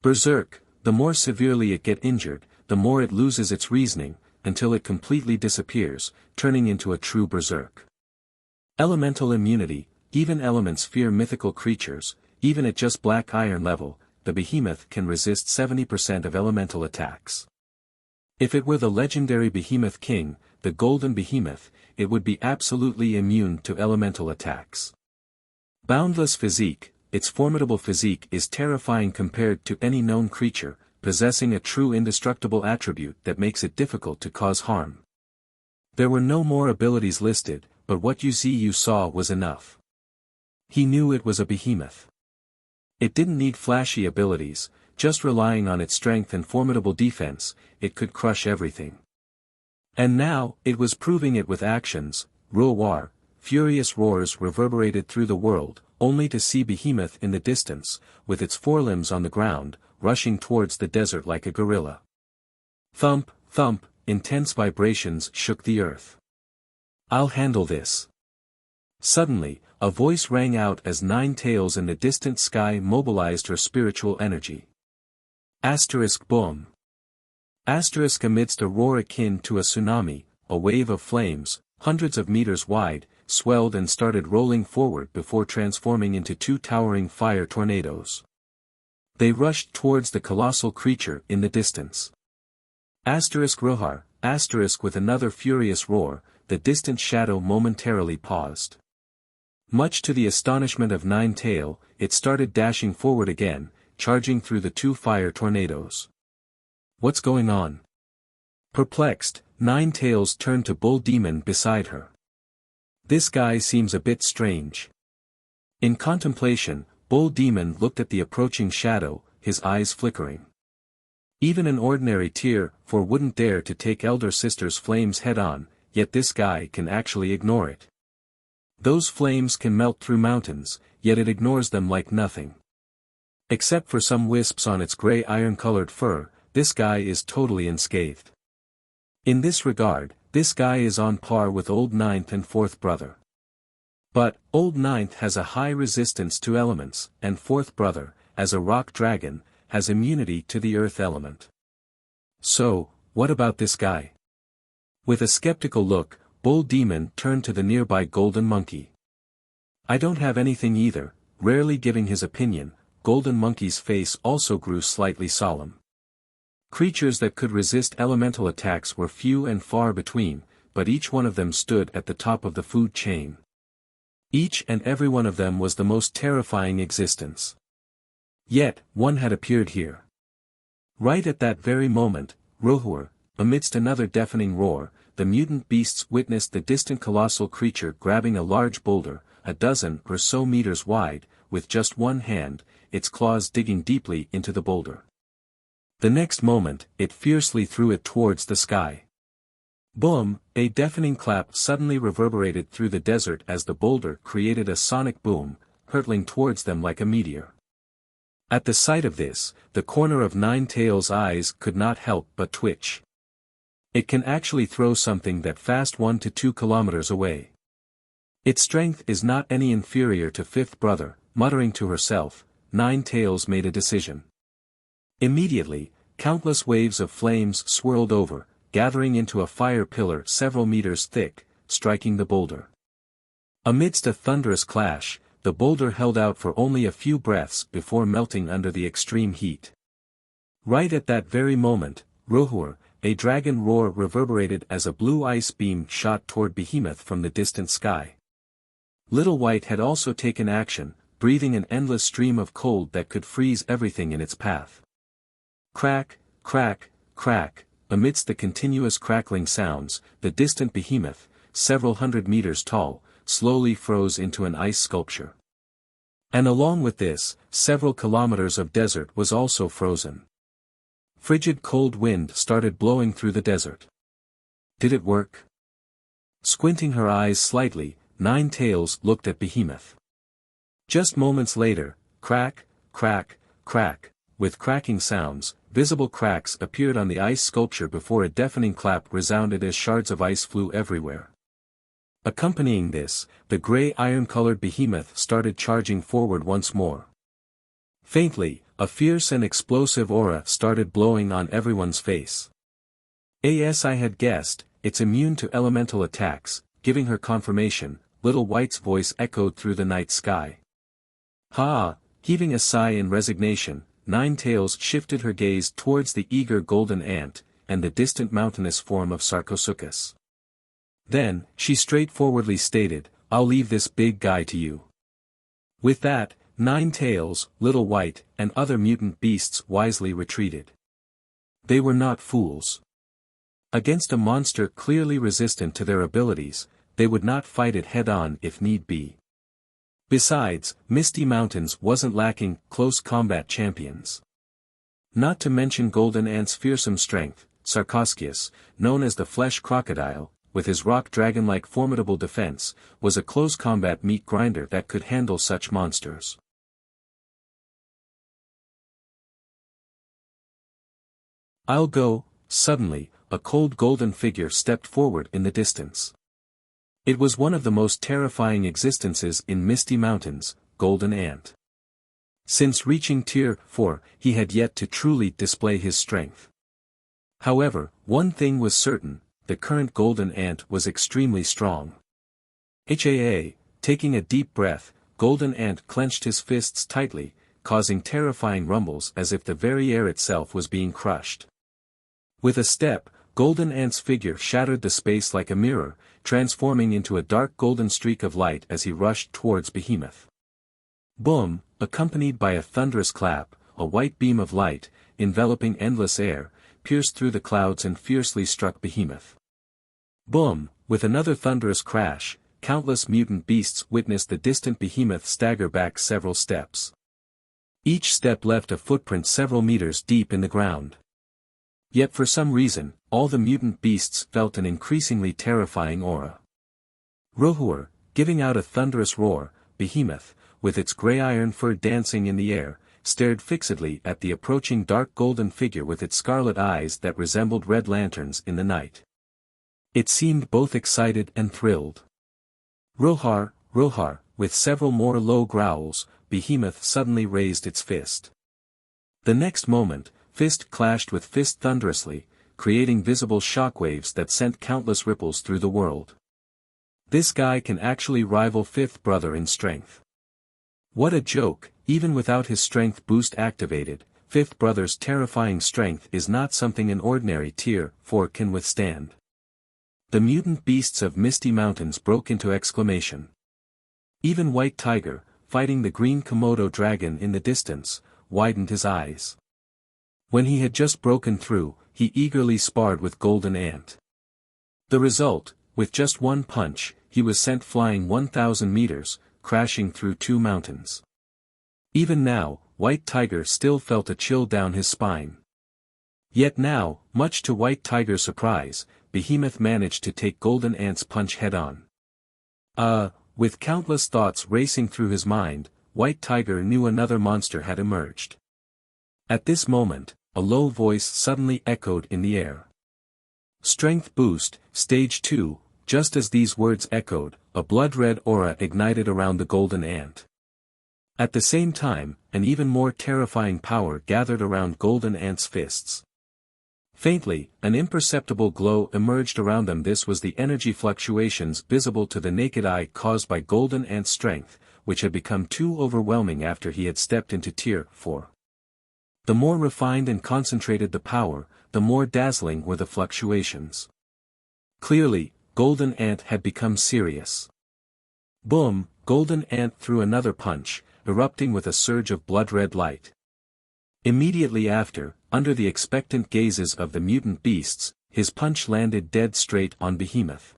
Berserk, the more severely it gets injured, the more it loses its reasoning, until it completely disappears, turning into a true berserk. Elemental immunity, even elements fear mythical creatures, even at just black iron level, the behemoth can resist 70% of elemental attacks. If it were the legendary behemoth king, the golden behemoth, it would be absolutely immune to elemental attacks. Boundless physique, its formidable physique is terrifying compared to any known creature, possessing a true indestructible attribute that makes it difficult to cause harm. There were no more abilities listed, but what you saw was enough. He knew it was a behemoth. It didn't need flashy abilities, just relying on its strength and formidable defense, it could crush everything. And now, it was proving it with actions. Roar, furious roars reverberated through the world, only to see behemoth in the distance, with its forelimbs on the ground, rushing towards the desert like a gorilla. Thump, thump, intense vibrations shook the earth. "I'll handle this." Suddenly, a voice rang out as Nine Tails in the distant sky mobilized her spiritual energy. Boom. Amidst a roar akin to a tsunami, a wave of flames, hundreds of meters wide, swelled and started rolling forward before transforming into two towering fire tornadoes. They rushed towards the colossal creature in the distance. Roar, with another furious roar, the distant shadow momentarily paused. Much to the astonishment of Nine Tail, it started dashing forward again, charging through the two fire tornadoes. What's going on? Perplexed, Nine Tails turned to Bull Demon beside her. This guy seems a bit strange. In contemplation, Bull Demon looked at the approaching shadow, his eyes flickering. Even an ordinary Tier 4 wouldn't dare to take Elder Sister's flames head-on, yet this guy can actually ignore it. Those flames can melt through mountains, yet it ignores them like nothing. Except for some wisps on its gray iron-colored fur, this guy is totally unscathed. In this regard, this guy is on par with Old Ninth and Fourth Brother. But, Old Ninth has a high resistance to elements, and Fourth Brother, as a rock dragon, has immunity to the earth element. So, what about this guy? With a skeptical look, Bull Demon turned to the nearby Golden Monkey. I don't have anything either, rarely giving his opinion. Golden Monkey's face also grew slightly solemn. Creatures that could resist elemental attacks were few and far between, but each one of them stood at the top of the food chain. Each and every one of them was the most terrifying existence. Yet, one had appeared here. Right at that very moment, Roar, amidst another deafening roar, the mutant beasts witnessed the distant colossal creature grabbing a large boulder, a dozen or so meters wide, with just one hand, its claws digging deeply into the boulder. The next moment, it fiercely threw it towards the sky. Boom! A deafening clap suddenly reverberated through the desert as the boulder created a sonic boom, hurtling towards them like a meteor. At the sight of this, the corner of Nine Tails' eyes could not help but twitch. It can actually throw something that fast 1 to 2 kilometers away. Its strength is not any inferior to Fifth Brother. Muttering to herself, Nine Tails made a decision. Immediately, countless waves of flames swirled over, gathering into a fire pillar several meters thick, striking the boulder. Amidst a thunderous clash, the boulder held out for only a few breaths before melting under the extreme heat. Right at that very moment, Roar, a dragon roar reverberated as a blue ice beam shot toward Behemoth from the distant sky. Little White had also taken action, breathing an endless stream of cold that could freeze everything in its path. Crack, crack, crack, amidst the continuous crackling sounds, the distant Behemoth, several hundred meters tall, slowly froze into an ice sculpture. And along with this, several kilometers of desert was also frozen. Frigid cold wind started blowing through the desert. Did it work? Squinting her eyes slightly, Nine Tails looked at Behemoth. Just moments later, crack, crack, crack, with cracking sounds, visible cracks appeared on the ice sculpture before a deafening clap resounded as shards of ice flew everywhere. Accompanying this, the gray iron-colored Behemoth started charging forward once more. Faintly, a fierce and explosive aura started blowing on everyone's face. As I had guessed, it's immune to elemental attacks, giving her confirmation, Little White's voice echoed through the night sky. Ha! Heaving a sigh in resignation, Nine Tails shifted her gaze towards the eager golden ant, and the distant mountainous form of Sarcosuchus. Then, she straightforwardly stated, "I'll leave this big guy to you." With that, Nine Tails, Little White, and other mutant beasts wisely retreated. They were not fools. Against a monster clearly resistant to their abilities, they would not fight it head-on if need be. Besides, Misty Mountains wasn't lacking close combat champions. Not to mention Golden Ant's fearsome strength, Sarcosuchus, known as the Flesh Crocodile, with his rock dragon-like formidable defense, was a close combat meat grinder that could handle such monsters. "I'll go." Suddenly, a cold golden figure stepped forward in the distance. It was one of the most terrifying existences in Misty Mountains, Golden Ant. Since reaching Tier 4, he had yet to truly display his strength. However, one thing was certain, the current Golden Ant was extremely strong. Taking a deep breath, Golden Ant clenched his fists tightly, causing terrifying rumbles as if the very air itself was being crushed. With a step, Golden Ant's figure shattered the space like a mirror, transforming into a dark golden streak of light as he rushed towards Behemoth. Boom! Accompanied by a thunderous clap, a white beam of light, enveloping endless air, pierced through the clouds and fiercely struck Behemoth. Boom! With another thunderous crash, countless mutant beasts witnessed the distant Behemoth stagger back several steps. Each step left a footprint several meters deep in the ground. Yet for some reason, all the mutant beasts felt an increasingly terrifying aura. Rohur, giving out a thunderous roar, Behemoth, with its grey iron fur dancing in the air, stared fixedly at the approaching dark golden figure with its scarlet eyes that resembled red lanterns in the night. It seemed both excited and thrilled. "Rohar, Rohar," with several more low growls, Behemoth suddenly raised its fist. The next moment, fist clashed with fist thunderously, creating visible shockwaves that sent countless ripples through the world. This guy can actually rival Fifth Brother in strength. What a joke! Even without his strength boost activated, Fifth Brother's terrifying strength is not something an ordinary Tier 4 can withstand. The mutant beasts of Misty Mountains broke into exclamation. Even White Tiger, fighting the green Komodo dragon in the distance, widened his eyes. When he had just broken through, he eagerly sparred with Golden Ant. The result, with just one punch, he was sent flying 1,000 meters, crashing through 2 mountains. Even now, White Tiger still felt a chill down his spine. Yet now, much to White Tiger's surprise, Behemoth managed to take Golden Ant's punch head-on. With countless thoughts racing through his mind, White Tiger knew another monster had emerged. At this moment, a low voice suddenly echoed in the air. "Strength boost, stage 2, just as these words echoed, a blood-red aura ignited around the Golden Ant. At the same time, an even more terrifying power gathered around Golden Ant's fists. Faintly, an imperceptible glow emerged around them. This was the energy fluctuations visible to the naked eye caused by Golden Ant's strength, which had become too overwhelming after he had stepped into Tier 4. The more refined and concentrated the power, the more dazzling were the fluctuations. Clearly, Golden Ant had become serious. Boom! Golden Ant threw another punch, erupting with a surge of blood-red light. Immediately after, under the expectant gazes of the mutant beasts, his punch landed dead straight on Behemoth.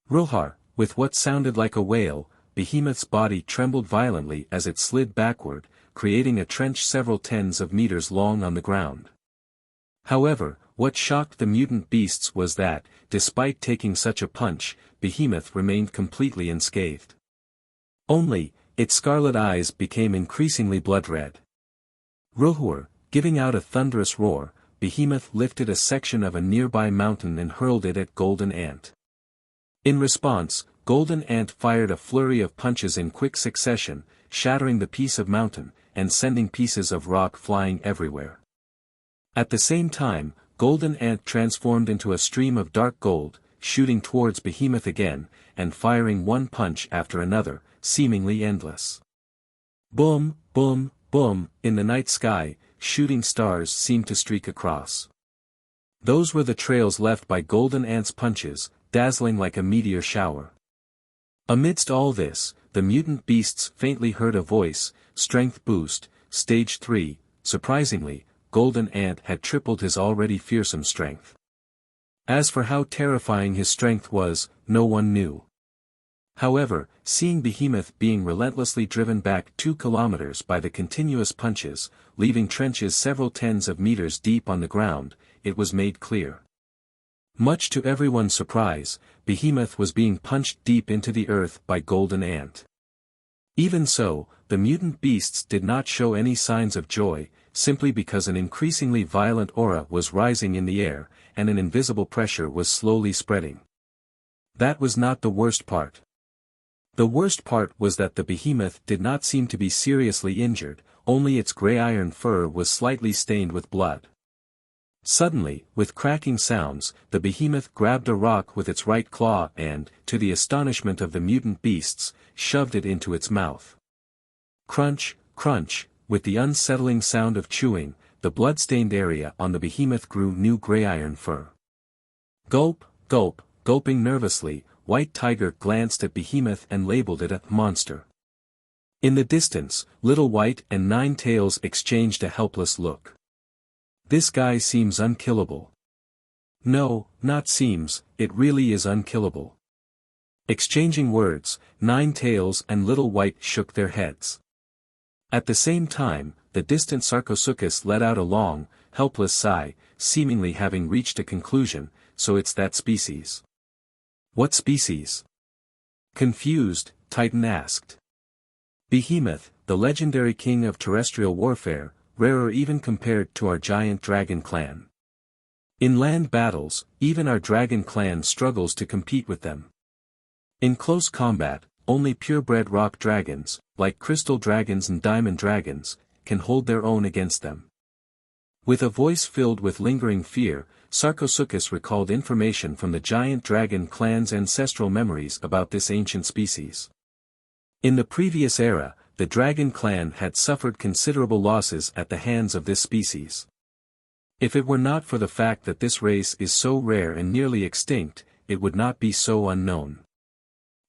Rohar, with what sounded like a wail, Behemoth's body trembled violently as it slid backward, creating a trench several tens of meters long on the ground. However, what shocked the mutant beasts was that, despite taking such a punch, Behemoth remained completely unscathed. Only, its scarlet eyes became increasingly blood-red. Rohur, giving out a thunderous roar, Behemoth lifted a section of a nearby mountain and hurled it at Golden Ant. In response, Golden Ant fired a flurry of punches in quick succession, shattering the piece of mountain, and sending pieces of rock flying everywhere. At the same time, Golden Ant transformed into a stream of dark gold, shooting towards Behemoth again, and firing one punch after another, seemingly endless. Boom, boom, boom, in the night sky, shooting stars seemed to streak across. Those were the trails left by Golden Ant's punches, dazzling like a meteor shower. Amidst all this, the mutant beasts faintly heard a voice, strength boost, stage 3, surprisingly, Golden Ant had tripled his already fearsome strength. As for how terrifying his strength was, no one knew. However, seeing Behemoth being relentlessly driven back 2 kilometers by the continuous punches, leaving trenches several tens of meters deep on the ground, it was made clear. Much to everyone's surprise, Behemoth was being punched deep into the earth by Golden Ant. Even so, the mutant beasts did not show any signs of joy, simply because an increasingly violent aura was rising in the air, and an invisible pressure was slowly spreading. That was not the worst part. The worst part was that the behemoth did not seem to be seriously injured, only its gray iron fur was slightly stained with blood. Suddenly, with cracking sounds, the behemoth grabbed a rock with its right claw and, to the astonishment of the mutant beasts, shoved it into its mouth. Crunch, crunch, with the unsettling sound of chewing, the blood-stained area on the behemoth grew new gray iron fur. Gulp, gulp, gulping nervously, White Tiger glanced at Behemoth and labeled it a monster. In the distance, Little White and Nine Tails exchanged a helpless look. This guy seems unkillable. No, not seems, it really is unkillable. Exchanging words, Nine Tails and Little White shook their heads. At the same time, the distant Sarcosuchus let out a long, helpless sigh, seemingly having reached a conclusion, so it's that species. What species? Confused, Titan asked. Behemoth, the legendary king of terrestrial warfare, rarer even compared to our giant dragon clan. In land battles, even our dragon clan struggles to compete with them. In close combat, only purebred rock dragons, like crystal dragons and diamond dragons, can hold their own against them. With a voice filled with lingering fear, Sarcosuchus recalled information from the giant dragon clan's ancestral memories about this ancient species. In the previous era, the dragon clan had suffered considerable losses at the hands of this species. If it were not for the fact that this race is so rare and nearly extinct, it would not be so unknown.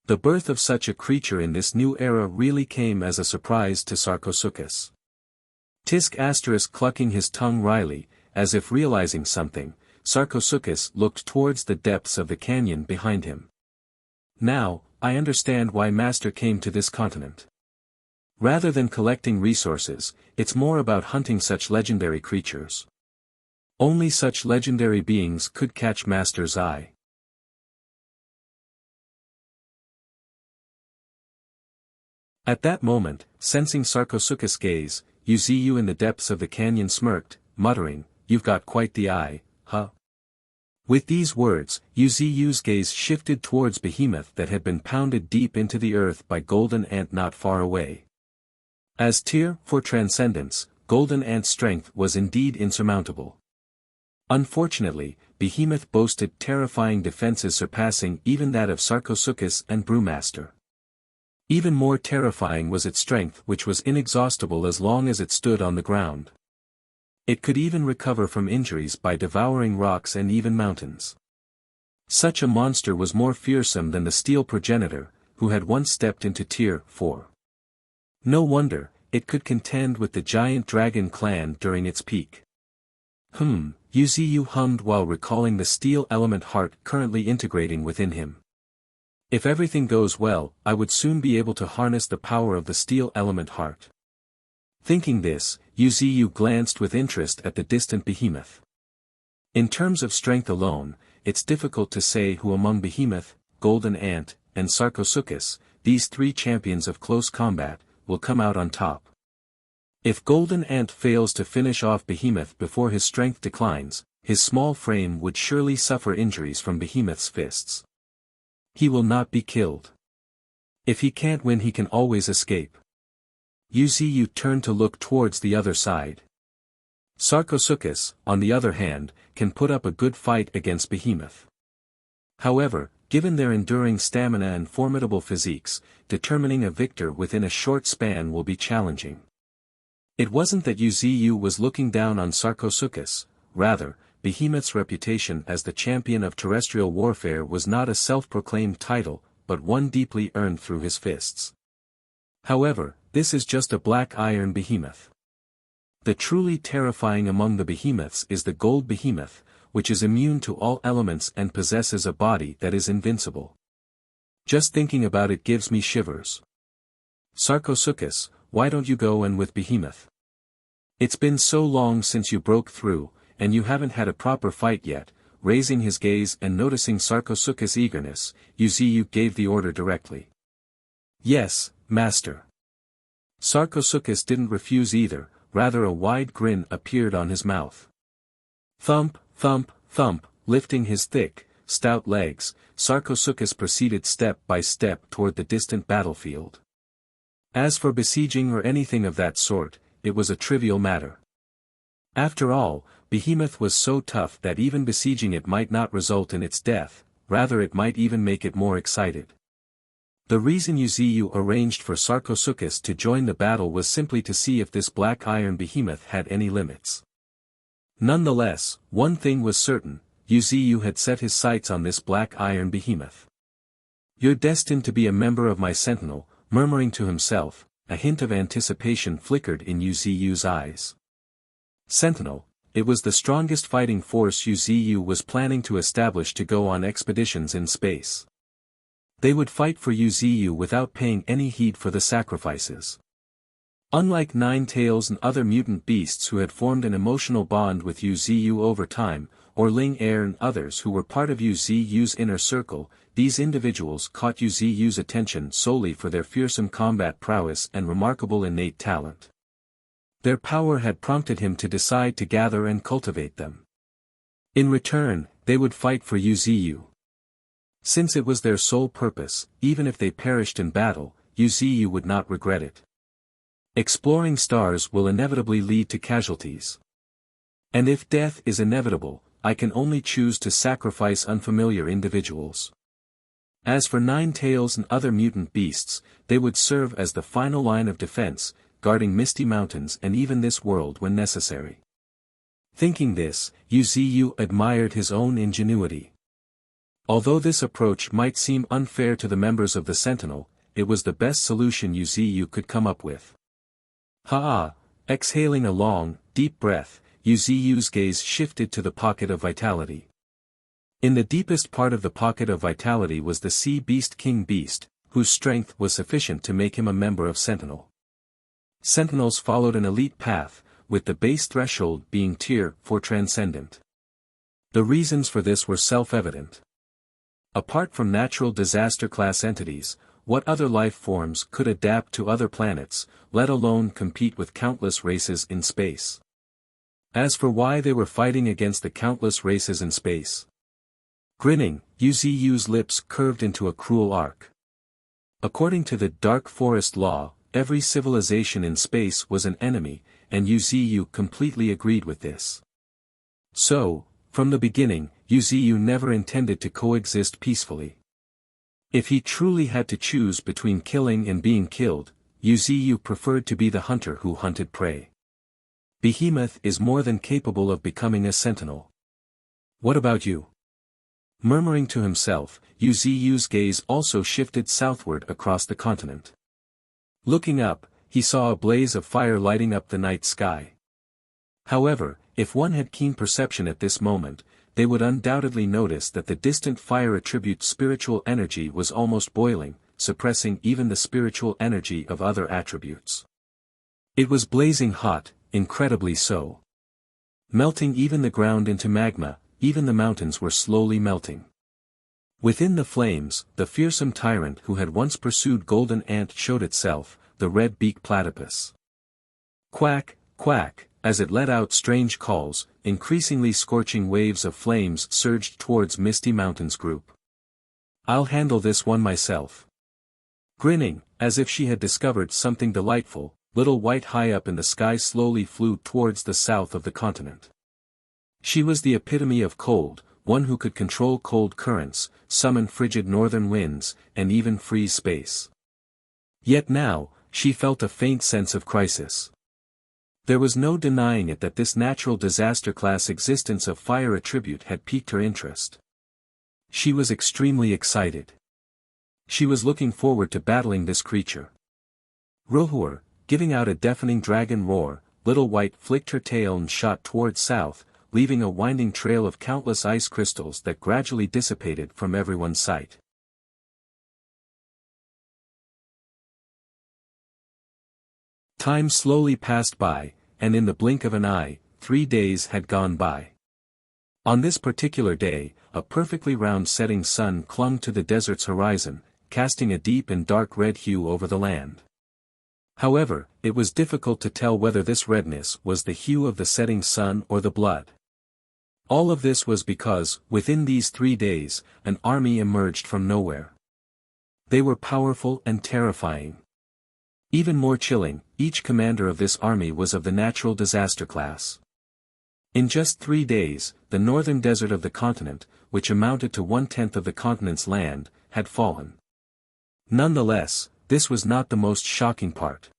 The birth of such a creature in this new era really came as a surprise to Sarcosuchus. Tisk * clucking his tongue wryly, as if realizing something, Sarcosuchus looked towards the depths of the canyon behind him. Now, I understand why Master came to this continent. Rather than collecting resources, it's more about hunting such legendary creatures. Only such legendary beings could catch Master's eye. At that moment, sensing Sarcosuchus' gaze, Yuziyu in the depths of the canyon smirked, muttering, "You've got quite the eye, huh?" With these words, Yuziyu's gaze shifted towards Behemoth that had been pounded deep into the earth by Golden Ant not far away. As tier for transcendence, Golden Ant's strength was indeed insurmountable. Unfortunately, Behemoth boasted terrifying defenses surpassing even that of Sarcosuchus and Brewmaster. Even more terrifying was its strength, which was inexhaustible as long as it stood on the ground. It could even recover from injuries by devouring rocks and even mountains. Such a monster was more fearsome than the steel progenitor, who had once stepped into tier 4. No wonder, it could contend with the giant dragon clan during its peak. Yuziyu hummed while recalling the steel element heart currently integrating within him. If everything goes well, I would soon be able to harness the power of the steel element heart. Thinking this, Yuziyu glanced with interest at the distant behemoth. In terms of strength alone, it's difficult to say who among Behemoth, Golden Ant, and Sarcosuchus, these three champions of close combat, will come out on top. If Golden Ant fails to finish off Behemoth before his strength declines, his small frame would surely suffer injuries from Behemoth's fists. He will not be killed. If he can't win, he can always escape. Yuziyu turned to look towards the other side. Sarcosuchus, on the other hand, can put up a good fight against Behemoth. However, given their enduring stamina and formidable physiques, determining a victor within a short span will be challenging. It wasn't that Wuxia was looking down on Sarcosuchus, rather, Behemoth's reputation as the champion of terrestrial warfare was not a self-proclaimed title, but one deeply earned through his fists. However, this is just a black iron behemoth. The truly terrifying among the behemoths is the gold behemoth, which is immune to all elements and possesses a body that is invincible. Just thinking about it gives me shivers. Sarcosuchus, why don't you go in with Behemoth? It's been so long since you broke through, and you haven't had a proper fight yet. Raising his gaze and noticing Sarcosuchus' eagerness, Wuxia gave the order directly. Yes, master. Sarcosuchus didn't refuse either, rather a wide grin appeared on his mouth. Thump, thump, thump, lifting his thick, stout legs, Sarcosuchus proceeded step by step toward the distant battlefield. As for besieging or anything of that sort, it was a trivial matter. After all, Behemoth was so tough that even besieging it might not result in its death, rather it might even make it more excited. The reason Wuxia arranged for Sarcosuchus to join the battle was simply to see if this black iron behemoth had any limits. Nonetheless, one thing was certain, Wuxia had set his sights on this black iron behemoth. You're destined to be a member of my sentinel, murmuring to himself, a hint of anticipation flickered in Wuxia's eyes. Sentinel, it was the strongest fighting force Wuxia was planning to establish to go on expeditions in space. They would fight for Wuxia without paying any heed for the sacrifices. Unlike Nine-Tails and other mutant beasts who had formed an emotional bond with Wuxia over time, or Ling Er and others who were part of Wuxia's inner circle, these individuals caught Wuxia's attention solely for their fearsome combat prowess and remarkable innate talent. Their power had prompted him to decide to gather and cultivate them. In return, they would fight for Wuxia. Since it was their sole purpose, even if they perished in battle, Wuxia would not regret it. Exploring stars will inevitably lead to casualties. And if death is inevitable, I can only choose to sacrifice unfamiliar individuals. As for Nine-Tails and other mutant beasts, they would serve as the final line of defense, guarding Misty Mountains and even this world when necessary. Thinking this, Wuxia admired his own ingenuity. Although this approach might seem unfair to the members of the Sentinel, it was the best solution Wuxia could come up with. Ha! Exhaling a long, deep breath, Wuxia's gaze shifted to the pocket of vitality. In the deepest part of the pocket of vitality was the sea beast King Beast, whose strength was sufficient to make him a member of Sentinel. Sentinels followed an elite path, with the base threshold being Tier 4 Transcendent. The reasons for this were self-evident. Apart from natural disaster-class entities, what other life forms could adapt to other planets, let alone compete with countless races in space? As for why they were fighting against the countless races in space. Grinning, Wuxia's lips curved into a cruel arc. According to the Dark Forest Law, every civilization in space was an enemy, and Wuxia completely agreed with this. So, from the beginning, Wuxia never intended to coexist peacefully. If he truly had to choose between killing and being killed, Wuxia preferred to be the hunter who hunted prey. Behemoth is more than capable of becoming a sentinel. What about you? Murmuring to himself, Wuxia's gaze also shifted southward across the continent. Looking up, he saw a blaze of fire lighting up the night sky. However, if one had keen perception at this moment, they would undoubtedly notice that the distant fire attribute spiritual energy was almost boiling, suppressing even the spiritual energy of other attributes. It was blazing hot, incredibly so. Melting even the ground into magma, even the mountains were slowly melting. Within the flames, the fearsome tyrant who had once pursued Golden Ant showed itself, the red-beaked platypus. Quack, quack, as it let out strange calls, increasingly scorching waves of flames surged towards Misty Mountains group. I'll handle this one myself. Grinning, as if she had discovered something delightful, Little White high up in the sky slowly flew towards the south of the continent. She was the epitome of cold, one who could control cold currents, summon frigid northern winds, and even freeze space. Yet now, she felt a faint sense of crisis. There was no denying it that this natural disaster class existence of fire attribute had piqued her interest. She was extremely excited. She was looking forward to battling this creature. Rohur, giving out a deafening dragon roar, Little White flicked her tail and shot toward south, leaving a winding trail of countless ice crystals that gradually dissipated from everyone's sight. Time slowly passed by, and in the blink of an eye, 3 days had gone by. On this particular day, a perfectly round setting sun clung to the desert's horizon, casting a deep and dark red hue over the land. However, it was difficult to tell whether this redness was the hue of the setting sun or the blood. All of this was because, within these 3 days, an army emerged from nowhere. They were powerful and terrifying. Even more chilling, each commander of this army was of the natural disaster class. In just 3 days, the northern desert of the continent, which amounted to 1/10 of the continent's land, had fallen. Nonetheless, this was not the most shocking part.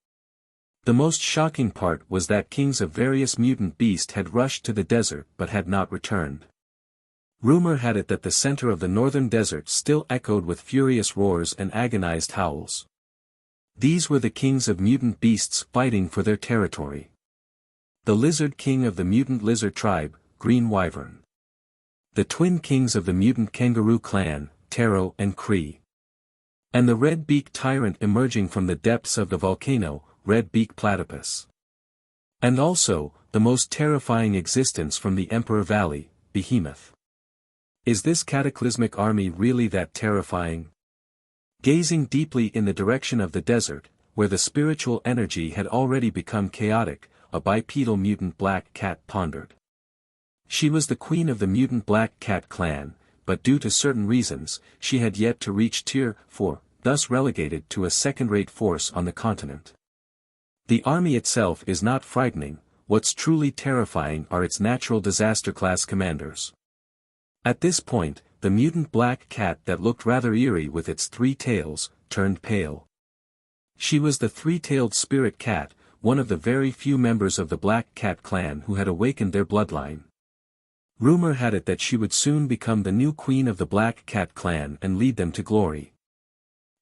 The most shocking part was that kings of various mutant beasts had rushed to the desert but had not returned. Rumor had it that the center of the northern desert still echoed with furious roars and agonized howls. These were the kings of mutant beasts fighting for their territory. The lizard king of the mutant lizard tribe, Green Wyvern. The twin kings of the mutant kangaroo clan, Taro and Kree. And the red-beaked tyrant emerging from the depths of the volcano, Red-beaked Platypus. And also, the most terrifying existence from the Emperor Valley, Behemoth. Is this cataclysmic army really that terrifying? Gazing deeply in the direction of the desert, where the spiritual energy had already become chaotic, a bipedal mutant black cat pondered. She was the queen of the mutant black cat clan, but due to certain reasons, she had yet to reach Tier 4, thus relegated to a second-rate force on the continent. The army itself is not frightening, what's truly terrifying are its natural disaster class commanders. At this point, the mutant black cat that looked rather eerie with its 3 tails, turned pale. She was the 3-tailed spirit cat, one of the very few members of the black cat clan who had awakened their bloodline. Rumor had it that she would soon become the new queen of the black cat clan and lead them to glory.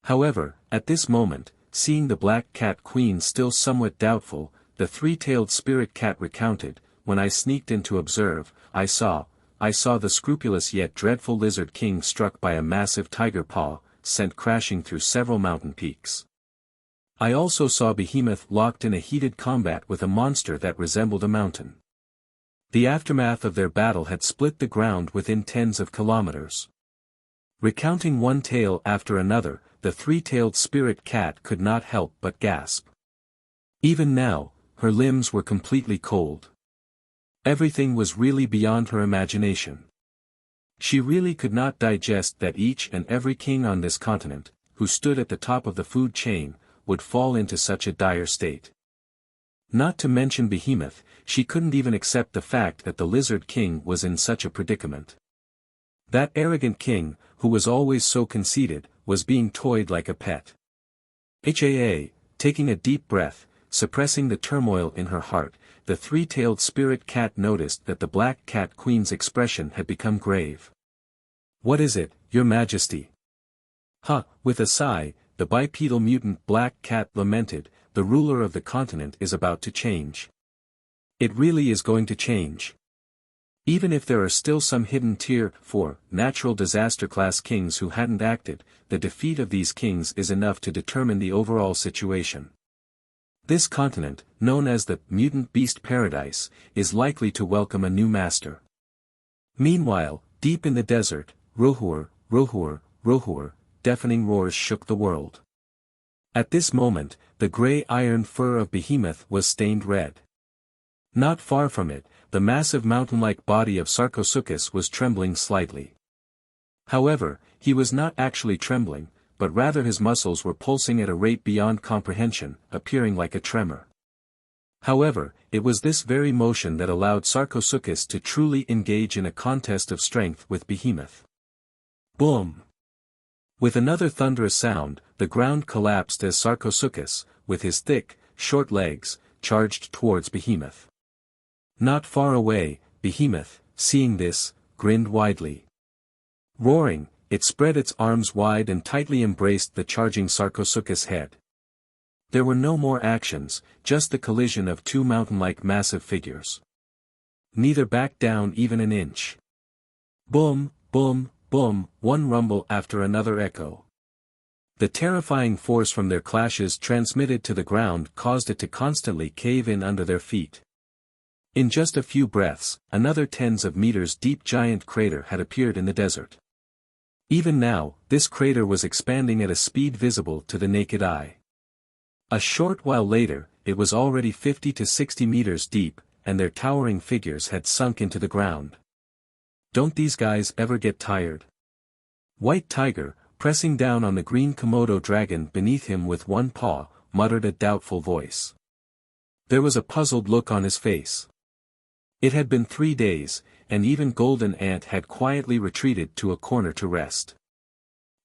However, at this moment, seeing the black cat queen still somewhat doubtful, the 3-tailed spirit cat recounted, "When I sneaked in to observe, I saw the scrupulous yet dreadful lizard king struck by a massive tiger paw, sent crashing through several mountain peaks. I also saw Behemoth locked in a heated combat with a monster that resembled a mountain. The aftermath of their battle had split the ground within tens of kilometers." Recounting one tale after another, the 3-tailed spirit cat could not help but gasp. Even now, her limbs were completely cold. Everything was really beyond her imagination. She really could not digest that each and every king on this continent, who stood at the top of the food chain, would fall into such a dire state. Not to mention Behemoth, she couldn't even accept the fact that the Lizard King was in such a predicament. That arrogant king, who was always so conceited, was being toyed like a pet. Taking a deep breath, suppressing the turmoil in her heart, the 3-tailed spirit cat noticed that the black cat queen's expression had become grave. "What is it, your majesty?" With a sigh, the bipedal mutant black cat lamented, "The ruler of the continent is about to change. It really is going to change. Even if there are still some hidden Tier 4, natural disaster class kings who hadn't acted, the defeat of these kings is enough to determine the overall situation. This continent, known as the Mutant Beast Paradise, is likely to welcome a new master." Meanwhile, deep in the desert, Rohur, Rohur, Rohur, deafening roars shook the world. At this moment, the grey iron fur of Behemoth was stained red. Not far from it, the massive mountain-like body of Sarcosuchus was trembling slightly. However, he was not actually trembling, but rather his muscles were pulsing at a rate beyond comprehension, appearing like a tremor. However, it was this very motion that allowed Sarcosuchus to truly engage in a contest of strength with Behemoth. Boom! With another thunderous sound, the ground collapsed as Sarcosuchus, with his thick, short legs, charged towards Behemoth. Not far away, Behemoth, seeing this, grinned widely. Roaring, it spread its arms wide and tightly embraced the charging Sarcosuchus' head. There were no more actions, just the collision of two mountain-like massive figures. Neither backed down even an inch. Boom, boom, boom, one rumble after another echo. The terrifying force from their clashes transmitted to the ground caused it to constantly cave in under their feet. In just a few breaths, another tens of meters deep giant crater had appeared in the desert. Even now, this crater was expanding at a speed visible to the naked eye. A short while later, it was already 50 to 60 meters deep, and their towering figures had sunk into the ground. Don't these guys ever get tired? White Tiger, pressing down on the green Komodo dragon beneath him with one paw, muttered a doubtful voice. There was a puzzled look on his face. It had been 3 days, and even Golden Ant had quietly retreated to a corner to rest.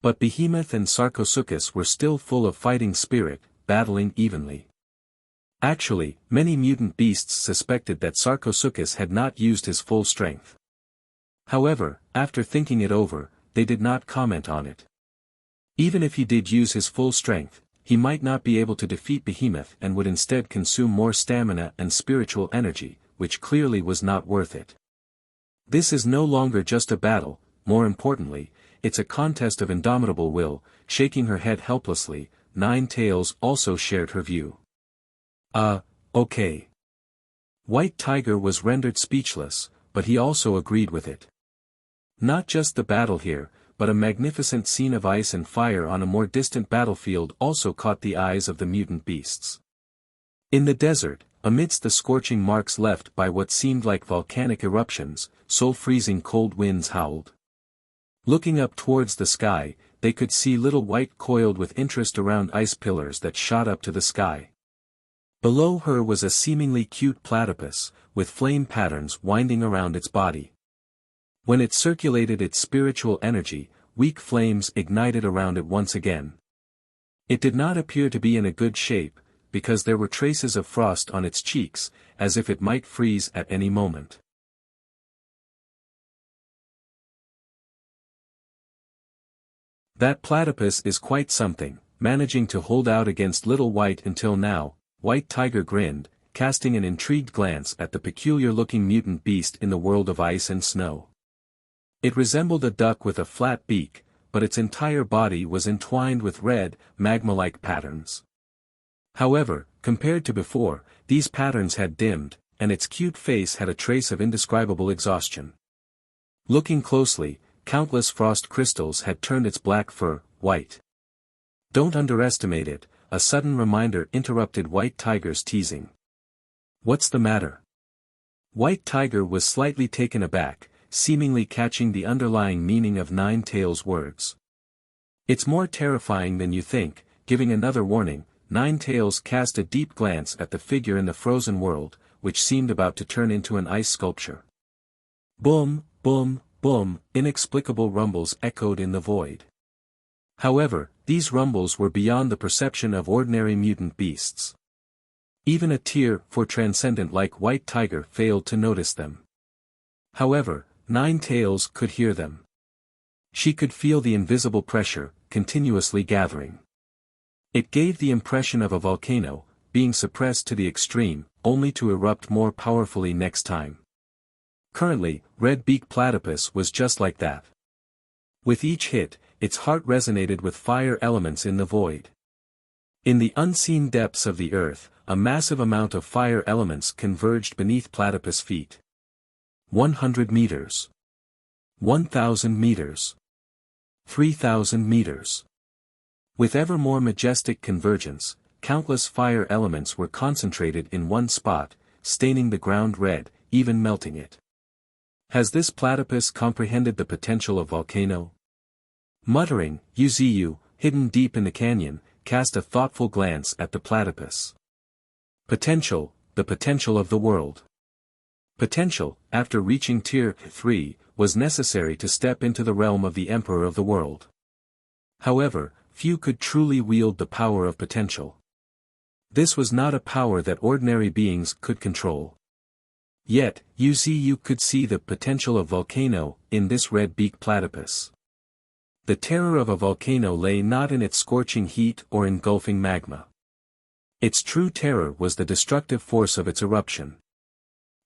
But Behemoth and Sarcosuchus were still full of fighting spirit, battling evenly. Actually, many mutant beasts suspected that Sarcosuchus had not used his full strength. However, after thinking it over, they did not comment on it. Even if he did use his full strength, he might not be able to defeat Behemoth and would instead consume more stamina and spiritual energy, which clearly was not worth it. This is no longer just a battle, more importantly, it's a contest of indomitable will. Shaking her head helplessly, Nine Tails also shared her view. Okay. White Tiger was rendered speechless, but he also agreed with it. Not just the battle here, but a magnificent scene of ice and fire on a more distant battlefield also caught the eyes of the mutant beasts. In the desert, amidst the scorching marks left by what seemed like volcanic eruptions, soul-freezing cold winds howled. Looking up towards the sky, they could see little white coiled with interest around ice pillars that shot up to the sky. Below her was a seemingly cute platypus, with flame patterns winding around its body. When it circulated its spiritual energy, weak flames ignited around it once again. It did not appear to be in a good shape, because there were traces of frost on its cheeks, as if it might freeze at any moment. That platypus is quite something, managing to hold out against Little White until now. White Tiger grinned, casting an intrigued glance at the peculiar-looking mutant beast in the world of ice and snow. It resembled a duck with a flat beak, but its entire body was entwined with red, magma-like patterns. However, compared to before, these patterns had dimmed, and its cute face had a trace of indescribable exhaustion. Looking closely, countless frost crystals had turned its black fur white. Don't underestimate it, a sudden reminder interrupted White Tiger's teasing. What's the matter? White Tiger was slightly taken aback, seemingly catching the underlying meaning of Nine Tails' words. It's more terrifying than you think. Giving another warning, Nine Tails cast a deep glance at the figure in the frozen world, which seemed about to turn into an ice sculpture. Boom, boom, boom, inexplicable rumbles echoed in the void. However, these rumbles were beyond the perception of ordinary mutant beasts. Even a Tier 4 transcendent like White Tiger failed to notice them. However, Nine Tails could hear them. She could feel the invisible pressure, continuously gathering. It gave the impression of a volcano, being suppressed to the extreme, only to erupt more powerfully next time. Currently, Red Beak Platypus was just like that. With each hit, its heart resonated with fire elements in the void. In the unseen depths of the earth, a massive amount of fire elements converged beneath Platypus' feet. 100 meters. 1,000 meters. 3,000 meters. With ever more majestic convergence, countless fire elements were concentrated in one spot, staining the ground red, even melting it. Has this platypus comprehended the potential of volcano? Muttering, Yuziyu, hidden deep in the canyon, cast a thoughtful glance at the platypus. Potential, the potential of the world. Potential, after reaching Tier 3, was necessary to step into the realm of the Emperor of the world. Wuxia, few could truly wield the power of potential. This was not a power that ordinary beings could control. Yet, Wuxia could see the potential of volcano in this red-beaked platypus. The terror of a volcano lay not in its scorching heat or engulfing magma. Its true terror was the destructive force of its eruption.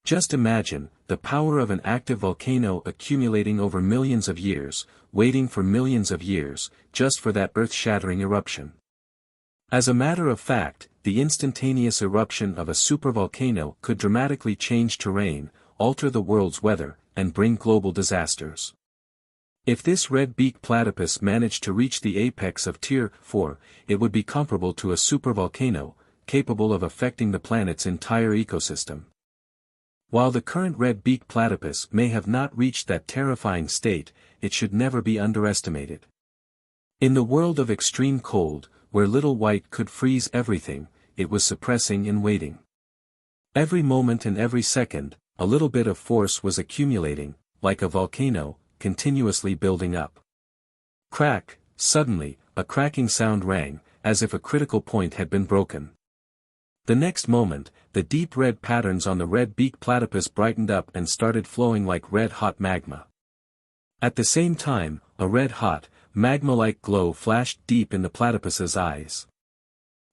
Just imagine, the power of an active volcano accumulating over millions of years, waiting for millions of years, just for that earth-shattering eruption. As a matter of fact, the instantaneous eruption of a supervolcano could dramatically change terrain, alter the world's weather, and bring global disasters. If this red-beaked platypus managed to reach the apex of Tier 4, it would be comparable to a supervolcano, capable of affecting the planet's entire ecosystem. While the current red-beaked platypus may have not reached that terrifying state, it should never be underestimated. In the world of extreme cold, where Little White could freeze everything, it was suppressing and waiting. Every moment and every second, a little bit of force was accumulating, like a volcano, continuously building up. Crack, suddenly, a cracking sound rang, as if a critical point had been broken. The next moment, the deep red patterns on the red-beaked platypus brightened up and started flowing like red-hot magma. At the same time, a red-hot, magma-like glow flashed deep in the platypus's eyes.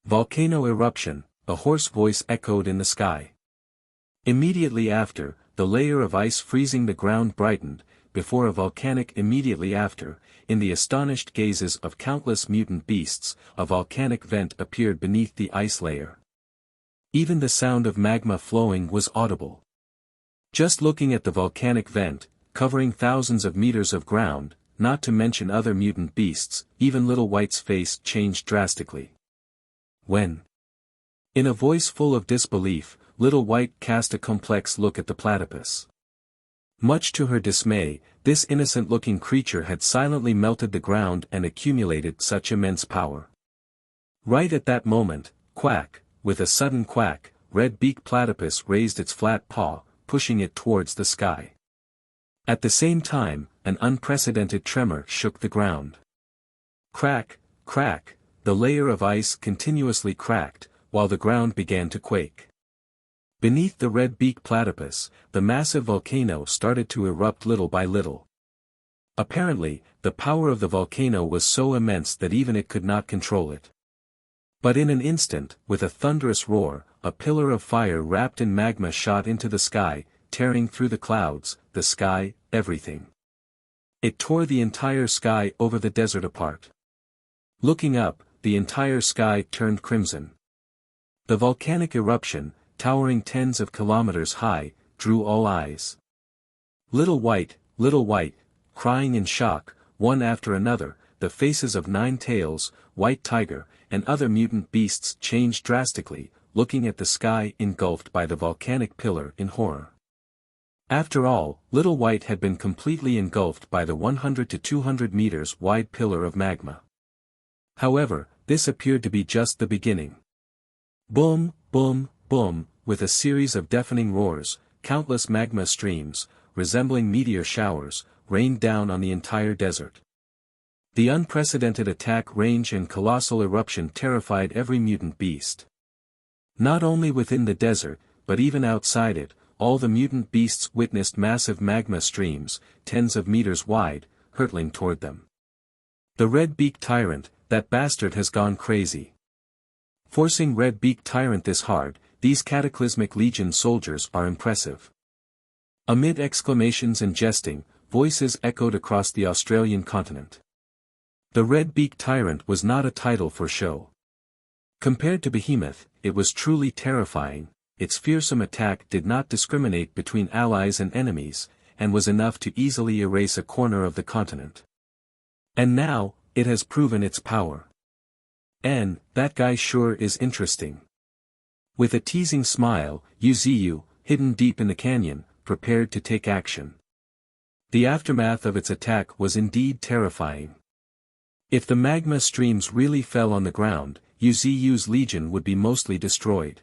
Volcano eruption, a hoarse voice echoed in the sky. Immediately after, the layer of ice freezing the ground brightened, before a volcanic immediately after, in the astonished gazes of countless mutant beasts, a volcanic vent appeared beneath the ice layer. Even the sound of magma flowing was audible. Just looking at the volcanic vent, covering thousands of meters of ground, not to mention other mutant beasts, even Little White's face changed drastically. When? In a voice full of disbelief, Little White cast a complex look at the platypus. Much to her dismay, this innocent-looking creature had silently melted the ground and accumulated such immense power. Right at that moment, quack, with a sudden quack, red-beaked platypus raised its flat paw, pushing it towards the sky. At the same time, an unprecedented tremor shook the ground. Crack, crack, the layer of ice continuously cracked, while the ground began to quake. Beneath the red-beaked platypus, the massive volcano started to erupt little by little. Apparently, the power of the volcano was so immense that even it could not control it. But in an instant, with a thunderous roar, a pillar of fire wrapped in magma shot into the sky, tearing through the clouds, the sky, everything. It tore the entire sky over the desert apart. Looking up, the entire sky turned crimson. The volcanic eruption, towering tens of kilometers high, drew all eyes. Little White, crying in shock, one after another, the faces of Nine Tails, White Tiger, and other mutant beasts changed drastically, looking at the sky engulfed by the volcanic pillar in horror. After all, Little White had been completely engulfed by the 100 to 200 meters wide pillar of magma. However, this appeared to be just the beginning. Boom, boom, boom, with a series of deafening roars, countless magma streams, resembling meteor showers, rained down on the entire desert. The unprecedented attack range and colossal eruption terrified every mutant beast. Not only within the desert, but even outside it, all the mutant beasts witnessed massive magma streams, tens of meters wide, hurtling toward them. The red-beaked tyrant, that bastard has gone crazy. Forcing red-beaked tyrant this hard, these cataclysmic legion soldiers are impressive. Amid exclamations and jesting, voices echoed across the Australian continent. The red-beaked tyrant was not a title for show. Compared to Behemoth, it was truly terrifying. Its fearsome attack did not discriminate between allies and enemies, and was enough to easily erase a corner of the continent. And now, it has proven its power. And, that guy sure is interesting. With a teasing smile, Wuxia, hidden deep in the canyon, prepared to take action. The aftermath of its attack was indeed terrifying. If the magma streams really fell on the ground, Wuxia's legion would be mostly destroyed.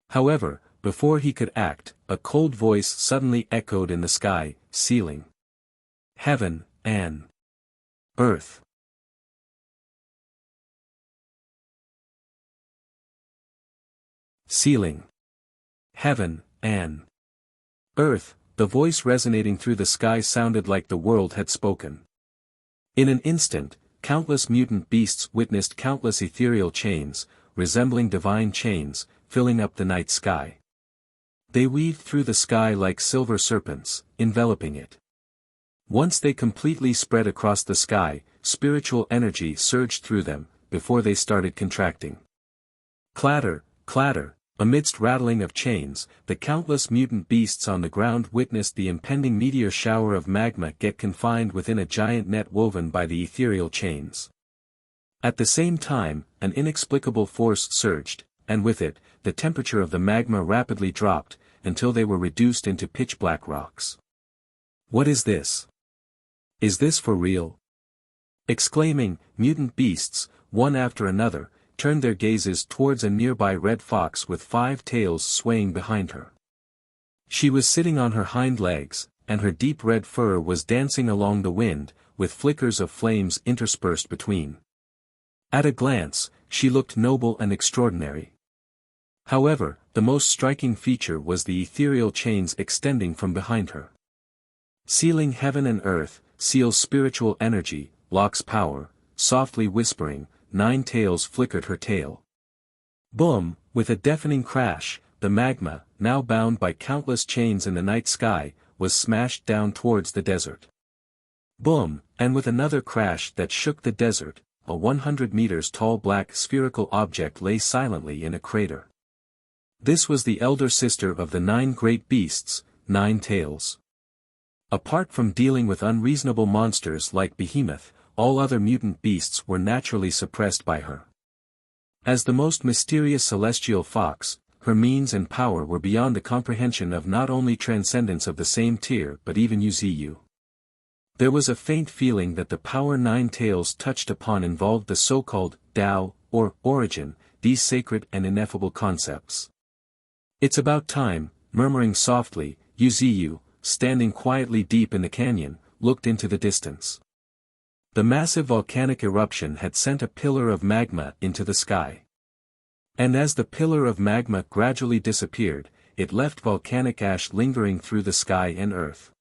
However, before he could act, a cold voice suddenly echoed in the sky, sealing heaven and earth. Sealing heaven and earth. The voice resonating through the sky sounded like the world had spoken. In an instant, countless mutant beasts witnessed countless ethereal chains, resembling divine chains, filling up the night sky. They weaved through the sky like silver serpents, enveloping it. Once they completely spread across the sky, spiritual energy surged through them, before they started contracting. Clatter, clatter, amidst rattling of chains, the countless mutant beasts on the ground witnessed the impending meteor shower of magma get confined within a giant net woven by the ethereal chains. At the same time, an inexplicable force surged, and with it, the temperature of the magma rapidly dropped, until they were reduced into pitch-black rocks. What is this? Is this for real? Exclaiming, mutant beasts, one after another, turned their gazes towards a nearby red fox with 5 tails swaying behind her. She was sitting on her hind legs, and her deep red fur was dancing along the wind, with flickers of flames interspersed between. At a glance, she looked noble and extraordinary. However, the most striking feature was the ethereal chains extending from behind her. Sealing heaven and earth, seals spiritual energy, locks power, softly whispering, 9 tails flickered her tail. Boom, with a deafening crash, the magma, now bound by countless chains in the night sky, was smashed down towards the desert. Boom, and with another crash that shook the desert, a 100 meters tall black spherical object lay silently in a crater. This was the elder sister of the 9 great beasts, 9 tails. Apart from dealing with unreasonable monsters like Behemoth, all other mutant beasts were naturally suppressed by her. As the most mysterious celestial fox, her means and power were beyond the comprehension of not only transcendents of the same tier but even Wuxia. There was a faint feeling that the power 9 tails touched upon involved the so-called Tao, or origin, these sacred and ineffable concepts. It's about time, murmuring softly, Wuxia, standing quietly deep in the canyon, looked into the distance. The massive volcanic eruption had sent a pillar of magma into the sky. And as the pillar of magma gradually disappeared, it left volcanic ash lingering through the sky and earth.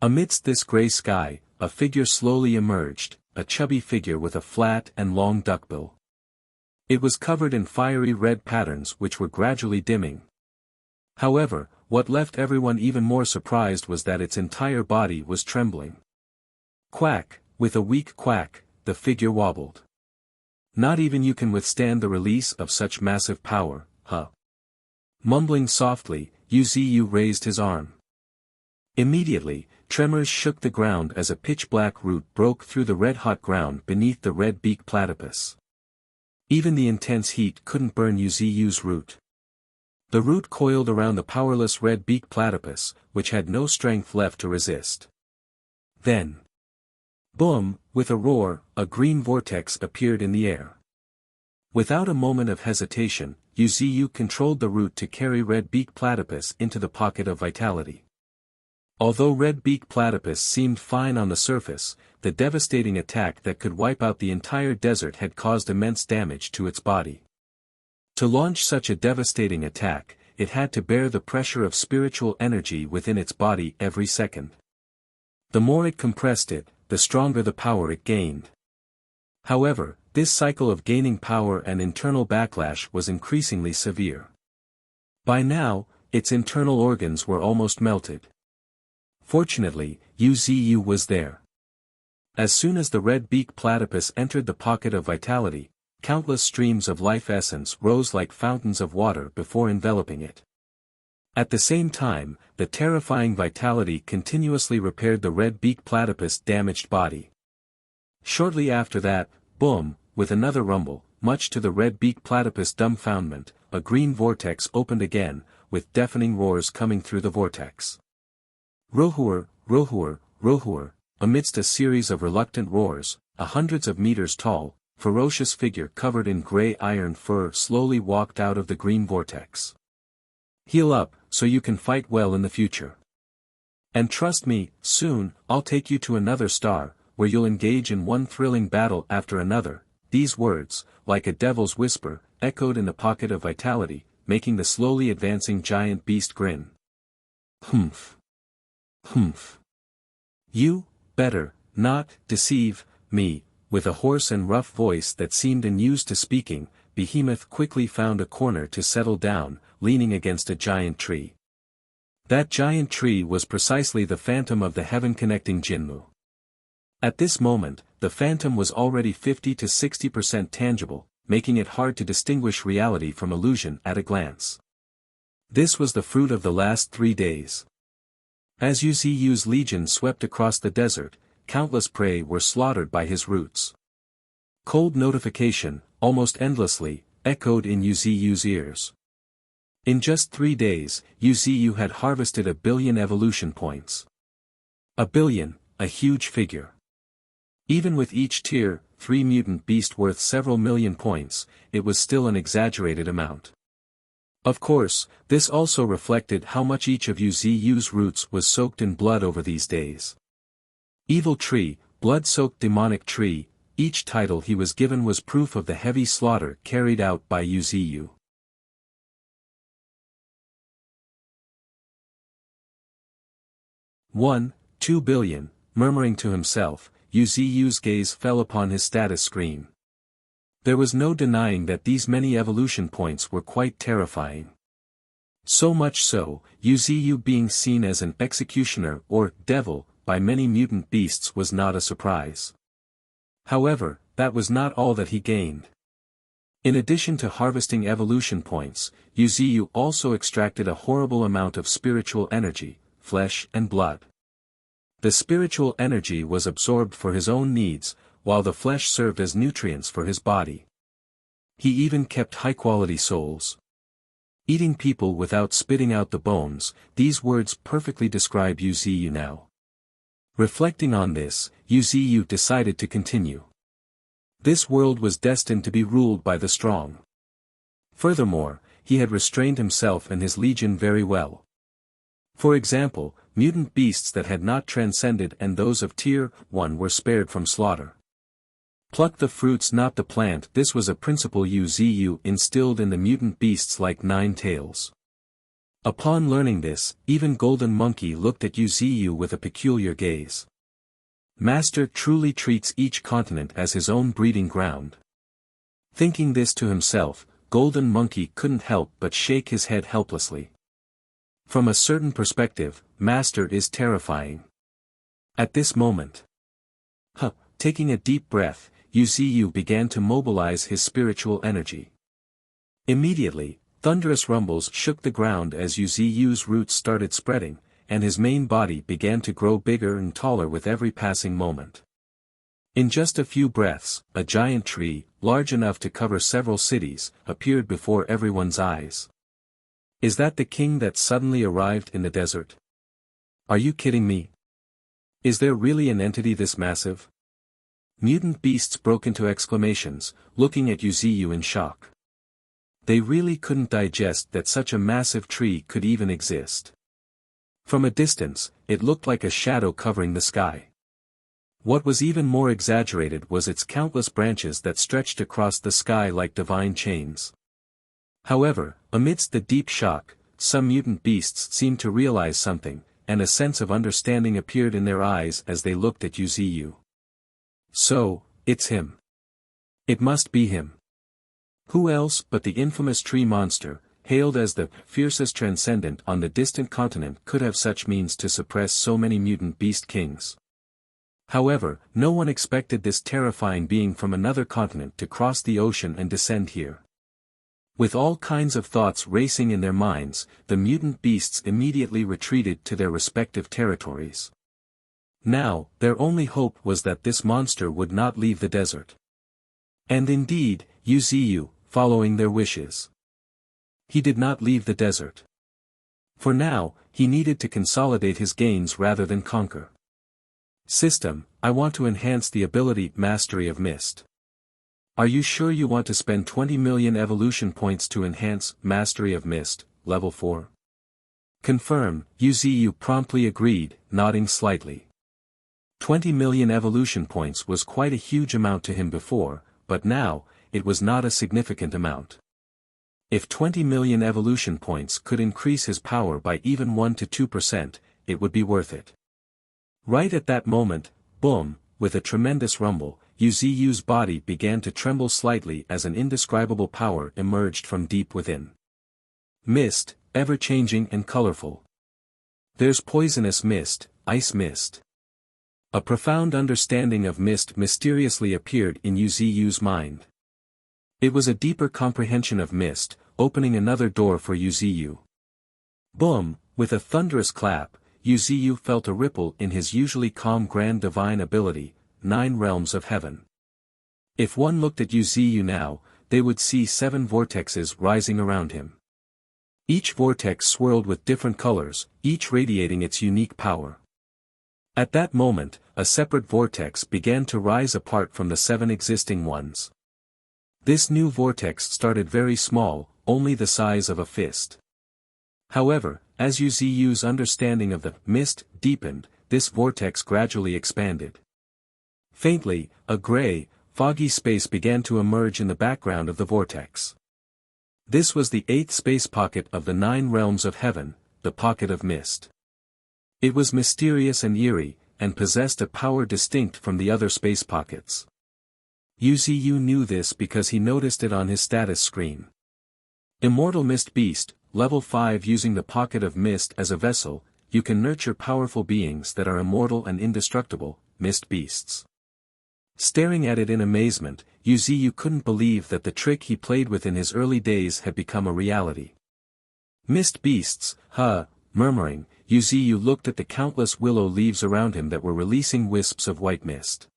Amidst this gray sky, a figure slowly emerged, a chubby figure with a flat and long duckbill. It was covered in fiery red patterns which were gradually dimming. However, what left everyone even more surprised was that its entire body was trembling. Quack, with a weak quack, the figure wobbled. Not even you can withstand the release of such massive power, huh? Mumbling softly, Wuxia raised his arm. Immediately, tremors shook the ground as a pitch-black root broke through the red-hot ground beneath the red-beak platypus. Even the intense heat couldn't burn Wuxia's root. The root coiled around the powerless red-beak platypus, which had no strength left to resist. Then, boom, with a roar, a green vortex appeared in the air. Without a moment of hesitation, Wuxia controlled the root to carry red-beak platypus into the pocket of vitality. Although red-beak platypus seemed fine on the surface, the devastating attack that could wipe out the entire desert had caused immense damage to its body. To launch such a devastating attack, it had to bear the pressure of spiritual energy within its body every second. The more it compressed it, the stronger the power it gained. However, this cycle of gaining power and internal backlash was increasingly severe. By now, its internal organs were almost melted. Fortunately, Wuxia was there. As soon as the red-beak platypus entered the pocket of vitality, countless streams of life essence rose like fountains of water before enveloping it. At the same time, the terrifying vitality continuously repaired the red-beak platypus' damaged body. Shortly after that, boom, with another rumble, much to the red-beak platypus' dumbfoundment, a green vortex opened again, with deafening roars coming through the vortex. Rohur, rohur, rohur, amidst a series of reluctant roars, a hundreds of meters tall, ferocious figure covered in gray iron fur slowly walked out of the green vortex. Heal up, so you can fight well in the future. And trust me, soon, I'll take you to another star, where you'll engage in one thrilling battle after another." These words, like a devil's whisper, echoed in the pocket of vitality, making the slowly advancing giant beast grin. "Humph. Humph. You, better, not, deceive, me." With a hoarse and rough voice that seemed unused to speaking, Behemoth quickly found a corner to settle down, leaning against a giant tree. That giant tree was precisely the phantom of the heaven-connecting Jinmu. At this moment, the phantom was already 50 to 60% tangible, making it hard to distinguish reality from illusion at a glance. This was the fruit of the last 3 days. As Yu's legion swept across the desert, countless prey were slaughtered by his roots. Cold notification, almost endlessly, echoed in Yu's ears. In just 3 days, Yu had harvested 1 billion evolution points. 1 billion, a huge figure. Even with each tier 3 mutant beast worth several million points, it was still an exaggerated amount. Of course, this also reflected how much each of Yu's roots was soaked in blood over these days. Evil Tree, Blood-Soaked Demonic Tree, each title he was given was proof of the heavy slaughter carried out by Yu. 2 billion, murmuring to himself, Yu's gaze fell upon his status screen. There was no denying that these many evolution points were quite terrifying. So much so, Yu being seen as an executioner or devil by many mutant beasts was not a surprise. However, that was not all that he gained. In addition to harvesting evolution points, Yu also extracted a horrible amount of spiritual energy, flesh and blood. The spiritual energy was absorbed for his own needs, while the flesh served as nutrients for his body. He even kept high-quality souls. Eating people without spitting out the bones, these words perfectly describe Yu now. Reflecting on this, Yu decided to continue. This world was destined to be ruled by the strong. Furthermore, he had restrained himself and his legion very well. For example, mutant beasts that had not transcended and those of Tier 1 were spared from slaughter. Pluck the fruits not the plant. This was a principle Yu instilled in the mutant beasts like 9 tails. Upon learning this, even Golden Monkey looked at Yu with a peculiar gaze. Master truly treats each continent as his own breeding ground. Thinking this to himself, Golden Monkey couldn't help but shake his head helplessly. From a certain perspective, Master is terrifying. At this moment, taking a deep breath, Yu began to mobilize his spiritual energy. Immediately, thunderous rumbles shook the ground as Yu's roots started spreading, and his main body began to grow bigger and taller with every passing moment. In just a few breaths, a giant tree, large enough to cover several cities, appeared before everyone's eyes. Is that the king that suddenly arrived in the desert? Are you kidding me? Is there really an entity this massive? Mutant beasts broke into exclamations, looking at Yu in shock. They really couldn't digest that such a massive tree could even exist. From a distance, it looked like a shadow covering the sky. What was even more exaggerated was its countless branches that stretched across the sky like divine chains. However, amidst the deep shock, some mutant beasts seemed to realize something, and a sense of understanding appeared in their eyes as they looked at Yu. So, it's him. It must be him. Who else but the infamous tree monster, hailed as the fiercest transcendent on the distant continent, could have such means to suppress so many mutant beast kings? However, no one expected this terrifying being from another continent to cross the ocean and descend here. With all kinds of thoughts racing in their minds, the mutant beasts immediately retreated to their respective territories. Now, their only hope was that this monster would not leave the desert. And indeed, Yu, following their wishes. He did not leave the desert. For now, he needed to consolidate his gains rather than conquer. System, I want to enhance the ability Mastery of Mist. Are you sure you want to spend 20 million evolution points to enhance Mastery of Mist, level 4? Confirm, Yuziyu promptly agreed, nodding slightly. 20 million evolution points was quite a huge amount to him before, but now, it was not a significant amount. If 20 million evolution points could increase his power by even 1 to 2%, it would be worth it. Right at that moment, boom, with a tremendous rumble, Yuziyu's body began to tremble slightly as an indescribable power emerged from deep within. Mist, ever-changing and colorful. There's poisonous mist, ice mist. A profound understanding of mist mysteriously appeared in Yuziyu's mind. It was a deeper comprehension of mist, opening another door for Yuziyu. Boom, with a thunderous clap, Yuziyu felt a ripple in his usually calm grand divine ability, 9 realms of heaven. If one looked at Yuziyu now, they would see 7 vortexes rising around him. Each vortex swirled with different colors, each radiating its unique power. At that moment, a separate vortex began to rise apart from the 7 existing ones. This new vortex started very small, only the size of a fist. However, as Yuziyu's understanding of the mist deepened, this vortex gradually expanded. Faintly, a gray, foggy space began to emerge in the background of the vortex. This was the 8th space pocket of the 9 realms of heaven, the pocket of mist. It was mysterious and eerie, and possessed a power distinct from the other space pockets. Yuziyu knew this because he noticed it on his status screen. Immortal Mist Beast, Level 5. Using the pocket of mist as a vessel, you can nurture powerful beings that are immortal and indestructible, mist beasts. Staring at it in amazement, Yuziyu couldn't believe that the trick he played with in his early days had become a reality. Mist beasts, huh? Murmuring, Yuziyu looked at the countless willow leaves around him that were releasing wisps of white mist.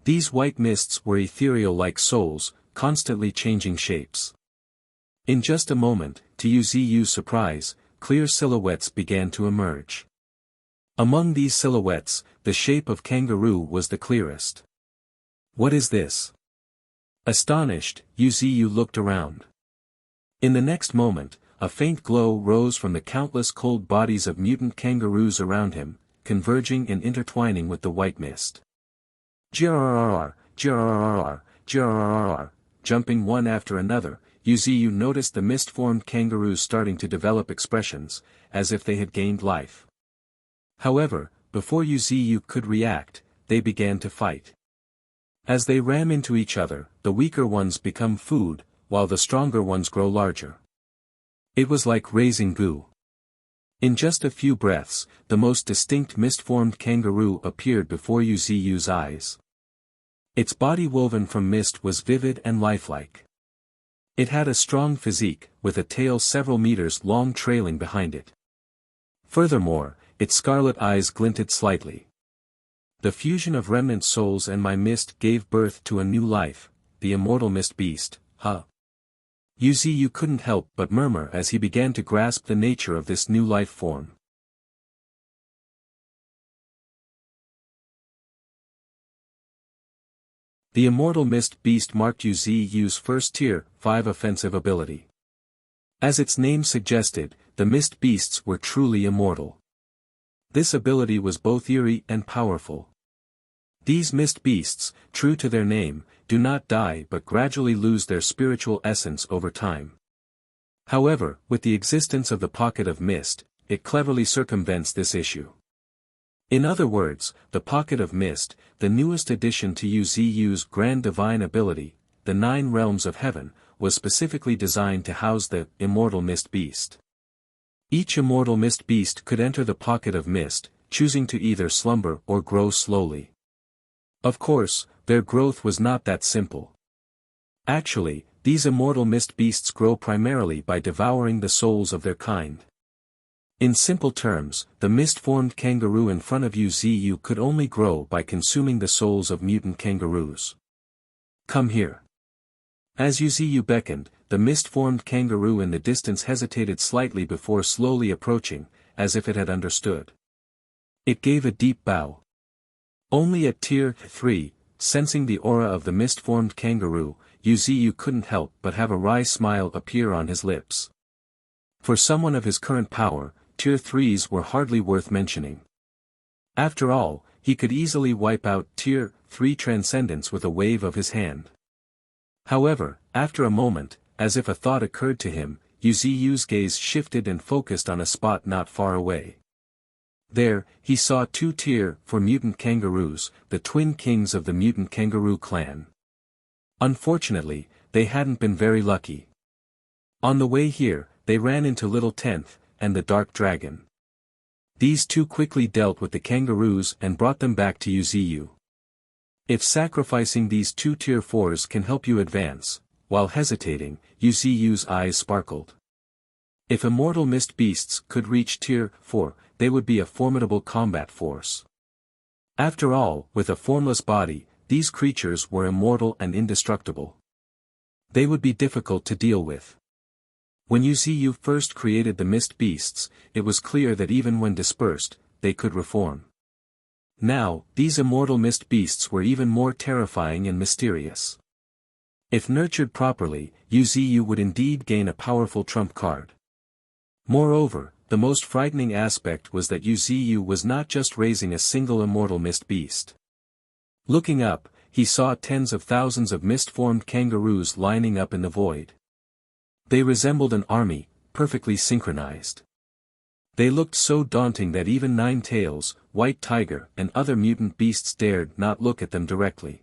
These white mists were ethereal like souls, constantly changing shapes. In just a moment, to Yuziyu's surprise, clear silhouettes began to emerge. Among these silhouettes, the shape of kangaroo was the clearest. What is this? Astonished, Yuziyu looked around. In the next moment, a faint glow rose from the countless cold bodies of mutant kangaroos around him, converging and intertwining with the white mist. Grrrr, grrrr, grrrr, jumping one after another, Yuziyu noticed the mist-formed kangaroos starting to develop expressions, as if they had gained life. However, before Yuziyu could react, they began to fight. As they ram into each other, the weaker ones become food, while the stronger ones grow larger. It was like raising goo. In just a few breaths, the most distinct mist-formed kangaroo appeared before Yuziyu's eyes. Its body woven from mist was vivid and lifelike. It had a strong physique, with a tail several meters long trailing behind it. Furthermore, its scarlet eyes glinted slightly. The fusion of remnant souls and my mist gave birth to a new life, the immortal mist beast, huh? Yuziyu couldn't help but murmur as he began to grasp the nature of this new life form. The immortal mist beast marked Yuziyu's first tier 5 offensive ability. As its name suggested, the mist beasts were truly immortal. This ability was both eerie and powerful. These mist beasts, true to their name, do not die but gradually lose their spiritual essence over time. However, with the existence of the pocket of mist, it cleverly circumvents this issue. In other words, the pocket of mist, the newest addition to Yuziyu's grand divine ability, the 9 realms of heaven, was specifically designed to house the immortal mist beast. Each immortal mist beast could enter the pocket of mist, choosing to either slumber or grow slowly. Of course, their growth was not that simple. Actually, these immortal mist beasts grow primarily by devouring the souls of their kind. In simple terms, the mist-formed kangaroo in front of Yuziyu could only grow by consuming the souls of mutant kangaroos. Come here. As Yuziyu beckoned, the mist-formed kangaroo in the distance hesitated slightly before slowly approaching, as if it had understood. It gave a deep bow. Only at tier 3, sensing the aura of the mist-formed kangaroo, Yuziyu couldn't help but have a wry smile appear on his lips. For someone of his current power, tier 3s were hardly worth mentioning. After all, he could easily wipe out tier 3 transcendence with a wave of his hand. However, after a moment, as if a thought occurred to him, Yu's gaze shifted and focused on a spot not far away. There, he saw 2 tier 4 mutant kangaroos, the twin kings of the mutant kangaroo clan. Unfortunately, they hadn't been very lucky. On the way here, they ran into Little Tenth, and the Dark Dragon. These two quickly dealt with the kangaroos and brought them back to Yu. If sacrificing these 2 tier 4s can help you advance, while hesitating, Yu's eyes sparkled. If immortal mist beasts could reach tier 4, they would be a formidable combat force. After all, with a formless body, these creatures were immortal and indestructible. They would be difficult to deal with. When Yu first created the mist beasts, it was clear that even when dispersed, they could reform. Now, these immortal mist beasts were even more terrifying and mysterious. If nurtured properly, Yu would indeed gain a powerful trump card. Moreover, the most frightening aspect was that Yu was not just raising a single immortal mist beast. Looking up, he saw tens of thousands of mist-formed kangaroos lining up in the void. They resembled an army, perfectly synchronized. They looked so daunting that even Nine Tails, White Tiger, and other mutant beasts dared not look at them directly.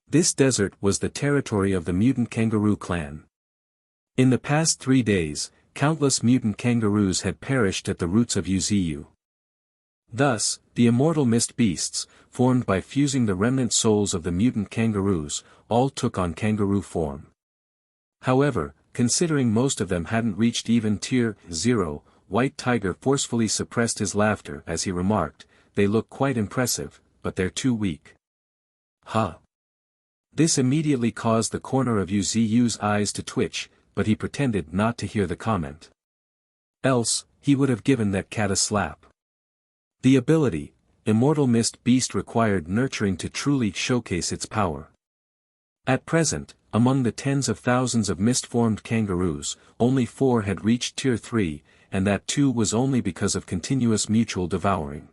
This desert was the territory of the mutant kangaroo clan. In the past 3 days, countless mutant kangaroos had perished at the roots of Yu. Thus, the immortal mist beasts, formed by fusing the remnant souls of the mutant kangaroos, all took on kangaroo form. However, considering most of them hadn't reached even tier 0, White Tiger forcefully suppressed his laughter as he remarked, "They look quite impressive, but they're too weak." Huh. This immediately caused the corner of Yu's eyes to twitch, but he pretended not to hear the comment. Else, he would have given that cat a slap. The ability, Immortal Mist Beast, required nurturing to truly showcase its power. At present, among the tens of thousands of mist-formed kangaroos, only 4 had reached tier 3, and that too was only because of continuous mutual devouring.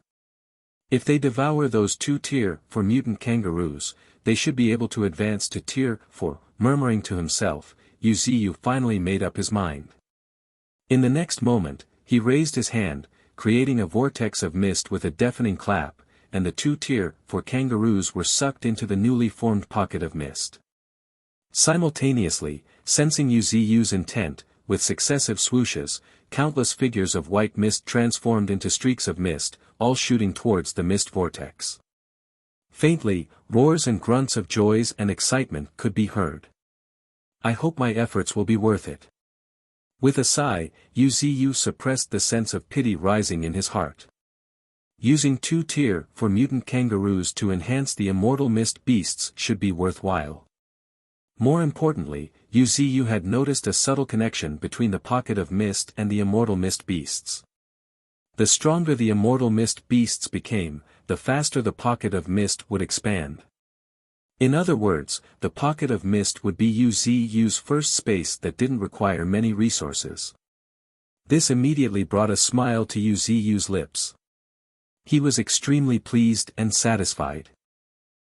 If they devour those 2 tier 4 mutant kangaroos, they should be able to advance to tier 4, murmuring to himself, Yu finally made up his mind. In the next moment, he raised his hand, creating a vortex of mist with a deafening clap, and the 2 tier 4 kangaroos were sucked into the newly formed pocket of mist. Simultaneously, sensing Yu's intent, with successive swooshes, countless figures of white mist transformed into streaks of mist, all shooting towards the mist vortex. Faintly, roars and grunts of joys and excitement could be heard. "I hope my efforts will be worth it." With a sigh, Yu suppressed the sense of pity rising in his heart. Using 2 tier 4 mutant kangaroos to enhance the immortal mist beasts should be worthwhile. More importantly, Yu had noticed a subtle connection between the pocket of mist and the immortal mist beasts. The stronger the immortal mist beasts became, the faster the pocket of mist would expand. In other words, the pocket of mist would be Yu's first space that didn't require many resources. This immediately brought a smile to Yu's lips. He was extremely pleased and satisfied.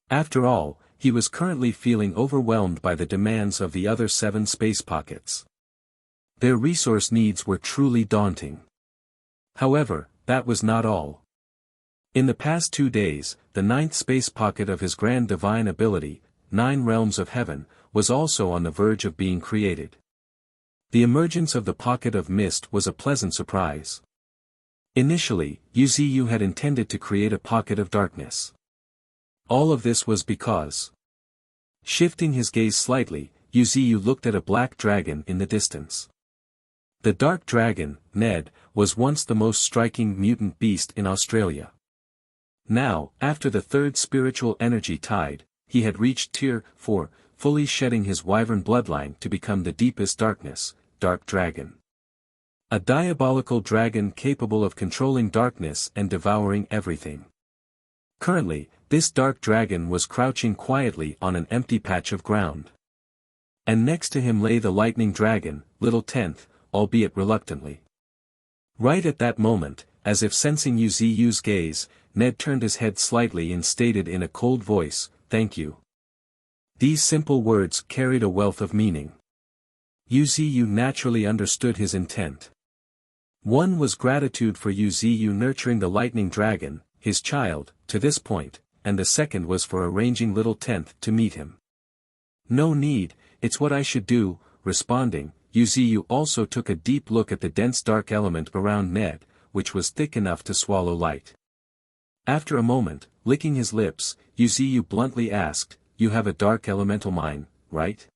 After all, he was currently feeling overwhelmed by the demands of the other 7 space pockets. Their resource needs were truly daunting. However, that was not all. In the past 2 days, the 9th space pocket of his grand divine ability, 9 Realms of Heaven, was also on the verge of being created. The emergence of the pocket of mist was a pleasant surprise. Initially, Yu had intended to create a pocket of darkness. All of this was because. Shifting his gaze slightly, Yu looked at a black dragon in the distance. The dark dragon, Ned, was once the most striking mutant beast in Australia. Now, after the 3rd spiritual energy tide, he had reached tier 4, fully shedding his wyvern bloodline to become the deepest darkness, Dark Dragon. A diabolical dragon capable of controlling darkness and devouring everything. Currently, this dark dragon was crouching quietly on an empty patch of ground. And next to him lay the lightning dragon, Little Tenth, albeit reluctantly. Right at that moment, as if sensing Yu Ziyu's gaze, Ned turned his head slightly and stated in a cold voice, "Thank you." These simple words carried a wealth of meaning. Yu Ziyu naturally understood his intent. One was gratitude for Yu Ziyu nurturing the lightning dragon, his child, to this point, and the second was for arranging little Tenth to meet him. "No need, it's what I should do," responding, Yu Ziyu also took a deep look at the dense dark element around Ned, which was thick enough to swallow light. After a moment, licking his lips, Yu Ziyu bluntly asked, "You have a dark elemental mine, right?"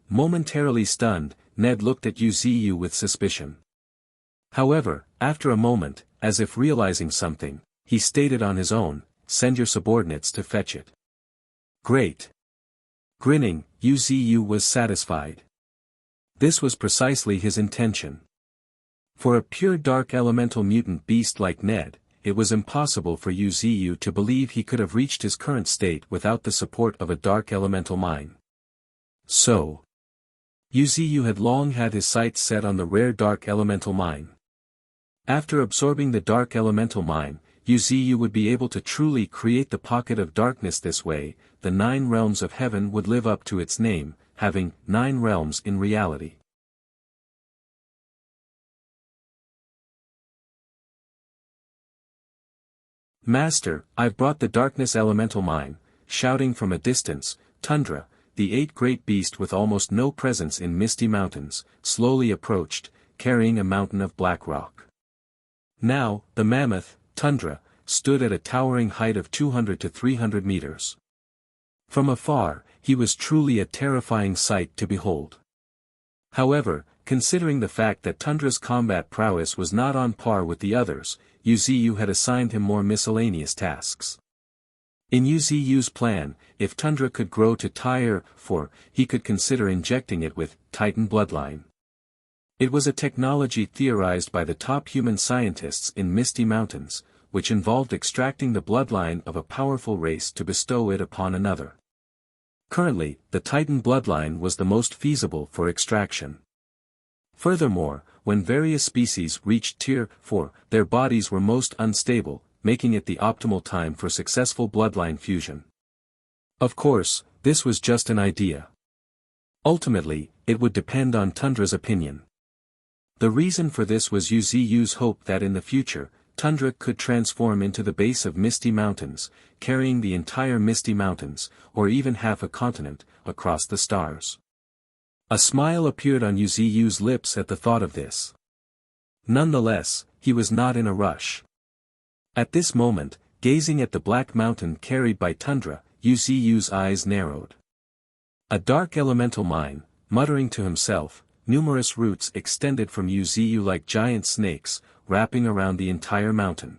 Momentarily stunned, Ned looked at Yu Ziyu with suspicion. However, after a moment, as if realizing something, he stated on his own, "Send your subordinates to fetch it." "Great." Grinning, Yu Ziyu was satisfied. This was precisely his intention. For a pure dark elemental mutant beast like Ned, it was impossible for Yu Ziyu to believe he could have reached his current state without the support of a dark elemental mine. So, Yu Ziyu had long had his sights set on the rare dark elemental mine. After absorbing the dark elemental mine, Yu Ziyu would be able to truly create the pocket of darkness. This way, the 9 realms of heaven would live up to its name, having 9 realms in reality. "Master, I've brought the darkness elemental mine," shouting from a distance, Tundra, the 8th great beast with almost no presence in misty mountains, slowly approached, carrying a mountain of black rock. Now, the mammoth, Tundra, stood at a towering height of 200 to 300 meters. From afar, he was truly a terrifying sight to behold. However, considering the fact that Tundra's combat prowess was not on par with the others, Yu Ziyu had assigned him more miscellaneous tasks. In Yu Ziyu's plan, if Tundra could grow to Tier 4, he could consider injecting it with Titan bloodline. It was a technology theorized by the top human scientists in Misty Mountains, which involved extracting the bloodline of a powerful race to bestow it upon another. Currently, the Titan bloodline was the most feasible for extraction. Furthermore, when various species reached Tier 4, their bodies were most unstable, making it the optimal time for successful bloodline fusion. Of course, this was just an idea. Ultimately, it would depend on Tundra's opinion. The reason for this was Yu Ziyu's hope that in the future, Tundra could transform into the base of Misty Mountains, carrying the entire Misty Mountains, or even half a continent, across the stars. A smile appeared on Yu Ziyu's lips at the thought of this. Nonetheless, he was not in a rush. At this moment, gazing at the black mountain carried by Tundra, Yu Ziyu's eyes narrowed. A dark elemental mine, muttering to himself, numerous roots extended from Yu Ziyu like giant snakes, wrapping around the entire mountain.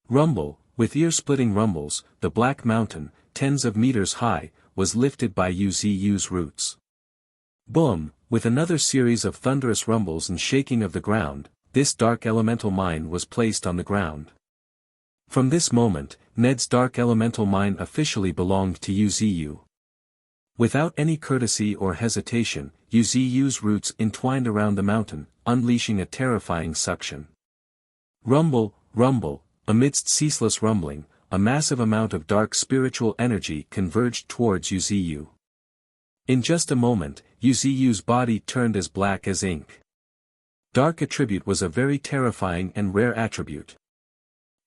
Rumble, with ear-splitting rumbles, the black mountain, tens of meters high, was lifted by Yu Ziyu's roots. Boom, with another series of thunderous rumbles and shaking of the ground, this dark elemental mine was placed on the ground. From this moment, Ned's dark elemental mine officially belonged to Yu Ziyu. Without any courtesy or hesitation, Yu Ziyu's roots entwined around the mountain, unleashing a terrifying suction. Rumble, rumble, amidst ceaseless rumbling, a massive amount of dark spiritual energy converged towards Yu Ziyu. In just a moment, Yu Ziyu's body turned as black as ink. Dark attribute was a very terrifying and rare attribute.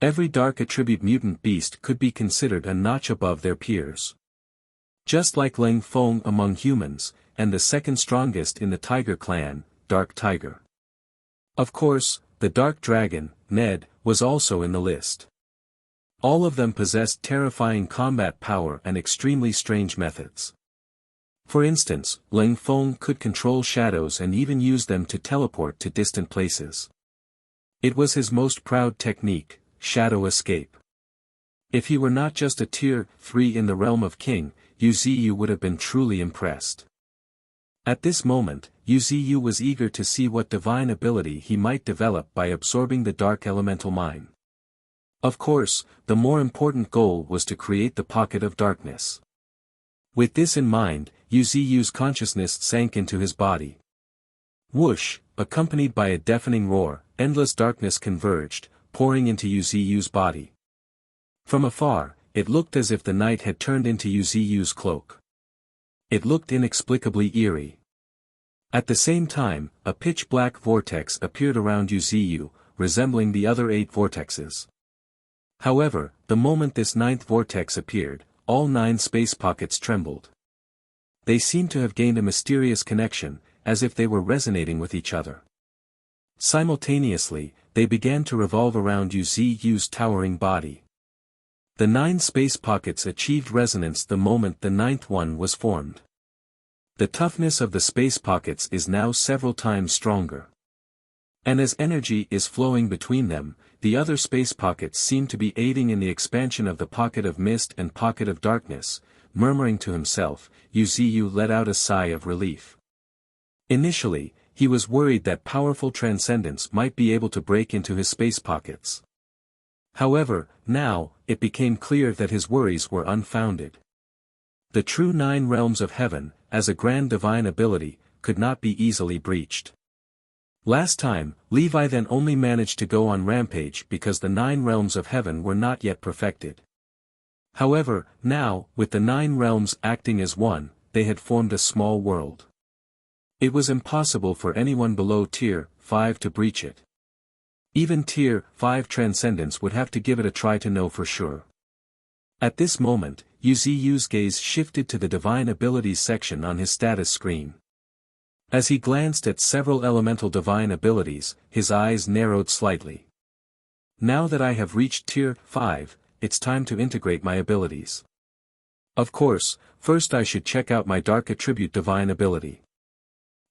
Every dark attribute mutant beast could be considered a notch above their peers. Just like Ling Feng among humans, and the second strongest in the Tiger clan, Dark Tiger. Of course, the Dark Dragon, Ned, was also in the list. All of them possessed terrifying combat power and extremely strange methods. For instance, Ling Feng could control shadows and even use them to teleport to distant places. It was his most proud technique, shadow escape. If he were not just a Tier 3 in the realm of King, Yu Ziyu would have been truly impressed. At this moment, Yu Ziyu was eager to see what divine ability he might develop by absorbing the dark elemental mine. Of course, the more important goal was to create the pocket of darkness. With this in mind, Yu Ziyu's consciousness sank into his body. Whoosh, accompanied by a deafening roar, endless darkness converged, pouring into Yu's body. From afar, it looked as if the night had turned into Yu's cloak. It looked inexplicably eerie. At the same time, a pitch-black vortex appeared around Yu, resembling the other 8 vortexes. However, the moment this 9th vortex appeared, all 9 space pockets trembled. They seemed to have gained a mysterious connection, as if they were resonating with each other. Simultaneously, they began to revolve around Yu's towering body. The 9 space pockets achieved resonance the moment the 9th one was formed. The toughness of the space pockets is now several times stronger. And as energy is flowing between them, the other space pockets seem to be aiding in the expansion of the pocket of mist and pocket of darkness. Murmuring to himself, Yu let out a sigh of relief. Initially, he was worried that powerful transcendence might be able to break into his space pockets. However, now, it became clear that his worries were unfounded. The true 9 realms of heaven, as a grand divine ability, could not be easily breached. Last time, Levi then only managed to go on rampage because the 9 realms of heaven were not yet perfected. However, now, with the 9 realms acting as one, they had formed a small world. It was impossible for anyone below Tier 5 to breach it. Even Tier 5 Transcendence would have to give it a try to know for sure. At this moment, Yu's gaze shifted to the Divine Abilities section on his status screen. As he glanced at several elemental divine abilities, his eyes narrowed slightly. Now that I have reached Tier 5, it's time to integrate my abilities. Of course, first I should check out my Dark Attribute Divine Ability.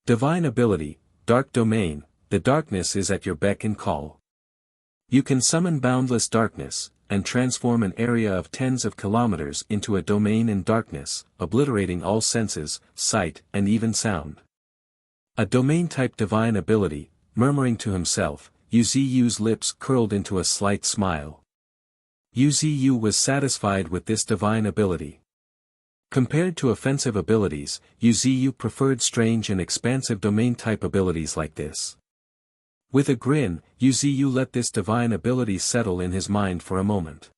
Divine Ability, Dark Domain, the darkness is at your beck and call. You can summon boundless darkness, and transform an area of tens of kilometers into a domain in darkness, obliterating all senses, sight, and even sound. A domain-type divine ability, murmuring to himself, Yu's lips curled into a slight smile. Yu was satisfied with this divine ability. Compared to offensive abilities, Yu preferred strange and expansive domain-type abilities like this. With a grin, Yu let this divine ability settle in his mind for a moment.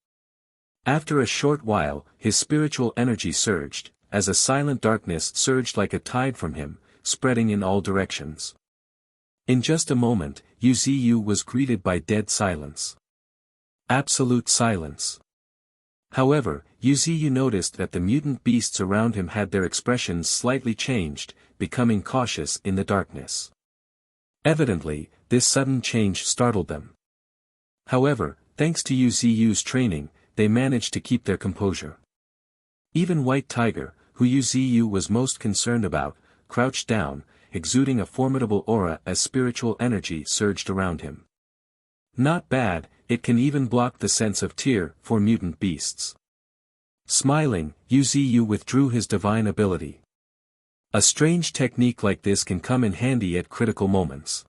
After a short while, his spiritual energy surged, as a silent darkness surged like a tide from him, spreading in all directions. In just a moment, Yu was greeted by dead silence. Absolute silence. However, Yu noticed that the mutant beasts around him had their expressions slightly changed, becoming cautious in the darkness. Evidently, this sudden change startled them. However, thanks to Yu's training, they managed to keep their composure. Even White Tiger, who Yu was most concerned about, crouched down, exuding a formidable aura as spiritual energy surged around him. Not bad, it can even block the sense of Tier 4 mutant beasts. Smiling, Yu withdrew his divine ability. A strange technique like this can come in handy at critical moments.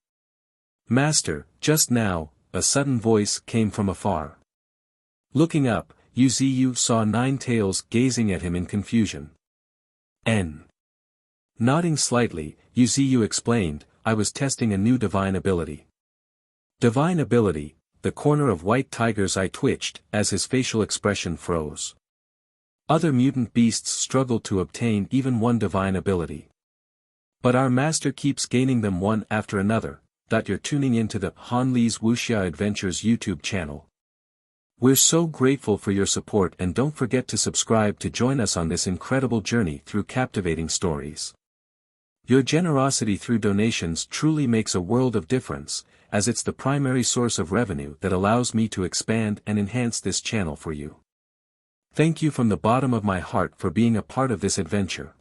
Master, just now, a sudden voice came from afar. Looking up, Yu saw 9 tails gazing at him in confusion. Nodding slightly, Yu explained, I was testing a new divine ability. Divine ability, the corner of White Tiger's eye twitched, as his facial expression froze. Other mutant beasts struggled to obtain even one divine ability. But our master keeps gaining them one after another. You're tuning into the Han Lee's Wuxia Adventures YouTube channel. We're so grateful for your support, and don't forget to subscribe to join us on this incredible journey through captivating stories. Your generosity through donations truly makes a world of difference, as it's the primary source of revenue that allows me to expand and enhance this channel for you. Thank you from the bottom of my heart for being a part of this adventure.